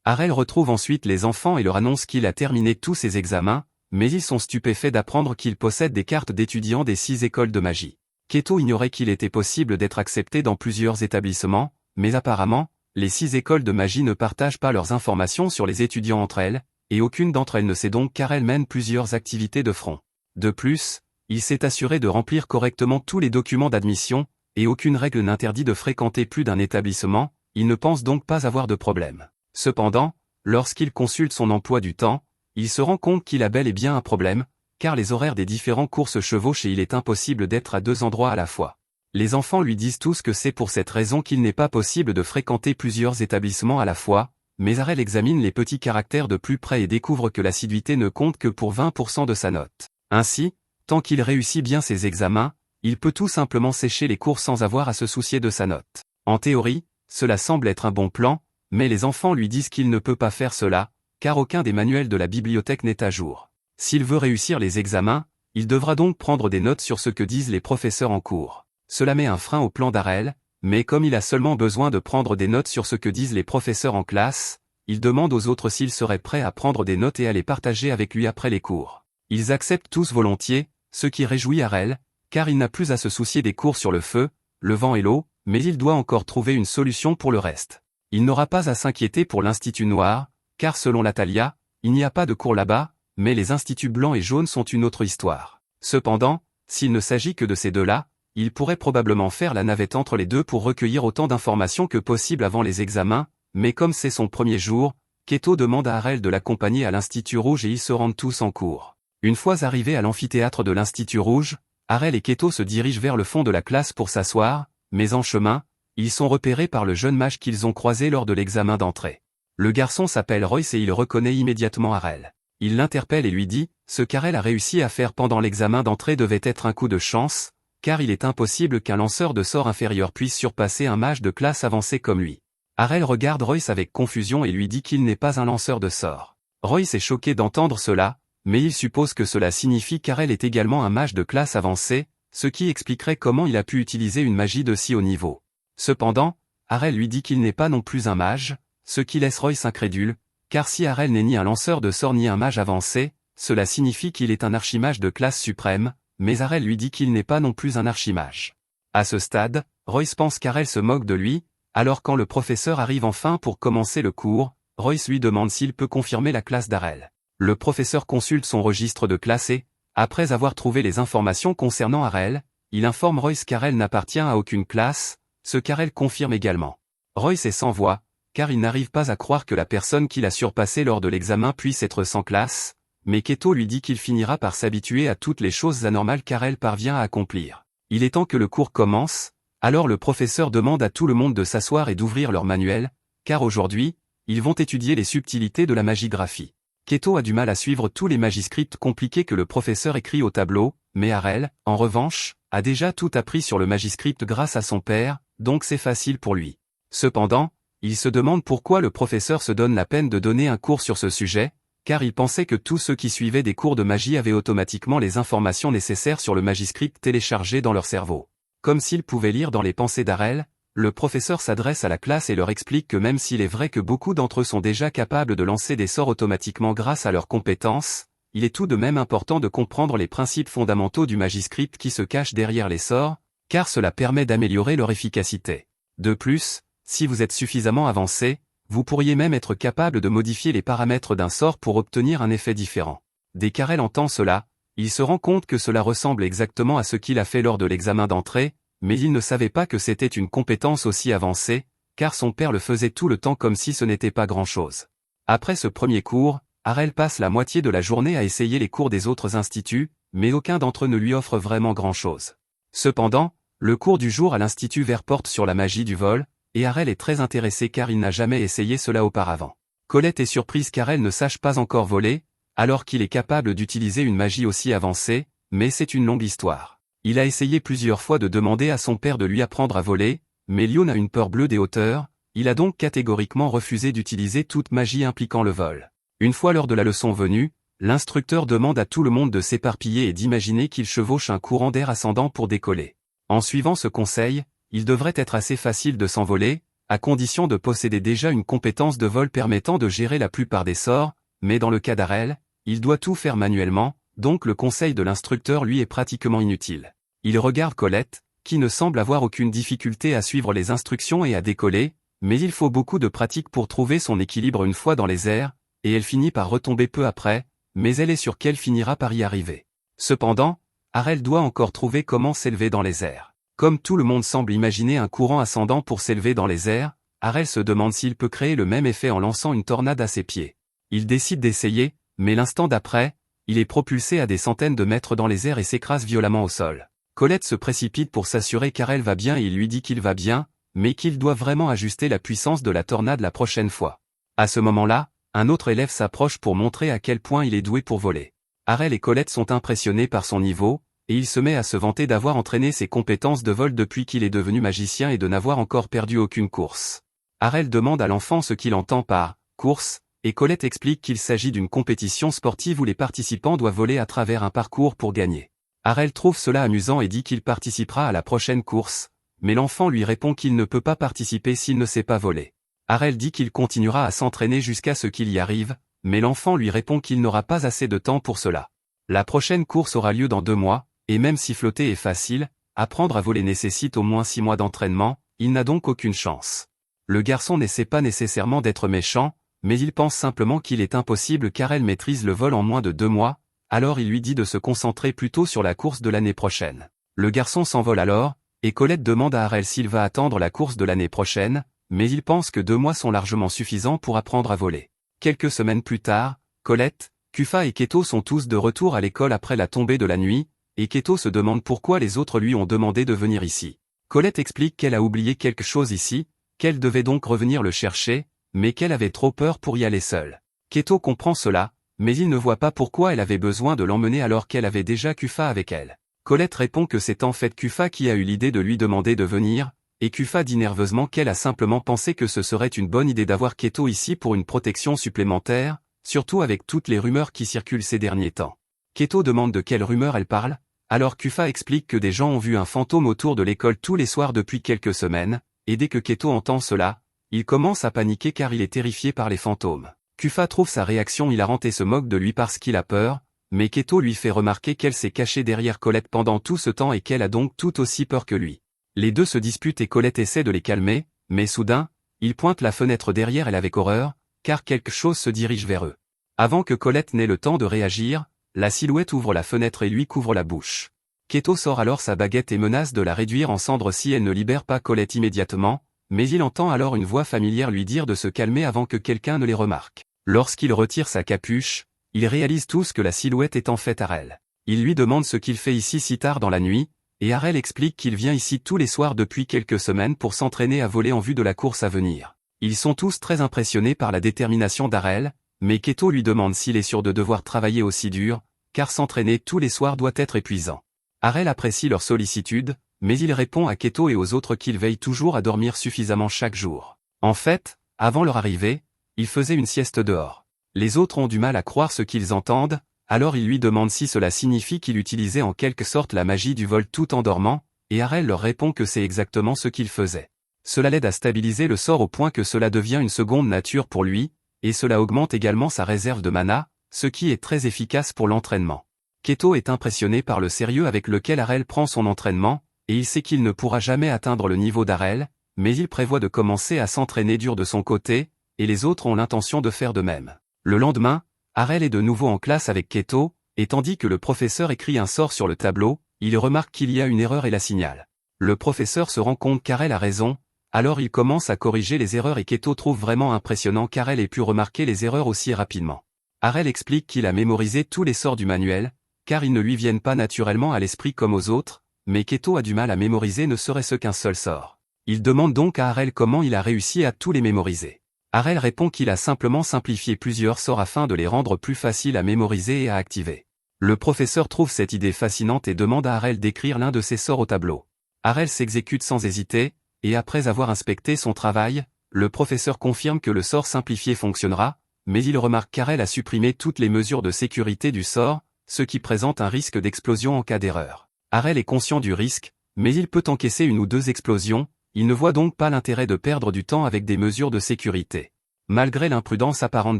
[SPEAKER 1] Harel retrouve ensuite les enfants et leur annonce qu'il a terminé tous ses examens, mais ils sont stupéfaits d'apprendre qu'il possède des cartes d'étudiants des 6 écoles de magie. Keto ignorait qu'il était possible d'être accepté dans plusieurs établissements, mais apparemment, les 6 écoles de magie ne partagent pas leurs informations sur les étudiants entre elles, et aucune d'entre elles ne sait donc car elles mènent plusieurs activités de front. De plus, il s'est assuré de remplir correctement tous les documents d'admission, et aucune règle n'interdit de fréquenter plus d'un établissement, il ne pense donc pas avoir de problème. Cependant, lorsqu'il consulte son emploi du temps, il se rend compte qu'il a bel et bien un problème, car les horaires des différents cours se chevauchent et il est impossible d'être à 2 endroits à la fois. Les enfants lui disent tous que c'est pour cette raison qu'il n'est pas possible de fréquenter plusieurs établissements à la fois, mais Harel examine les petits caractères de plus près et découvre que l'assiduité ne compte que pour 20% de sa note. Ainsi, tant qu'il réussit bien ses examens, il peut tout simplement sécher les cours sans avoir à se soucier de sa note. En théorie, cela semble être un bon plan, mais les enfants lui disent qu'il ne peut pas faire cela, car aucun des manuels de la bibliothèque n'est à jour. S'il veut réussir les examens, il devra donc prendre des notes sur ce que disent les professeurs en cours. Cela met un frein au plan d'Harel, mais comme il a seulement besoin de prendre des notes sur ce que disent les professeurs en classe, il demande aux autres s'ils seraient prêts à prendre des notes et à les partager avec lui après les cours. Ils acceptent tous volontiers, ce qui réjouit Harel, car il n'a plus à se soucier des cours sur le feu, le vent et l'eau, mais il doit encore trouver une solution pour le reste. Il n'aura pas à s'inquiéter pour l'Institut Noir, car selon Natalia, il n'y a pas de cours là-bas, mais les instituts blancs et jaunes sont une autre histoire. Cependant, s'il ne s'agit que de ces deux-là, il pourrait probablement faire la navette entre les deux pour recueillir autant d'informations que possible avant les examens, mais comme c'est son premier jour, Keto demande à Harel de l'accompagner à l'Institut Rouge et ils se rendent tous en cours. Une fois arrivés à l'amphithéâtre de l'Institut Rouge, Harel et Keto se dirigent vers le fond de la classe pour s'asseoir, mais en chemin, Ils sont repérés par le jeune mage qu'ils ont croisé lors de l'examen d'entrée. Le garçon s'appelle Royce et il reconnaît immédiatement Harel. Il l'interpelle et lui dit, ce qu'Harel a réussi à faire pendant l'examen d'entrée devait être un coup de chance, car il est impossible qu'un lanceur de sorts inférieur puisse surpasser un mage de classe avancée comme lui. Harel regarde Royce avec confusion et lui dit qu'il n'est pas un lanceur de sorts. Royce est choqué d'entendre cela, mais il suppose que cela signifie qu'Harel est également un mage de classe avancée, ce qui expliquerait comment il a pu utiliser une magie de si haut niveau. Cependant, Harel lui dit qu'il n'est pas non plus un mage, ce qui laisse Royce incrédule, car si Harel n'est ni un lanceur de sorts ni un mage avancé, cela signifie qu'il est un archimage de classe suprême, mais Harel lui dit qu'il n'est pas non plus un archimage. À ce stade, Royce pense qu'Harel se moque de lui, alors quand le professeur arrive enfin pour commencer le cours, Royce lui demande s'il peut confirmer la classe d'Harel. Le professeur consulte son registre de classe et, après avoir trouvé les informations concernant Harel, il informe Royce qu'Harel n'appartient à aucune classe, ce qu'Harel confirme également. Royce est sans voix, car il n'arrive pas à croire que la personne qu'il a surpassée lors de l'examen puisse être sans classe, mais Keto lui dit qu'il finira par s'habituer à toutes les choses anormales qu'Harel parvient à accomplir. Il est temps que le cours commence, alors le professeur demande à tout le monde de s'asseoir et d'ouvrir leur manuel, car aujourd'hui, ils vont étudier les subtilités de la magigraphie. Keto a du mal à suivre tous les magiscripts compliqués que le professeur écrit au tableau, mais Harel, en revanche, a déjà tout appris sur le magiscript grâce à son père, donc c'est facile pour lui. Cependant, il se demande pourquoi le professeur se donne la peine de donner un cours sur ce sujet, car il pensait que tous ceux qui suivaient des cours de magie avaient automatiquement les informations nécessaires sur le magiscript téléchargées dans leur cerveau. Comme s'ils pouvaient lire dans les pensées d'Harel, le professeur s'adresse à la classe et leur explique que même s'il est vrai que beaucoup d'entre eux sont déjà capables de lancer des sorts automatiquement grâce à leurs compétences, il est tout de même important de comprendre les principes fondamentaux du magiscript qui se cachent derrière les sorts, car cela permet d'améliorer leur efficacité. De plus, si vous êtes suffisamment avancé, vous pourriez même être capable de modifier les paramètres d'un sort pour obtenir un effet différent. Dès qu'Harel entend cela, il se rend compte que cela ressemble exactement à ce qu'il a fait lors de l'examen d'entrée, mais il ne savait pas que c'était une compétence aussi avancée, car son père le faisait tout le temps comme si ce n'était pas grand-chose. Après ce premier cours, Harel passe la moitié de la journée à essayer les cours des autres instituts, mais aucun d'entre eux ne lui offre vraiment grand-chose. Cependant, le cours du jour à l'Institut Vert porte sur la magie du vol, et Harel est très intéressé car il n'a jamais essayé cela auparavant. Colette est surprise qu'Harel ne sache pas encore voler, alors qu'il est capable d'utiliser une magie aussi avancée, mais c'est une longue histoire. Il a essayé plusieurs fois de demander à son père de lui apprendre à voler, mais Lyon a une peur bleue des hauteurs, il a donc catégoriquement refusé d'utiliser toute magie impliquant le vol. Une fois l'heure de la leçon venue, l'instructeur demande à tout le monde de s'éparpiller et d'imaginer qu'il chevauche un courant d'air ascendant pour décoller. En suivant ce conseil, il devrait être assez facile de s'envoler, à condition de posséder déjà une compétence de vol permettant de gérer la plupart des sorts, mais dans le cas d'Harel, il doit tout faire manuellement, donc le conseil de l'instructeur lui est pratiquement inutile. Il regarde Colette, qui ne semble avoir aucune difficulté à suivre les instructions et à décoller, mais il faut beaucoup de pratique pour trouver son équilibre une fois dans les airs, et elle finit par retomber peu après, mais elle est sûre qu'elle finira par y arriver. Cependant, Harel doit encore trouver comment s'élever dans les airs. Comme tout le monde semble imaginer un courant ascendant pour s'élever dans les airs, Harel se demande s'il peut créer le même effet en lançant une tornade à ses pieds. Il décide d'essayer, mais l'instant d'après, il est propulsé à des centaines de mètres dans les airs et s'écrase violemment au sol. Colette se précipite pour s'assurer qu'Harel va bien et il lui dit qu'il va bien, mais qu'il doit vraiment ajuster la puissance de la tornade la prochaine fois. À ce moment-là, un autre élève s'approche pour montrer à quel point il est doué pour voler. Harel et Colette sont impressionnés par son niveau, et il se met à se vanter d'avoir entraîné ses compétences de vol depuis qu'il est devenu magicien et de n'avoir encore perdu aucune course. Harel demande à l'enfant ce qu'il entend par « course », et Colette explique qu'il s'agit d'une compétition sportive où les participants doivent voler à travers un parcours pour gagner. Harel trouve cela amusant et dit qu'il participera à la prochaine course, mais l'enfant lui répond qu'il ne peut pas participer s'il ne sait pas voler. Harel dit qu'il continuera à s'entraîner jusqu'à ce qu'il y arrive, mais l'enfant lui répond qu'il n'aura pas assez de temps pour cela. La prochaine course aura lieu dans 2 mois, et même si flotter est facile, apprendre à voler nécessite au moins 6 mois d'entraînement, il n'a donc aucune chance. Le garçon n'essaie pas nécessairement d'être méchant, mais il pense simplement qu'il est impossible qu'Harel maîtrise le vol en moins de 2 mois, alors il lui dit de se concentrer plutôt sur la course de l'année prochaine. Le garçon s'envole alors, et Colette demande à Harel s'il va attendre la course de l'année prochaine, mais il pense que 2 mois sont largement suffisants pour apprendre à voler. Quelques semaines plus tard, Colette, Kufa et Keto sont tous de retour à l'école après la tombée de la nuit, et Keto se demande pourquoi les autres lui ont demandé de venir ici. Colette explique qu'elle a oublié quelque chose ici, qu'elle devait donc revenir le chercher, mais qu'elle avait trop peur pour y aller seule. Keto comprend cela, mais il ne voit pas pourquoi elle avait besoin de l'emmener alors qu'elle avait déjà Kufa avec elle. Colette répond que c'est en fait Kufa qui a eu l'idée de lui demander de venir, et Kufa dit nerveusement qu'elle a simplement pensé que ce serait une bonne idée d'avoir Keto ici pour une protection supplémentaire, surtout avec toutes les rumeurs qui circulent ces derniers temps. Keto demande de quelles rumeurs elle parle, alors Kufa explique que des gens ont vu un fantôme autour de l'école tous les soirs depuis quelques semaines, et dès que Keto entend cela, il commence à paniquer car il est terrifié par les fantômes. Kufa trouve sa réaction hilarante et se moque de lui parce qu'il a peur, mais Keto lui fait remarquer qu'elle s'est cachée derrière Colette pendant tout ce temps et qu'elle a donc tout aussi peur que lui. Les deux se disputent et Colette essaie de les calmer, mais soudain, il pointe la fenêtre derrière elle avec horreur, car quelque chose se dirige vers eux. Avant que Colette n'ait le temps de réagir, la silhouette ouvre la fenêtre et lui couvre la bouche. Keto sort alors sa baguette et menace de la réduire en cendres si elle ne libère pas Colette immédiatement, mais il entend alors une voix familière lui dire de se calmer avant que quelqu'un ne les remarque. Lorsqu'il retire sa capuche, il réalise tout ce que la silhouette est en fait Harel. Il lui demande ce qu'il fait ici si tard dans la nuit, et Harel explique qu'il vient ici tous les soirs depuis quelques semaines pour s'entraîner à voler en vue de la course à venir. Ils sont tous très impressionnés par la détermination d'Harel, mais Keto lui demande s'il est sûr de devoir travailler aussi dur, car s'entraîner tous les soirs doit être épuisant. Harel apprécie leur sollicitude, mais il répond à Keto et aux autres qu'ils veillent toujours à dormir suffisamment chaque jour. En fait, avant leur arrivée, ils faisaient une sieste dehors. Les autres ont du mal à croire ce qu'ils entendent, alors ils lui demandent si cela signifie qu'il utilisait en quelque sorte la magie du vol tout en dormant, et Harel leur répond que c'est exactement ce qu'il faisait. Cela l'aide à stabiliser le sort au point que cela devient une seconde nature pour lui, et cela augmente également sa réserve de mana, ce qui est très efficace pour l'entraînement. Keto est impressionné par le sérieux avec lequel Harel prend son entraînement, et il sait qu'il ne pourra jamais atteindre le niveau d'Harel, mais il prévoit de commencer à s'entraîner dur de son côté, et les autres ont l'intention de faire de même. Le lendemain, Harel est de nouveau en classe avec Keto, et tandis que le professeur écrit un sort sur le tableau, il remarque qu'il y a une erreur et la signale. Le professeur se rend compte qu'Harel a raison, alors il commence à corriger les erreurs et Keto trouve vraiment impressionnant qu'Harel ait pu remarquer les erreurs aussi rapidement. Harel explique qu'il a mémorisé tous les sorts du manuel, car ils ne lui viennent pas naturellement à l'esprit comme aux autres, mais Keto a du mal à mémoriser ne serait-ce qu'un seul sort. Il demande donc à Harel comment il a réussi à tous les mémoriser. Harel répond qu'il a simplement simplifié plusieurs sorts afin de les rendre plus faciles à mémoriser et à activer. Le professeur trouve cette idée fascinante et demande à Harel d'écrire l'un de ses sorts au tableau. Harel s'exécute sans hésiter, et après avoir inspecté son travail, le professeur confirme que le sort simplifié fonctionnera, mais il remarque qu'Harel a supprimé toutes les mesures de sécurité du sort, ce qui présente un risque d'explosion en cas d'erreur. Harel est conscient du risque, mais il peut encaisser une ou deux explosions, il ne voit donc pas l'intérêt de perdre du temps avec des mesures de sécurité. Malgré l'imprudence apparente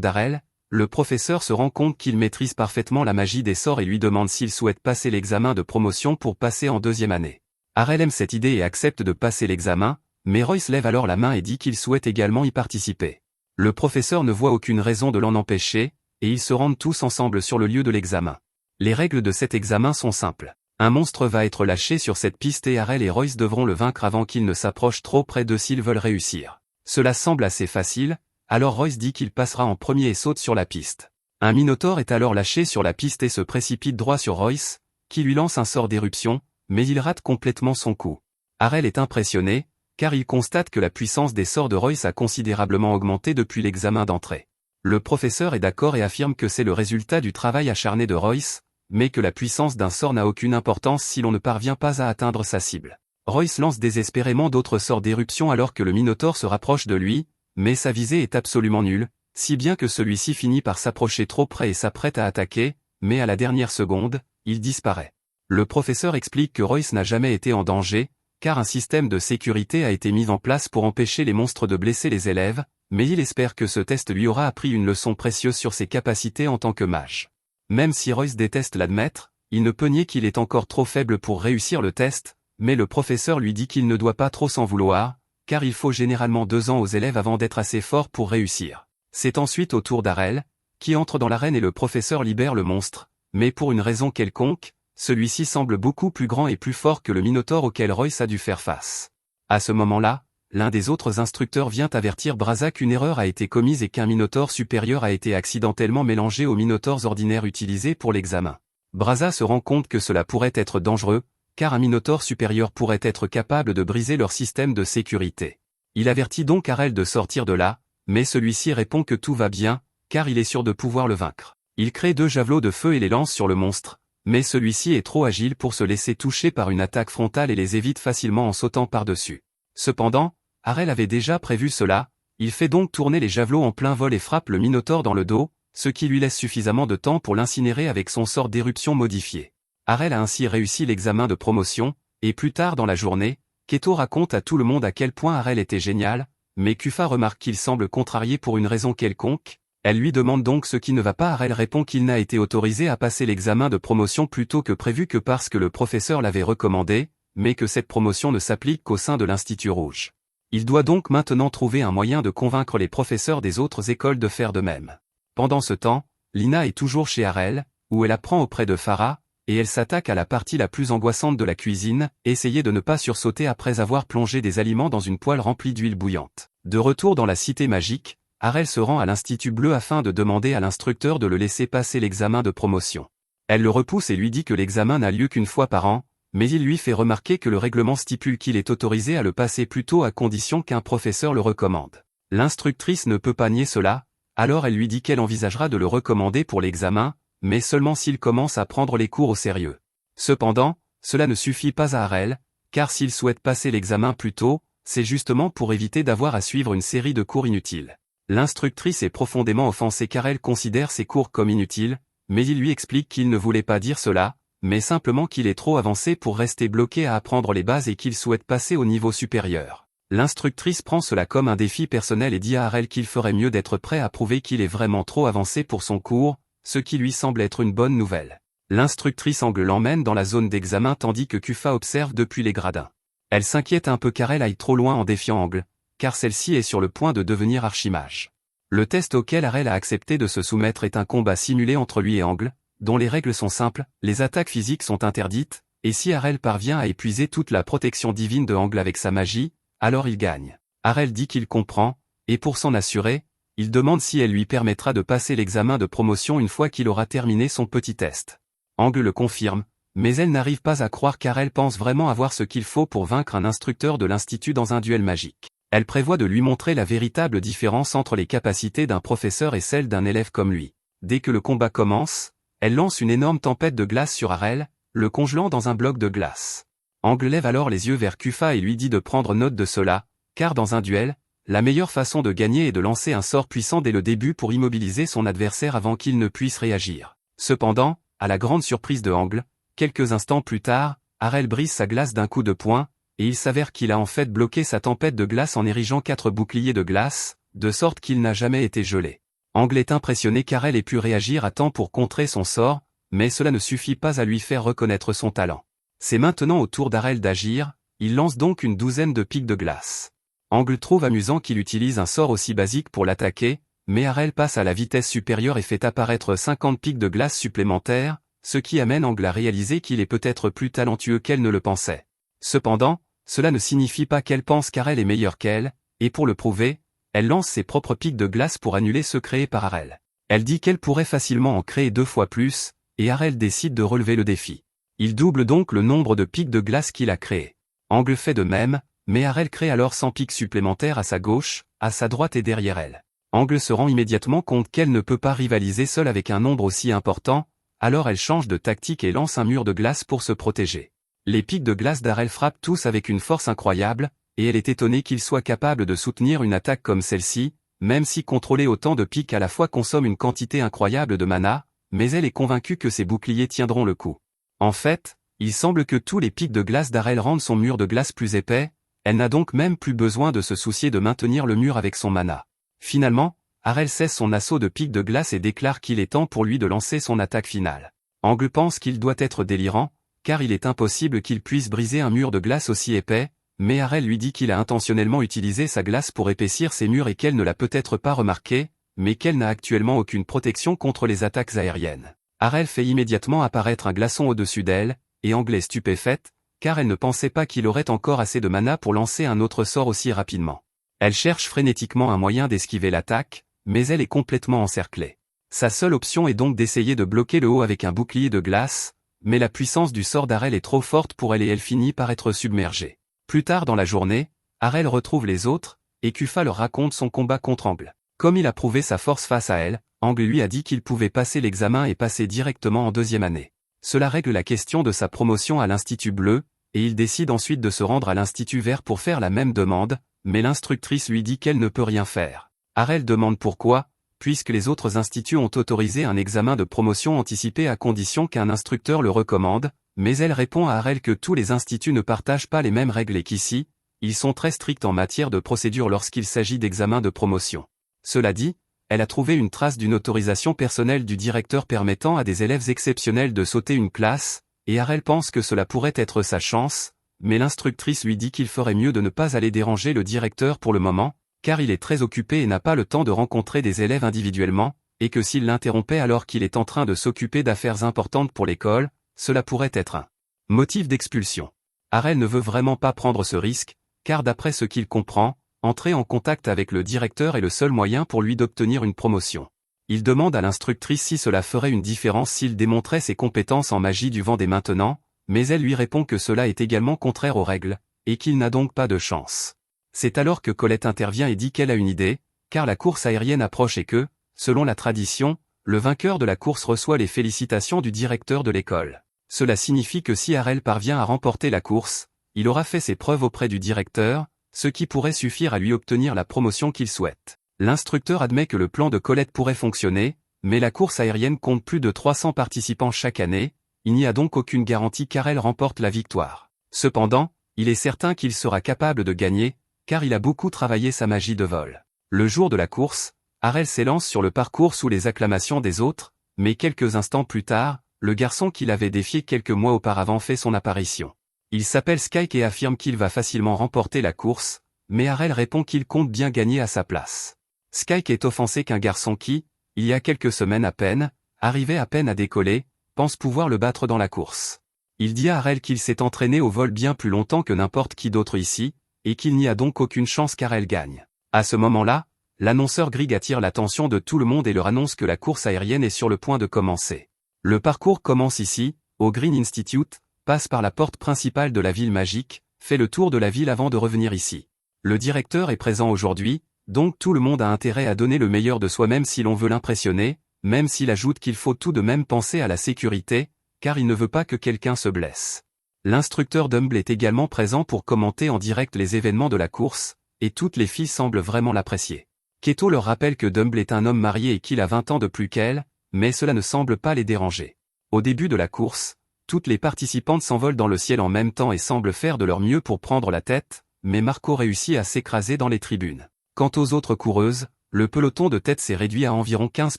[SPEAKER 1] d'Harel, le professeur se rend compte qu'il maîtrise parfaitement la magie des sorts et lui demande s'il souhaite passer l'examen de promotion pour passer en deuxième année. Harel aime cette idée et accepte de passer l'examen, mais Royce lève alors la main et dit qu'il souhaite également y participer. Le professeur ne voit aucune raison de l'en empêcher, et ils se rendent tous ensemble sur le lieu de l'examen. Les règles de cet examen sont simples. Un monstre va être lâché sur cette piste et Harel et Royce devront le vaincre avant qu'il ne s'approche trop près d'eux s'ils veulent réussir. Cela semble assez facile, alors Royce dit qu'il passera en premier et saute sur la piste. Un minotaure est alors lâché sur la piste et se précipite droit sur Royce, qui lui lance un sort d'éruption, mais il rate complètement son coup. Harel est impressionné, car il constate que la puissance des sorts de Royce a considérablement augmenté depuis l'examen d'entrée. Le professeur est d'accord et affirme que c'est le résultat du travail acharné de Royce, mais que la puissance d'un sort n'a aucune importance si l'on ne parvient pas à atteindre sa cible. Royce lance désespérément d'autres sorts d'éruption alors que le Minotaure se rapproche de lui, mais sa visée est absolument nulle, si bien que celui-ci finit par s'approcher trop près et s'apprête à attaquer, mais à la dernière seconde, il disparaît. Le professeur explique que Royce n'a jamais été en danger, car un système de sécurité a été mis en place pour empêcher les monstres de blesser les élèves, mais il espère que ce test lui aura appris une leçon précieuse sur ses capacités en tant que mage. Même si Royce déteste l'admettre, il ne peut nier qu'il est encore trop faible pour réussir le test, mais le professeur lui dit qu'il ne doit pas trop s'en vouloir, car il faut généralement 2 ans aux élèves avant d'être assez fort pour réussir. C'est ensuite au tour d'Harel, qui entre dans l'arène et le professeur libère le monstre, mais pour une raison quelconque, celui-ci semble beaucoup plus grand et plus fort que le Minotaure auquel Royce a dû faire face. À ce moment-là, l'un des autres instructeurs vient avertir Braza qu'une erreur a été commise et qu'un Minotaure supérieur a été accidentellement mélangé aux Minotaures ordinaires utilisés pour l'examen. Braza se rend compte que cela pourrait être dangereux, car un Minotaure supérieur pourrait être capable de briser leur système de sécurité. Il avertit donc Harel de sortir de là, mais celui-ci répond que tout va bien, car il est sûr de pouvoir le vaincre. Il crée 2 javelots de feu et les lance sur le monstre, mais celui-ci est trop agile pour se laisser toucher par une attaque frontale et les évite facilement en sautant par-dessus. Cependant, Harel avait déjà prévu cela, il fait donc tourner les javelots en plein vol et frappe le Minotaure dans le dos, ce qui lui laisse suffisamment de temps pour l'incinérer avec son sort d'éruption modifié. Harel a ainsi réussi l'examen de promotion, et plus tard dans la journée, Keto raconte à tout le monde à quel point Harel était génial, mais Kufa remarque qu'il semble contrarié pour une raison quelconque. Elle lui demande donc ce qui ne va pas. Harel répond qu'il n'a été autorisé à passer l'examen de promotion plus tôt que prévu que parce que le professeur l'avait recommandé, mais que cette promotion ne s'applique qu'au sein de l'Institut Rouge. Il doit donc maintenant trouver un moyen de convaincre les professeurs des autres écoles de faire de même. Pendant ce temps, Lina est toujours chez Harel, où elle apprend auprès de Farah, et elle s'attaque à la partie la plus angoissante de la cuisine, essayer de ne pas sursauter après avoir plongé des aliments dans une poêle remplie d'huile bouillante. De retour dans la cité magique, Harel se rend à l'Institut Bleu afin de demander à l'instructeur de le laisser passer l'examen de promotion. Elle le repousse et lui dit que l'examen n'a lieu qu'une fois par an, mais il lui fait remarquer que le règlement stipule qu'il est autorisé à le passer plus tôt à condition qu'un professeur le recommande. L'instructrice ne peut pas nier cela, alors elle lui dit qu'elle envisagera de le recommander pour l'examen, mais seulement s'il commence à prendre les cours au sérieux. Cependant, cela ne suffit pas à Harel, car s'il souhaite passer l'examen plus tôt, c'est justement pour éviter d'avoir à suivre une série de cours inutiles. L'instructrice est profondément offensée car elle considère ces cours comme inutiles, mais il lui explique qu'il ne voulait pas dire cela, mais simplement qu'il est trop avancé pour rester bloqué à apprendre les bases et qu'il souhaite passer au niveau supérieur. L'instructrice prend cela comme un défi personnel et dit à Harel qu'il ferait mieux d'être prêt à prouver qu'il est vraiment trop avancé pour son cours, ce qui lui semble être une bonne nouvelle. L'instructrice Angle l'emmène dans la zone d'examen tandis que Kufa observe depuis les gradins. Elle s'inquiète un peu car elle aille trop loin en défiant Angle, car celle-ci est sur le point de devenir archimage. Le test auquel Harel a accepté de se soumettre est un combat simulé entre lui et Angle, dont les règles sont simples, les attaques physiques sont interdites, et si Harel parvient à épuiser toute la protection divine de Angle avec sa magie, alors il gagne. Harel dit qu'il comprend, et pour s'en assurer, il demande si elle lui permettra de passer l'examen de promotion une fois qu'il aura terminé son petit test. Angle le confirme, mais elle n'arrive pas à croire car elle pense vraiment avoir ce qu'il faut pour vaincre un instructeur de l'Institut dans un duel magique. Elle prévoit de lui montrer la véritable différence entre les capacités d'un professeur et celles d'un élève comme lui. Dès que le combat commence, elle lance une énorme tempête de glace sur Harel, le congelant dans un bloc de glace. Angle lève alors les yeux vers Kufa et lui dit de prendre note de cela, car dans un duel, la meilleure façon de gagner est de lancer un sort puissant dès le début pour immobiliser son adversaire avant qu'il ne puisse réagir. Cependant, à la grande surprise de Angle, quelques instants plus tard, Harel brise sa glace d'un coup de poing, et il s'avère qu'il a en fait bloqué sa tempête de glace en érigeant 4 boucliers de glace, de sorte qu'il n'a jamais été gelé. Angle est impressionné car elle ait pu réagir à temps pour contrer son sort, mais cela ne suffit pas à lui faire reconnaître son talent. C'est maintenant au tour d'Harel d'agir, il lance donc une douzaine de pics de glace. Angle trouve amusant qu'il utilise un sort aussi basique pour l'attaquer, mais Harel passe à la vitesse supérieure et fait apparaître 50 pics de glace supplémentaires, ce qui amène Angle à réaliser qu'il est peut-être plus talentueux qu'elle ne le pensait. Cependant, cela ne signifie pas qu'elle pense qu'Harel est meilleur qu'elle, et pour le prouver, elle lance ses propres pics de glace pour annuler ceux créés par Harel. Elle dit qu'elle pourrait facilement en créer 2 fois plus, et Harel décide de relever le défi. Il double donc le nombre de pics de glace qu'il a créés. Angle fait de même, mais Harel crée alors 100 pics supplémentaires à sa gauche, à sa droite et derrière elle. Angle se rend immédiatement compte qu'elle ne peut pas rivaliser seule avec un nombre aussi important, alors elle change de tactique et lance un mur de glace pour se protéger. Les pics de glace d'Harel frappent tous avec une force incroyable, et elle est étonnée qu'il soit capable de soutenir une attaque comme celle-ci, même si contrôler autant de pics à la fois consomme une quantité incroyable de mana, mais elle est convaincue que ses boucliers tiendront le coup. En fait, il semble que tous les pics de glace d'Harel rendent son mur de glace plus épais, elle n'a donc même plus besoin de se soucier de maintenir le mur avec son mana. Finalement, Harel cesse son assaut de pics de glace et déclare qu'il est temps pour lui de lancer son attaque finale. Angle pense qu'il doit être délirant, car il est impossible qu'il puisse briser un mur de glace aussi épais, mais Harel lui dit qu'il a intentionnellement utilisé sa glace pour épaissir ses murs et qu'elle ne l'a peut-être pas remarqué, mais qu'elle n'a actuellement aucune protection contre les attaques aériennes. Harel fait immédiatement apparaître un glaçon au-dessus d'elle, et Angle est stupéfaite, car elle ne pensait pas qu'il aurait encore assez de mana pour lancer un autre sort aussi rapidement. Elle cherche frénétiquement un moyen d'esquiver l'attaque, mais elle est complètement encerclée. Sa seule option est donc d'essayer de bloquer le haut avec un bouclier de glace, mais la puissance du sort d'Arel est trop forte pour elle et elle finit par être submergée. Plus tard dans la journée, Arel retrouve les autres, et Kufa leur raconte son combat contre Angle. Comme il a prouvé sa force face à elle, Angle lui a dit qu'il pouvait passer l'examen et passer directement en deuxième année. Cela règle la question de sa promotion à l'Institut Bleu, et il décide ensuite de se rendre à l'Institut Vert pour faire la même demande, mais l'instructrice lui dit qu'elle ne peut rien faire. Arel demande pourquoi, puisque les autres instituts ont autorisé un examen de promotion anticipé à condition qu'un instructeur le recommande, mais elle répond à Arel que tous les instituts ne partagent pas les mêmes règles et qu'ici, ils sont très stricts en matière de procédure lorsqu'il s'agit d'examen de promotion. Cela dit, elle a trouvé une trace d'une autorisation personnelle du directeur permettant à des élèves exceptionnels de sauter une classe, et Arel pense que cela pourrait être sa chance, mais l'instructrice lui dit qu'il ferait mieux de ne pas aller déranger le directeur pour le moment, car il est très occupé et n'a pas le temps de rencontrer des élèves individuellement, et que s'il l'interrompait alors qu'il est en train de s'occuper d'affaires importantes pour l'école, cela pourrait être un motif d'expulsion. Arel ne veut vraiment pas prendre ce risque, car d'après ce qu'il comprend, entrer en contact avec le directeur est le seul moyen pour lui d'obtenir une promotion. Il demande à l'instructrice si cela ferait une différence s'il démontrait ses compétences en magie du vent dès maintenant, mais elle lui répond que cela est également contraire aux règles, et qu'il n'a donc pas de chance. C'est alors que Colette intervient et dit qu'elle a une idée, car la course aérienne approche et que, selon la tradition, le vainqueur de la course reçoit les félicitations du directeur de l'école. Cela signifie que si Arel parvient à remporter la course, il aura fait ses preuves auprès du directeur, ce qui pourrait suffire à lui obtenir la promotion qu'il souhaite. L'instructeur admet que le plan de Colette pourrait fonctionner, mais la course aérienne compte plus de 300 participants chaque année, il n'y a donc aucune garantie qu'Arel remporte la victoire. Cependant, il est certain qu'il sera capable de gagner, car il a beaucoup travaillé sa magie de vol. Le jour de la course, Arel s'élance sur le parcours sous les acclamations des autres, mais quelques instants plus tard, le garçon qu'il avait défié quelques mois auparavant fait son apparition. Il s'appelle Skyke et affirme qu'il va facilement remporter la course, mais Arel répond qu'il compte bien gagner à sa place. Skyke est offensé qu'un garçon qui, il y a quelques semaines à peine, arrivait à peine à décoller, pense pouvoir le battre dans la course. Il dit à Arel qu'il s'est entraîné au vol bien plus longtemps que n'importe qui d'autre ici, et qu'il n'y a donc aucune chance qu'Arel gagne. À ce moment-là, l'annonceur Grigg attire l'attention de tout le monde et leur annonce que la course aérienne est sur le point de commencer. Le parcours commence ici, au Green Institute, passe par la porte principale de la ville magique, fait le tour de la ville avant de revenir ici. Le directeur est présent aujourd'hui, donc tout le monde a intérêt à donner le meilleur de soi-même si l'on veut l'impressionner, même s'il ajoute qu'il faut tout de même penser à la sécurité, car il ne veut pas que quelqu'un se blesse. L'instructeur Dumble est également présent pour commenter en direct les événements de la course, et toutes les filles semblent vraiment l'apprécier. Keto leur rappelle que Dumble est un homme marié et qu'il a 20 ans de plus qu'elle, mais cela ne semble pas les déranger. Au début de la course, toutes les participantes s'envolent dans le ciel en même temps et semblent faire de leur mieux pour prendre la tête, mais Marco réussit à s'écraser dans les tribunes. Quant aux autres coureuses, le peloton de tête s'est réduit à environ 15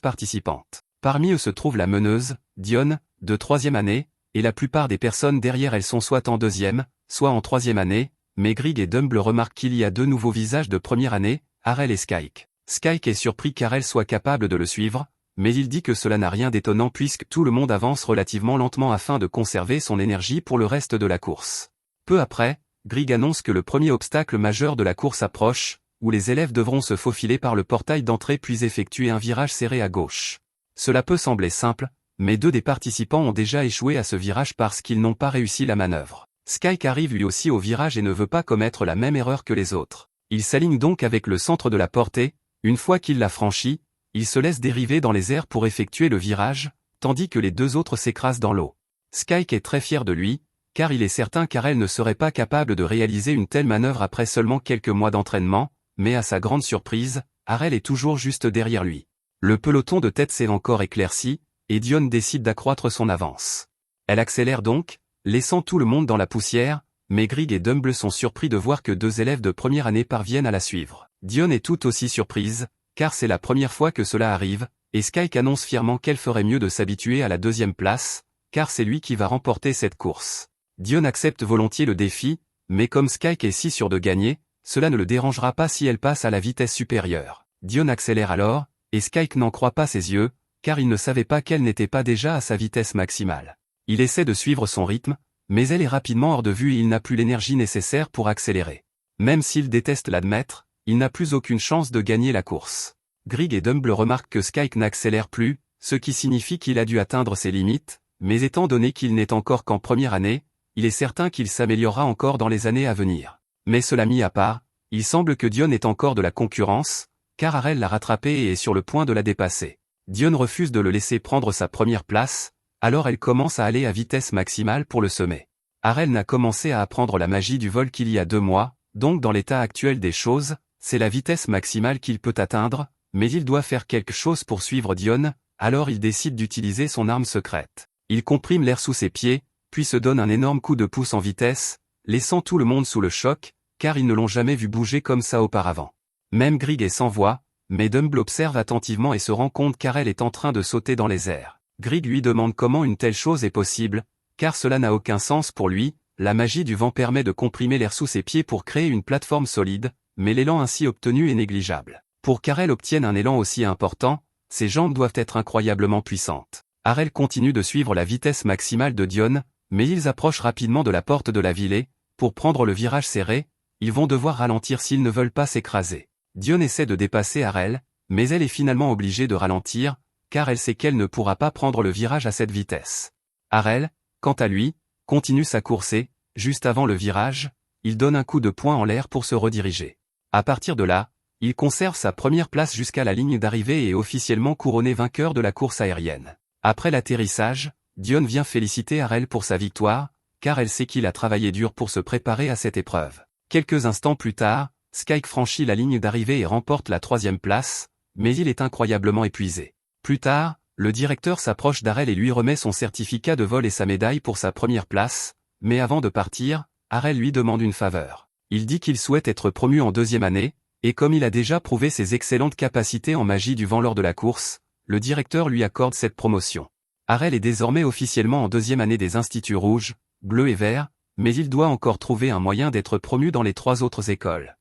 [SPEAKER 1] participantes. Parmi eux se trouve la meneuse, Dionne, de 3e année, et la plupart des personnes derrière elles sont soit en 2e, soit en 3e année, mais Grigg et Dumble remarquent qu'il y a 2 nouveaux visages de première année, Arel et Skyke. Skyke est surpris qu'Arel soit capable de le suivre, mais il dit que cela n'a rien d'étonnant puisque tout le monde avance relativement lentement afin de conserver son énergie pour le reste de la course. Peu après, Grigg annonce que le premier obstacle majeur de la course approche, où les élèves devront se faufiler par le portail d'entrée puis effectuer un virage serré à gauche. Cela peut sembler simple, mais 2 des participants ont déjà échoué à ce virage parce qu'ils n'ont pas réussi la manœuvre. Skyke arrive lui aussi au virage et ne veut pas commettre la même erreur que les autres. Il s'aligne donc avec le centre de la portée, une fois qu'il l'a franchi, il se laisse dériver dans les airs pour effectuer le virage, tandis que les 2 autres s'écrasent dans l'eau. Skyke est très fier de lui, car il est certain qu'Arel ne serait pas capable de réaliser une telle manœuvre après seulement quelques mois d'entraînement, mais à sa grande surprise, Arel est toujours juste derrière lui. Le peloton de tête s'est encore éclairci, et Dionne décide d'accroître son avance. Elle accélère donc, laissant tout le monde dans la poussière, mais Grigg et Dumble sont surpris de voir que 2 élèves de première année parviennent à la suivre. Dionne est tout aussi surprise, car c'est la première fois que cela arrive, et Skyke annonce fièrement qu'elle ferait mieux de s'habituer à la 2e place, car c'est lui qui va remporter cette course. Dionne accepte volontiers le défi, mais comme Skyke est si sûr de gagner, cela ne le dérangera pas si elle passe à la vitesse supérieure. Dionne accélère alors, et Skyke n'en croit pas ses yeux, car il ne savait pas qu'elle n'était pas déjà à sa vitesse maximale. Il essaie de suivre son rythme, mais elle est rapidement hors de vue et il n'a plus l'énergie nécessaire pour accélérer. Même s'il déteste l'admettre, il n'a plus aucune chance de gagner la course. Grigg et Dumble remarquent que Skyke n'accélère plus, ce qui signifie qu'il a dû atteindre ses limites, mais étant donné qu'il n'est encore qu'en première année, il est certain qu'il s'améliorera encore dans les années à venir. Mais cela mis à part, il semble que Dione ait encore de la concurrence, car Harel l'a rattrapé et est sur le point de la dépasser. Dione refuse de le laisser prendre sa première place, alors elle commence à aller à vitesse maximale pour le semer. Harel n'a commencé à apprendre la magie du vol qu'il y a 2 mois, donc dans l'état actuel des choses, c'est la vitesse maximale qu'il peut atteindre, mais il doit faire quelque chose pour suivre Dione, alors il décide d'utiliser son arme secrète. Il comprime l'air sous ses pieds, puis se donne un énorme coup de pouce en vitesse, laissant tout le monde sous le choc, car ils ne l'ont jamais vu bouger comme ça auparavant. Même Grigg est sans voix, mais Dumble observe attentivement et se rend compte qu'Harel est en train de sauter dans les airs. Grigg lui demande comment une telle chose est possible, car cela n'a aucun sens pour lui, la magie du vent permet de comprimer l'air sous ses pieds pour créer une plateforme solide, mais l'élan ainsi obtenu est négligeable. Pour qu'Harel obtienne un élan aussi important, ses jambes doivent être incroyablement puissantes. Harel continue de suivre la vitesse maximale de Dione, mais ils approchent rapidement de la porte de la ville et, pour prendre le virage serré, ils vont devoir ralentir s'ils ne veulent pas s'écraser. Dione essaie de dépasser Harel, mais elle est finalement obligée de ralentir, car elle sait qu'elle ne pourra pas prendre le virage à cette vitesse. Harel, quant à lui, continue sa course et, juste avant le virage, il donne un coup de poing en l'air pour se rediriger. À partir de là, il conserve sa première place jusqu'à la ligne d'arrivée et est officiellement couronné vainqueur de la course aérienne. Après l'atterrissage, Dione vient féliciter Harel pour sa victoire, car elle sait qu'il a travaillé dur pour se préparer à cette épreuve. Quelques instants plus tard, Skyke franchit la ligne d'arrivée et remporte la 3e place, mais il est incroyablement épuisé. Plus tard, le directeur s'approche d'Harel et lui remet son certificat de vol et sa médaille pour sa première place, mais avant de partir, Harel lui demande une faveur. Il dit qu'il souhaite être promu en 2e année, et comme il a déjà prouvé ses excellentes capacités en magie du vent lors de la course, le directeur lui accorde cette promotion. Harel est désormais officiellement en 2e année des instituts rouges, bleus et verts, mais il doit encore trouver un moyen d'être promu dans les 3 autres écoles.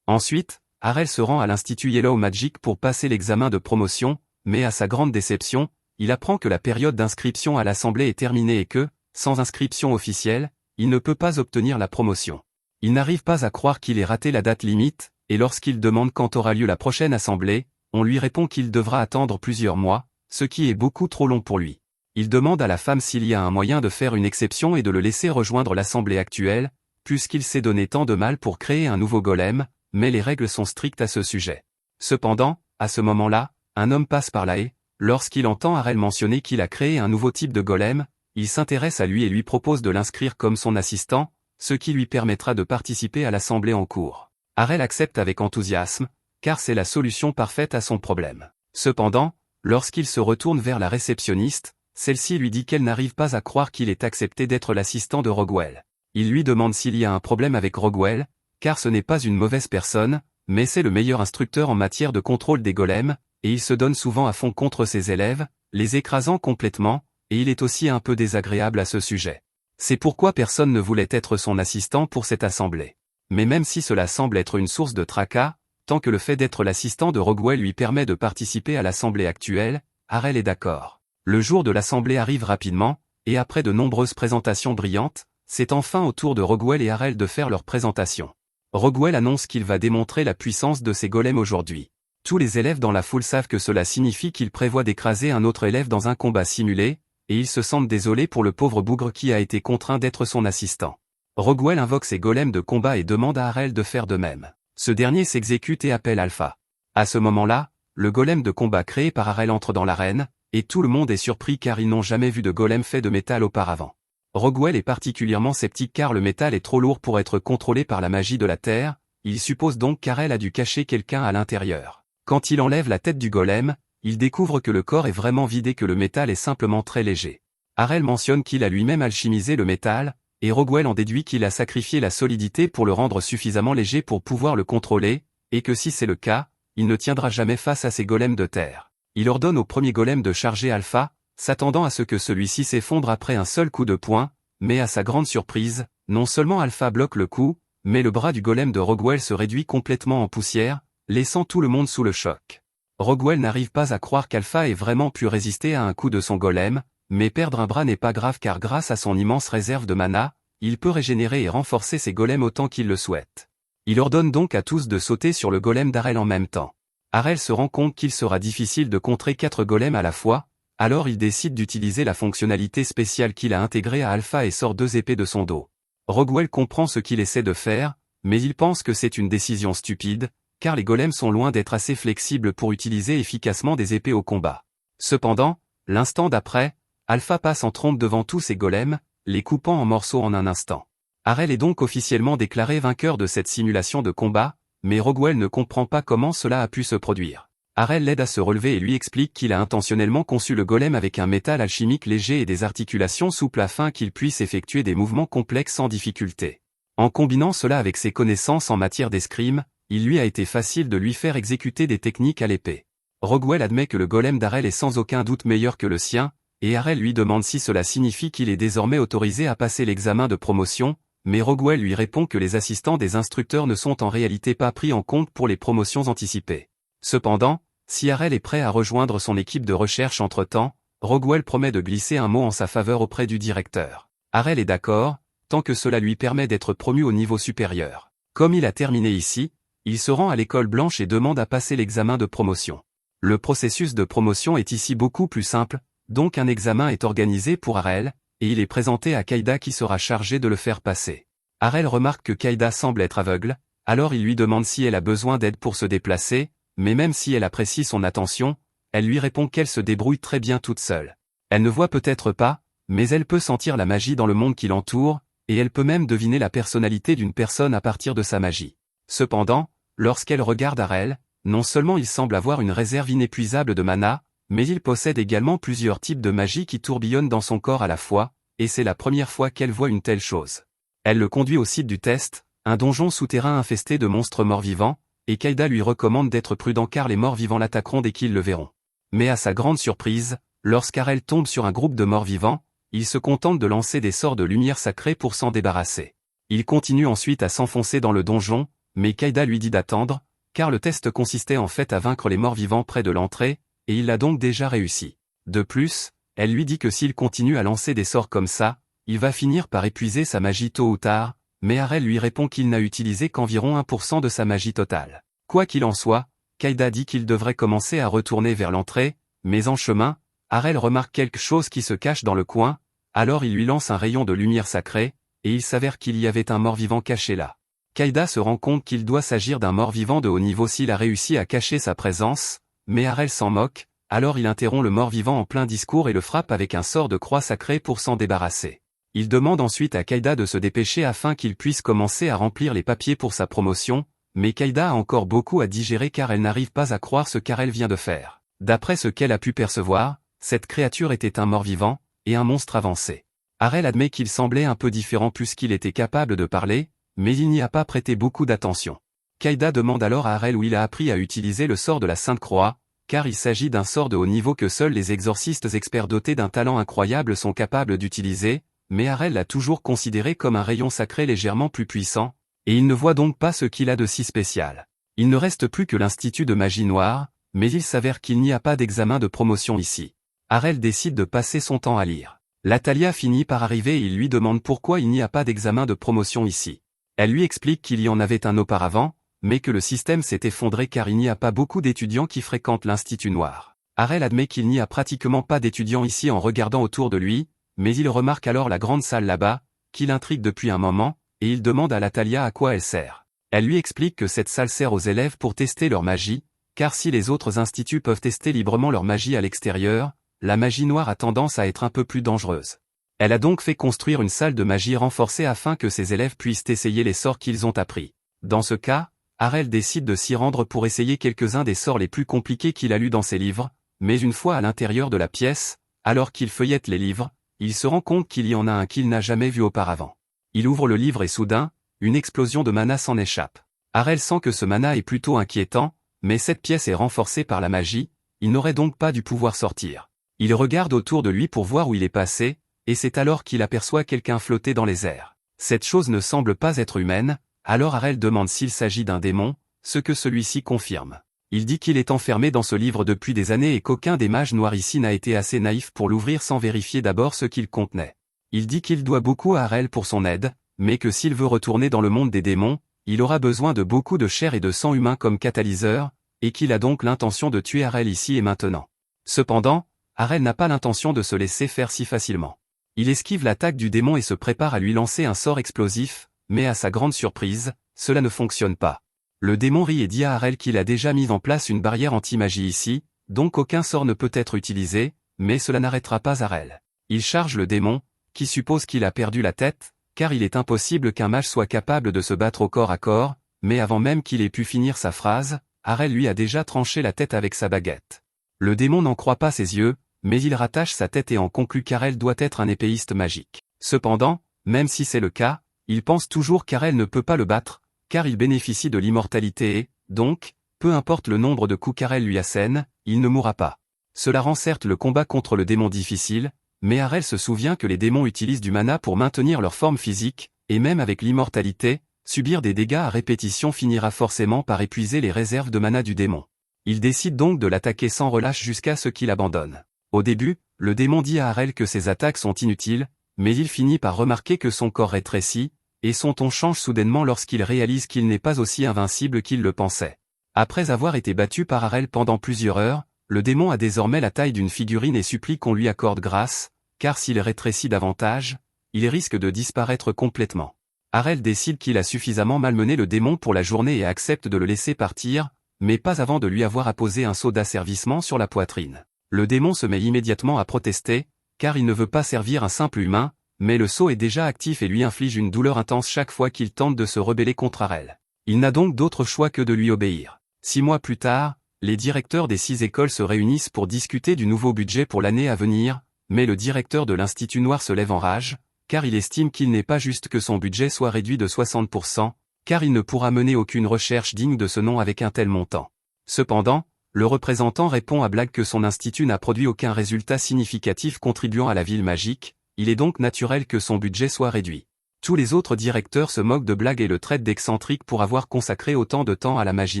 [SPEAKER 1] Ensuite, Harel se rend à l'Institut Yellow Magic pour passer l'examen de promotion, mais à sa grande déception, il apprend que la période d'inscription à l'Assemblée est terminée et que, sans inscription officielle, il ne peut pas obtenir la promotion. Il n'arrive pas à croire qu'il ait raté la date limite, et lorsqu'il demande quand aura lieu la prochaine Assemblée, on lui répond qu'il devra attendre plusieurs mois, ce qui est beaucoup trop long pour lui. Il demande à la femme s'il y a un moyen de faire une exception et de le laisser rejoindre l'Assemblée actuelle, puisqu'il s'est donné tant de mal pour créer un nouveau golem, mais les règles sont strictes à ce sujet. Cependant, à ce moment-là, un homme passe par là et, lorsqu'il entend Harel mentionner qu'il a créé un nouveau type de golem, il s'intéresse à lui et lui propose de l'inscrire comme son assistant, ce qui lui permettra de participer à l'Assemblée en cours. Harel accepte avec enthousiasme, car c'est la solution parfaite à son problème. Cependant, lorsqu'il se retourne vers la réceptionniste, celle-ci lui dit qu'elle n'arrive pas à croire qu'il ait accepté d'être l'assistant de Rogwell. Il lui demande s'il y a un problème avec Rogwell, car ce n'est pas une mauvaise personne, mais c'est le meilleur instructeur en matière de contrôle des golems, et il se donne souvent à fond contre ses élèves, les écrasant complètement, et il est aussi un peu désagréable à ce sujet. C'est pourquoi personne ne voulait être son assistant pour cette assemblée. Mais même si cela semble être une source de tracas, tant que le fait d'être l'assistant de Rogwell lui permet de participer à l'assemblée actuelle, Harel est d'accord. Le jour de l'assemblée arrive rapidement, et après de nombreuses présentations brillantes, c'est enfin au tour de Rogwell et Harel de faire leur présentation. Rogwell annonce qu'il va démontrer la puissance de ses golems aujourd'hui. Tous les élèves dans la foule savent que cela signifie qu'il prévoit d'écraser un autre élève dans un combat simulé, et ils se sentent désolés pour le pauvre bougre qui a été contraint d'être son assistant. Rogwell invoque ses golems de combat et demande à Harel de faire de même. Ce dernier s'exécute et appelle Alpha. À ce moment-là, le golem de combat créé par Harel entre dans l'arène, et tout le monde est surpris car ils n'ont jamais vu de golem fait de métal auparavant. Rogwell est particulièrement sceptique car le métal est trop lourd pour être contrôlé par la magie de la Terre, il suppose donc qu'Harel a dû cacher quelqu'un à l'intérieur. Quand il enlève la tête du golem, il découvre que le corps est vraiment vide et que le métal est simplement très léger. Harel mentionne qu'il a lui-même alchimisé le métal, et Rogwell en déduit qu'il a sacrifié la solidité pour le rendre suffisamment léger pour pouvoir le contrôler, et que si c'est le cas, il ne tiendra jamais face à ces golems de terre. Il ordonne au premier golem de charger Alpha, s'attendant à ce que celui-ci s'effondre après un seul coup de poing, mais à sa grande surprise, non seulement Alpha bloque le coup, mais le bras du golem de Rogwell se réduit complètement en poussière, laissant tout le monde sous le choc. Rogwell n'arrive pas à croire qu'Alpha ait vraiment pu résister à un coup de son golem, mais perdre un bras n'est pas grave car grâce à son immense réserve de mana, il peut régénérer et renforcer ses golems autant qu'il le souhaite. Il ordonne donc à tous de sauter sur le golem d'Harel en même temps. Harel se rend compte qu'il sera difficile de contrer 4 golems à la fois, Alors il décide d'utiliser la fonctionnalité spéciale qu'il a intégrée à Alpha et sort 2 épées de son dos. Roguel comprend ce qu'il essaie de faire, mais il pense que c'est une décision stupide, car les golems sont loin d'être assez flexibles pour utiliser efficacement des épées au combat. Cependant, l'instant d'après, Alpha passe en trompe devant tous ces golems, les coupant en morceaux en un instant. Harel est donc officiellement déclaré vainqueur de cette simulation de combat, mais Roguel ne comprend pas comment cela a pu se produire. Harel l'aide à se relever et lui explique qu'il a intentionnellement conçu le golem avec un métal alchimique léger et des articulations souples afin qu'il puisse effectuer des mouvements complexes sans difficulté. En combinant cela avec ses connaissances en matière d'escrime, il lui a été facile de lui faire exécuter des techniques à l'épée. Roguel admet que le golem d'Harel est sans aucun doute meilleur que le sien, et Harel lui demande si cela signifie qu'il est désormais autorisé à passer l'examen de promotion, mais Roguel lui répond que les assistants des instructeurs ne sont en réalité pas pris en compte pour les promotions anticipées. Cependant, si Harel est prêt à rejoindre son équipe de recherche entre-temps, Roguel promet de glisser un mot en sa faveur auprès du directeur. Harel est d'accord, tant que cela lui permet d'être promu au niveau supérieur. Comme il a terminé ici, il se rend à l'école blanche et demande à passer l'examen de promotion. Le processus de promotion est ici beaucoup plus simple, donc un examen est organisé pour Harel, et il est présenté à Kaïda qui sera chargé de le faire passer. Harel remarque que Kaïda semble être aveugle, alors il lui demande si elle a besoin d'aide pour se déplacer, mais même si elle apprécie son attention, elle lui répond qu'elle se débrouille très bien toute seule. Elle ne voit peut-être pas, mais elle peut sentir la magie dans le monde qui l'entoure, et elle peut même deviner la personnalité d'une personne à partir de sa magie. Cependant, lorsqu'elle regarde Harel, non seulement il semble avoir une réserve inépuisable de mana, mais il possède également plusieurs types de magie qui tourbillonnent dans son corps à la fois, et c'est la première fois qu'elle voit une telle chose. Elle le conduit au site du test, un donjon souterrain infesté de monstres morts-vivants, et Kaïda lui recommande d'être prudent car les morts-vivants l'attaqueront dès qu'ils le verront. Mais à sa grande surprise, lorsqu'Harel tombe sur un groupe de morts-vivants, il se contente de lancer des sorts de lumière sacrée pour s'en débarrasser. Il continue ensuite à s'enfoncer dans le donjon, mais Kaïda lui dit d'attendre, car le test consistait en fait à vaincre les morts-vivants près de l'entrée, et il l'a donc déjà réussi. De plus, elle lui dit que s'il continue à lancer des sorts comme ça, il va finir par épuiser sa magie tôt ou tard, mais Harel lui répond qu'il n'a utilisé qu'environ 1% de sa magie totale. Quoi qu'il en soit, Kaïda dit qu'il devrait commencer à retourner vers l'entrée, mais en chemin, Harel remarque quelque chose qui se cache dans le coin, alors il lui lance un rayon de lumière sacrée, et il s'avère qu'il y avait un mort-vivant caché là. Kaïda se rend compte qu'il doit s'agir d'un mort-vivant de haut niveau s'il a réussi à cacher sa présence, mais Harel s'en moque, alors il interrompt le mort-vivant en plein discours et le frappe avec un sort de croix sacrée pour s'en débarrasser. Il demande ensuite à Kaïda de se dépêcher afin qu'il puisse commencer à remplir les papiers pour sa promotion, mais Kaïda a encore beaucoup à digérer car elle n'arrive pas à croire ce qu'Harel vient de faire. D'après ce qu'elle a pu percevoir, cette créature était un mort-vivant, et un monstre avancé. Harel admet qu'il semblait un peu différent puisqu'il était capable de parler, mais il n'y a pas prêté beaucoup d'attention. Kaïda demande alors à Harel où il a appris à utiliser le sort de la Sainte Croix, car il s'agit d'un sort de haut niveau que seuls les exorcistes experts dotés d'un talent incroyable sont capables d'utiliser, mais Harel l'a toujours considéré comme un rayon sacré légèrement plus puissant, et il ne voit donc pas ce qu'il a de si spécial. Il ne reste plus que l'Institut de magie noire, mais il s'avère qu'il n'y a pas d'examen de promotion ici. Harel décide de passer son temps à lire. Latalia finit par arriver et il lui demande pourquoi il n'y a pas d'examen de promotion ici. Elle lui explique qu'il y en avait un auparavant, mais que le système s'est effondré car il n'y a pas beaucoup d'étudiants qui fréquentent l'Institut Noir. Harel admet qu'il n'y a pratiquement pas d'étudiants ici en regardant autour de lui, mais il remarque alors la grande salle là-bas, qui l'intrigue depuis un moment, et il demande à Latalia à quoi elle sert. Elle lui explique que cette salle sert aux élèves pour tester leur magie, car si les autres instituts peuvent tester librement leur magie à l'extérieur, la magie noire a tendance à être un peu plus dangereuse. Elle a donc fait construire une salle de magie renforcée afin que ses élèves puissent essayer les sorts qu'ils ont appris. Dans ce cas, Harel décide de s'y rendre pour essayer quelques-uns des sorts les plus compliqués qu'il a lus dans ses livres, mais une fois à l'intérieur de la pièce, alors qu'il feuillette les livres, il se rend compte qu'il y en a un qu'il n'a jamais vu auparavant. Il ouvre le livre et soudain, une explosion de mana s'en échappe. Harel sent que ce mana est plutôt inquiétant, mais cette pièce est renforcée par la magie, il n'aurait donc pas dû pouvoir sortir. Il regarde autour de lui pour voir où il est passé, et c'est alors qu'il aperçoit quelqu'un flotter dans les airs. Cette chose ne semble pas être humaine, alors Harel demande s'il s'agit d'un démon, ce que celui-ci confirme. Il dit qu'il est enfermé dans ce livre depuis des années et qu'aucun des mages noirs ici n'a été assez naïf pour l'ouvrir sans vérifier d'abord ce qu'il contenait. Il dit qu'il doit beaucoup à Harel pour son aide, mais que s'il veut retourner dans le monde des démons, il aura besoin de beaucoup de chair et de sang humain comme catalyseur, et qu'il a donc l'intention de tuer Harel ici et maintenant. Cependant, Harel n'a pas l'intention de se laisser faire si facilement. Il esquive l'attaque du démon et se prépare à lui lancer un sort explosif, mais à sa grande surprise, cela ne fonctionne pas. Le démon rit et dit à Harel qu'il a déjà mis en place une barrière anti-magie ici, donc aucun sort ne peut être utilisé, mais cela n'arrêtera pas Harel. Il charge le démon, qui suppose qu'il a perdu la tête, car il est impossible qu'un mage soit capable de se battre au corps à corps, mais avant même qu'il ait pu finir sa phrase, Harel lui a déjà tranché la tête avec sa baguette. Le démon n'en croit pas ses yeux, mais il rattache sa tête et en conclut qu'Harel doit être un épéiste magique. Cependant, même si c'est le cas, il pense toujours qu'Harel ne peut pas le battre, car il bénéficie de l'immortalité et, donc, peu importe le nombre de coups qu'Harel lui assène, il ne mourra pas. Cela rend certes le combat contre le démon difficile, mais Harel se souvient que les démons utilisent du mana pour maintenir leur forme physique, et même avec l'immortalité, subir des dégâts à répétition finira forcément par épuiser les réserves de mana du démon. Il décide donc de l'attaquer sans relâche jusqu'à ce qu'il abandonne. Au début, le démon dit à Harel que ses attaques sont inutiles, mais il finit par remarquer que son corps rétrécit, et son ton change soudainement lorsqu'il réalise qu'il n'est pas aussi invincible qu'il le pensait. Après avoir été battu par Harel pendant plusieurs heures, le démon a désormais la taille d'une figurine et supplie qu'on lui accorde grâce, car s'il rétrécit davantage, il risque de disparaître complètement. Harel décide qu'il a suffisamment malmené le démon pour la journée et accepte de le laisser partir, mais pas avant de lui avoir apposé un sceau d'asservissement sur la poitrine. Le démon se met immédiatement à protester, car il ne veut pas servir un simple humain, mais le sceau est déjà actif et lui inflige une douleur intense chaque fois qu'il tente de se rebeller contre Harel. Il n'a donc d'autre choix que de lui obéir. 6 mois plus tard, les directeurs des 6 écoles se réunissent pour discuter du nouveau budget pour l'année à venir, mais le directeur de l'Institut Noir se lève en rage, car il estime qu'il n'est pas juste que son budget soit réduit de 60%, car il ne pourra mener aucune recherche digne de ce nom avec un tel montant. Cependant, le représentant répond à blague que son institut n'a produit aucun résultat significatif contribuant à la ville magique, il est donc naturel que son budget soit réduit. Tous les autres directeurs se moquent de blague et le traitent d'excentrique pour avoir consacré autant de temps à la magie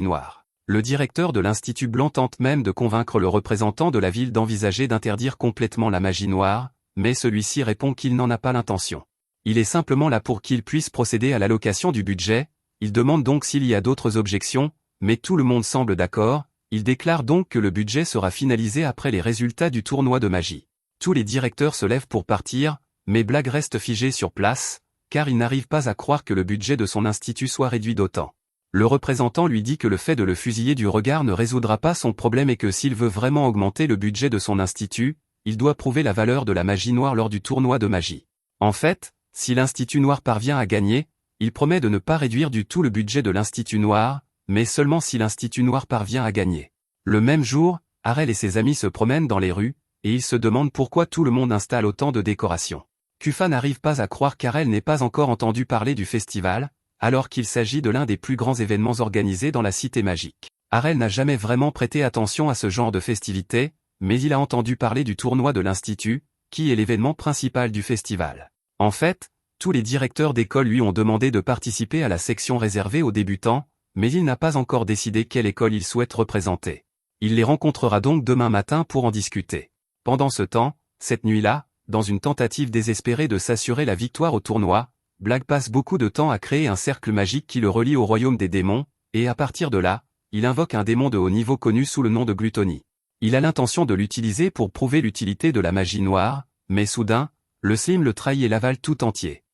[SPEAKER 1] noire. Le directeur de l'Institut Blanc tente même de convaincre le représentant de la ville d'envisager d'interdire complètement la magie noire, mais celui-ci répond qu'il n'en a pas l'intention. Il est simplement là pour qu'il puisse procéder à l'allocation du budget, il demande donc s'il y a d'autres objections, mais tout le monde semble d'accord, il déclare donc que le budget sera finalisé après les résultats du tournoi de magie. Tous les directeurs se lèvent pour partir, mais Blague reste figé sur place, car il n'arrive pas à croire que le budget de son institut soit réduit d'autant. Le représentant lui dit que le fait de le fusiller du regard ne résoudra pas son problème et que s'il veut vraiment augmenter le budget de son institut, il doit prouver la valeur de la magie noire lors du tournoi de magie. En fait, si l'Institut Noir parvient à gagner, il promet de ne pas réduire du tout le budget de l'Institut Noir, mais seulement si l'Institut Noir parvient à gagner. Le même jour, Harel et ses amis se promènent dans les rues, et ils se demandent pourquoi tout le monde installe autant de décorations. Kufa n'arrive pas à croire qu'Harel n'ait pas encore entendu parler du festival, alors qu'il s'agit de l'un des plus grands événements organisés dans la cité magique. Harel n'a jamais vraiment prêté attention à ce genre de festivités, mais il a entendu parler du tournoi de l'Institut, qui est l'événement principal du festival. En fait, tous les directeurs d'école lui ont demandé de participer à la section réservée aux débutants, mais il n'a pas encore décidé quelle école il souhaite représenter. Il les rencontrera donc demain matin pour en discuter. Pendant ce temps, cette nuit-là, dans une tentative désespérée de s'assurer la victoire au tournoi, Blague passe beaucoup de temps à créer un cercle magique qui le relie au royaume des démons, et à partir de là, il invoque un démon de haut niveau connu sous le nom de Gluttony. Il a l'intention de l'utiliser pour prouver l'utilité de la magie noire, mais soudain, le slime le trahit et l'avale tout entier.